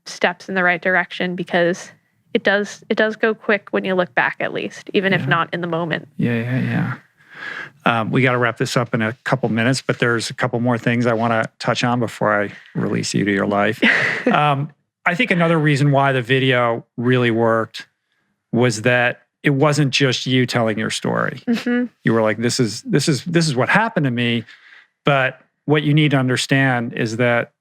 steps in the right direction, because it does go quick when you look back, at least, even if not in the moment. Yeah. We got to wrap this up in a couple minutes, but there's a couple more things I want to touch on before I release you to your life. I think another reason why the video really worked was that it wasn't just you telling your story. You were like, this is what happened to me. But what you need to understand is that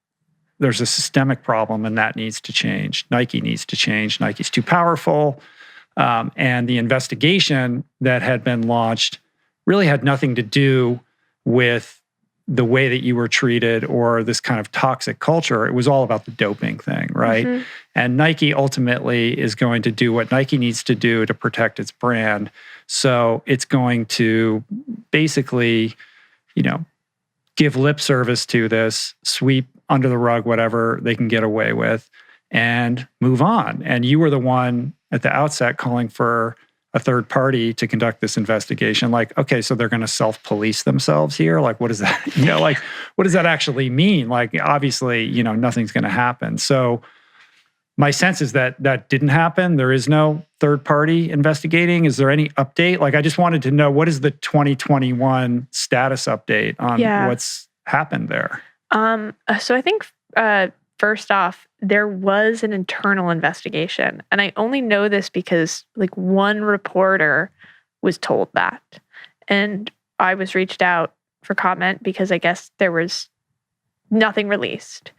there's a systemic problem and that needs to change. Nike needs to change. Nike's too powerful. And the investigation that had been launched really had nothing to do with the way that you were treated or this kind of toxic culture. It was all about the doping thing, right? And Nike ultimately is going to do what Nike needs to do to protect its brand. So it's going to basically, give lip service to this, sweep under the rug whatever they can get away with, and move on. And you were the one at the outset calling for a third party to conduct this investigation. Like, okay, so they're going to self-police themselves here? Like, what does that, what does that actually mean? Like, obviously, nothing's going to happen. So my sense is that that didn't happen. There is no third party investigating. Is there any update? Like, I just wanted to know, what is the 2021 status update on what's happened there? So I think, first off, there was an internal investigation. And I only know this because like one reporter was told that. And I was reached out for comment because I guess there was nothing released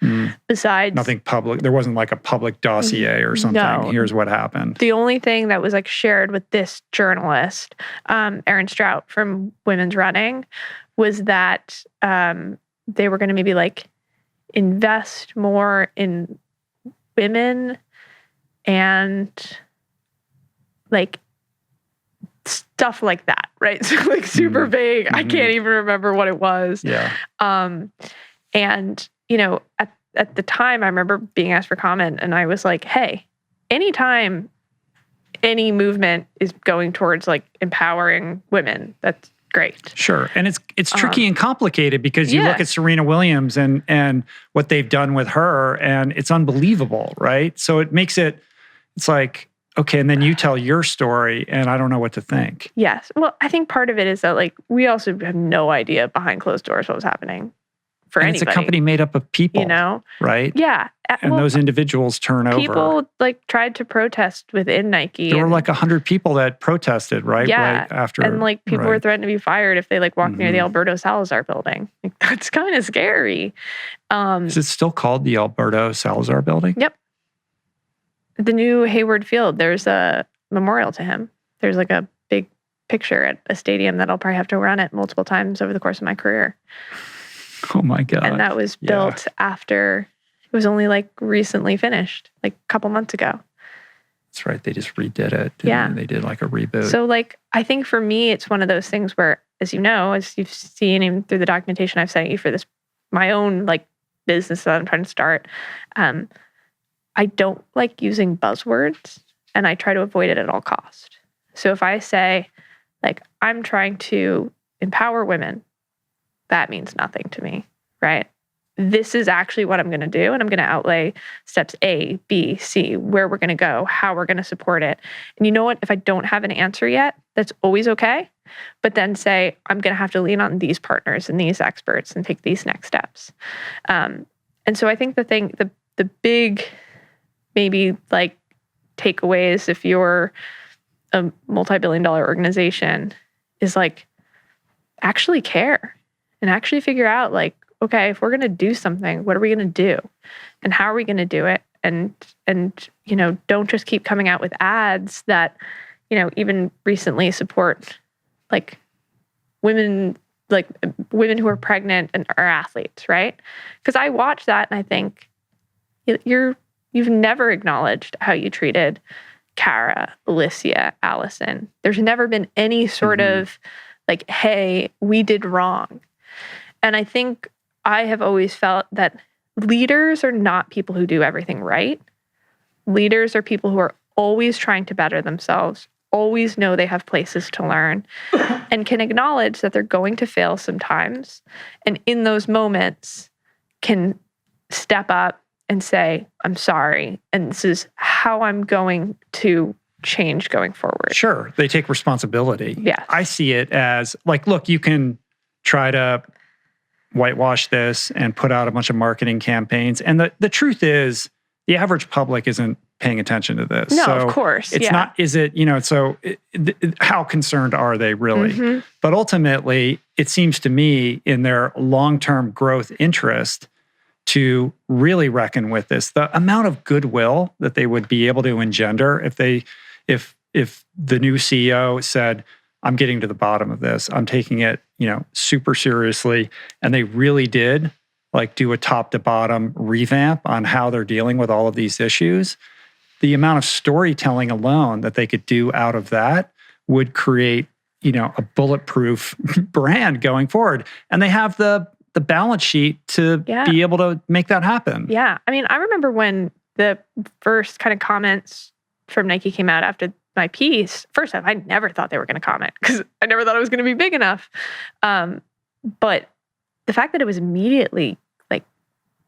besides nothing public. There wasn't like a public dossier or something. No. Here's what happened. The only thing that was like shared with this journalist, Erin Strout from Women's Running, was that they were going to maybe like invest more in women and like stuff like that, right? So like super vague. I can't even remember what it was. Yeah. And, you know, at the time, I remember being asked for comment, and I was like, hey, anytime any movement is going towards like empowering women, that's great. Sure. And it's tricky and complicated because you look at Serena Williams and what they've done with her, and it's unbelievable, right? So it makes it's like, okay, and then you tell your story, and I don't know what to think. Yes. Well, I think part of it is that like we also have no idea behind closed doors what was happening. And it's a company made up of people, you know, right? Yeah. And those individuals turn over. People like tried to protest within Nike. There were like 100 people that protested, right? Yeah. Right after. And like people were threatened to be fired if they like walked near the Alberto Salazar building. Like, that's kind of scary. Is it still called the Alberto Salazar building? Yep. The new Hayward Field, there's a memorial to him. There's like a big picture at a stadium that I'll probably have to run at multiple times over the course of my career. Oh my God. And that was built after, it was only like recently finished, like a couple months ago. That's right. They just redid it. They did like a reboot. So like, I think for me, it's one of those things where, as you know, as you've seen even through the documentation I've sent you for this, my own like business that I'm trying to start, I don't like using buzzwords, and I try to avoid it at all cost. So if I say like, I'm trying to empower women, that means nothing to me, right? This is actually what I'm going to do, and I'm going to outlay steps A, B, C, where we're going to go, how we're going to support it. And you know what? If I don't have an answer yet, that's always okay. But then say, I'm going to have to lean on these partners and these experts and take these next steps. And so I think the big maybe like takeaways if you're a multi-billion-dollar organization is like actually care. And actually figure out like, okay, if we're going to do something, what are we going to do? And how are we going to do it? And, you know, don't just keep coming out with ads that, you know, even recently support like women who are pregnant and are athletes, right? Because I watch that and I think you've never acknowledged how you treated Cara, Alicia, Allison. There's never been any sort of like, hey, we did wrong. And I think I have always felt that leaders are not people who do everything right. Leaders are people who are always trying to better themselves, always know they have places to learn, and can acknowledge that they're going to fail sometimes. And in those moments can step up and say, I'm sorry, and this is how I'm going to change going forward. Sure. They take responsibility. Yeah. I see it as like, look, you can try to whitewash this and put out a bunch of marketing campaigns. And the truth is, the average public isn't paying attention to this. No, so of course. It's not, is it, you know, so how concerned are they really? But ultimately, it seems to me in their long-term growth interest to really reckon with this. The amount of goodwill that they would be able to engender if the new CEO said, I'm getting to the bottom of this. I'm taking it, you know, super seriously. And they really did like do a top to bottom revamp on how they're dealing with all of these issues. The amount of storytelling alone that they could do out of that would create, you know, a bulletproof brand going forward. And they have the balance sheet to be able to make that happen. Yeah. I mean, I remember when the first kind of comments from Nike came out after my piece. First off, I never thought they were going to comment because I never thought it was going to be big enough. But the fact that it was immediately like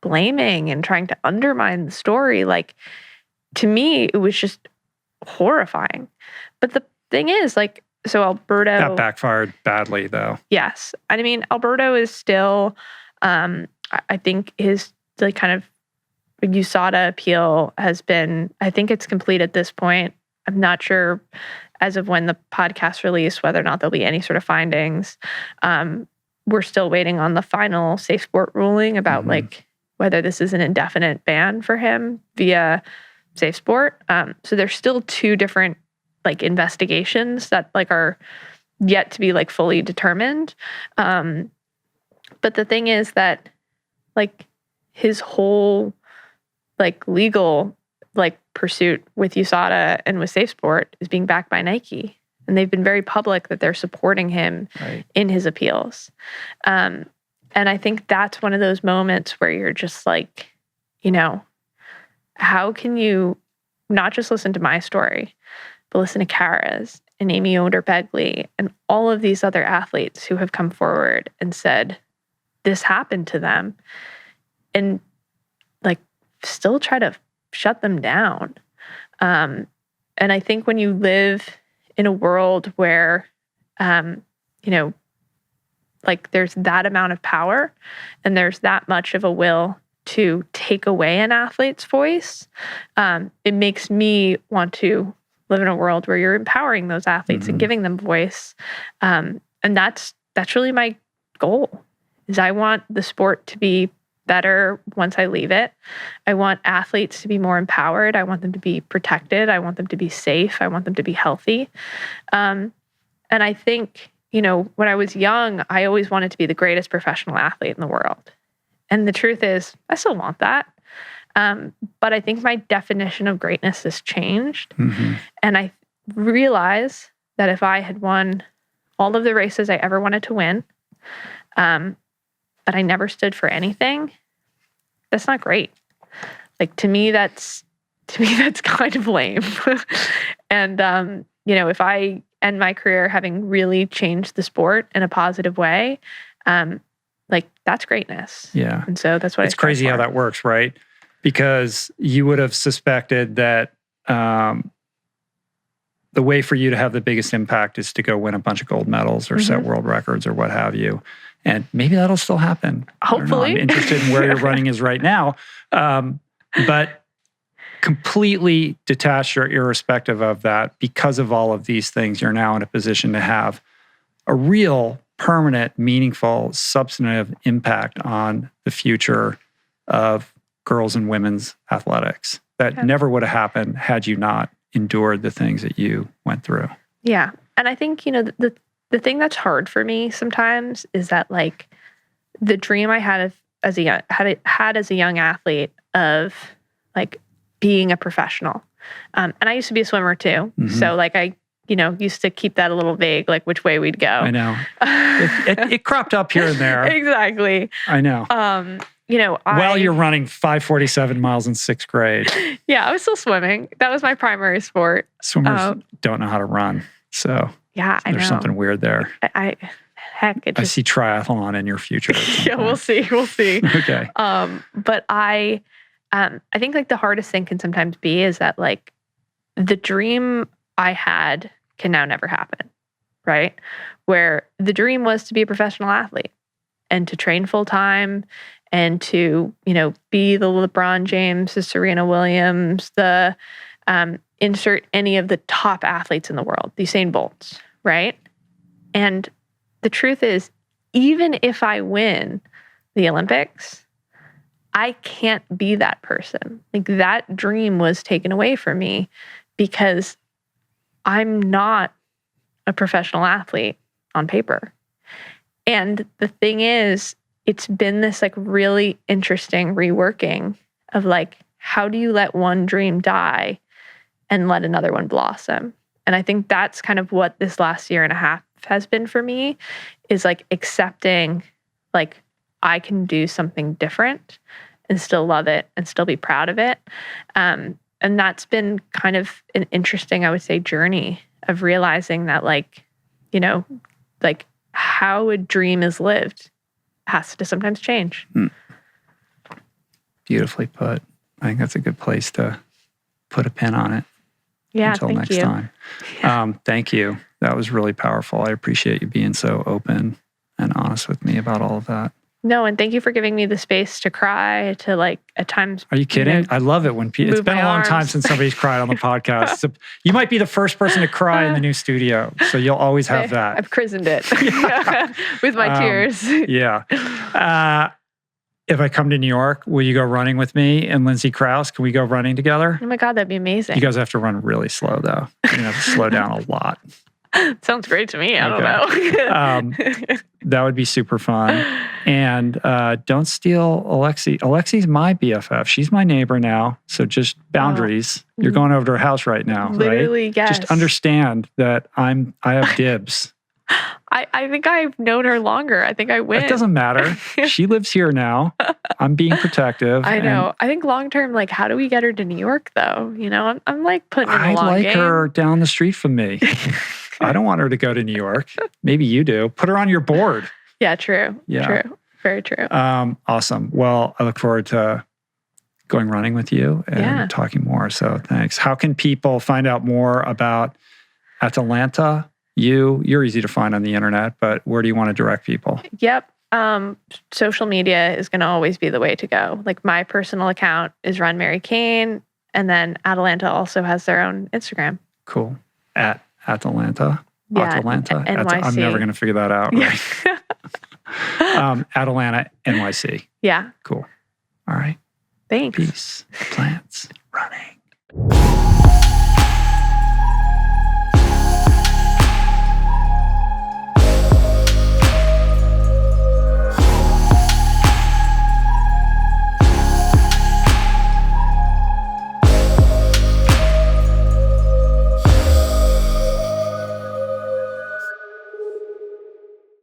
blaming and trying to undermine the story, like to me, it was just horrifying. But the thing is, like, so Alberto... That backfired badly, though. Yes. I mean, Alberto is still, I think his like kind of USADA appeal has been, I think it's complete at this point. I'm not sure as of when the podcast release, whether or not there'll be any sort of findings. We're still waiting on the final safe sport ruling about like whether this is an indefinite ban for him via safe sport. So there's still 2 different like investigations that like are yet to be like fully determined. But the thing is that like his whole like legal like pursuit with USADA and with Safe Sport is being backed by Nike. And they've been very public that they're supporting him in his appeals. And I think that's one of those moments where you're just like, you know, how can you not just listen to my story, but listen to Kara's and Amy Oder-Begley and all of these other athletes who have come forward and said this happened to them, and like still try to shut them down. And I think when you live in a world where, you know, like there's that amount of power and there's that much of a will to take away an athlete's voice, it makes me want to live in a world where you're empowering those athletes and giving them voice. And that's really my goal, is I want the sport to be better once I leave it. I want athletes to be more empowered. I want them to be protected. I want them to be safe. I want them to be healthy. And I think, you know, when I was young, I always wanted to be the greatest professional athlete in the world. And the truth is, I still want that. But I think my definition of greatness has changed. And I realize that if I had won all of the races I ever wanted to win, but I never stood for anything, that's not great. Like to me, that's kind of lame. And you know, if I end my career having really changed the sport in a positive way, like that's greatness. Yeah. And so that's what it's crazy how that works, right? Because you would have suspected that the way for you to have the biggest impact is to go win a bunch of gold medals or set world records or what have you. And maybe that'll still happen. Hopefully. I'm interested in where your running is right now. But completely detached or irrespective of that, because of all of these things, you're now in a position to have a real, permanent, meaningful, substantive impact on the future of girls and women's athletics. That never would have happened had you not endured the things that you went through. Yeah. And I think, you know, the thing that's hard for me sometimes is that like the dream I had as a young athlete of like being a professional. And I used to be a swimmer too. So like I, you know, used to keep that a little vague, like which way we'd go. I know. It cropped up here and there. Exactly. I know. You know, while you're running 5:47 miles in 6th grade. Yeah, I was still swimming. That was my primary sport. Swimmers don't know how to run. So yeah, I know. There's something weird there. I see triathlon in your future. Yeah, we'll see. Okay. But I think like the hardest thing can sometimes be is that like the dream I had can now never happen, right? Where the dream was to be a professional athlete and to train full time and to, you know, be the LeBron James, the Serena Williams, the insert any of the top athletes in the world, the Usain Bolts, right? And the truth is, even if I win the Olympics, I can't be that person. Like that dream was taken away from me because I'm not a professional athlete on paper. And the thing is, it's been this like really interesting reworking of like, how do you let one dream die and let another one blossom? And I think that's kind of what this last year and a half has been for me, is like accepting like I can do something different and still love it and still be proud of it. And that's been kind of an interesting, I would say, journey of realizing that like, you know, like how a dream is lived has to sometimes change. Beautifully put. I think that's a good place to put a pin on it. Yeah, until next time. Yeah. Thank you. That was really powerful. I appreciate you being so open and honest with me about all of that. No, and thank you for giving me the space to cry, to like at times. Are you kidding? I love it when people, it's been a long time since somebody's cried on the podcast. So you might be the first person to cry in the new studio. So you'll always have that. I've christened it with my tears. Yeah. If I come to New York, will you go running with me and Lindsay Krause? Can we go running together? Oh my God, that'd be amazing. You guys have to run really slow though. You're going to have to slow down a lot. Sounds great to me. I don't know. That would be super fun. And don't steal Alexi. Alexi's my BFF. She's my neighbor now. So just boundaries. Oh. You're going over to her house right now, Literally, right? yes. Just understand that I have dibs. I think I've known her longer. I think I win. It doesn't matter. She lives here now. I'm being protective. I know. I think long term, like, how do we get her to New York though? You know, I'm like putting in a long game. I like her down the street from me. I don't want her to go to New York. Maybe you do. Put her on your board. Yeah, true. Yeah. True. Very true. Awesome. Well, I look forward to going running with you and talking more. So thanks. How can people find out more about ATALANTA? You're easy to find on the internet, but where do you want to direct people? Yep. Social media is going to always be the way to go. Like my personal account is Run Mary Cain, and then ATALANTA also has their own Instagram. Cool. At ATALANTA? Yeah, ATALANTA? NYC. I'm never going to figure that out. Right? ATALANTA NYC. Yeah. Cool. All right. Thanks. Peace. Plants. Running.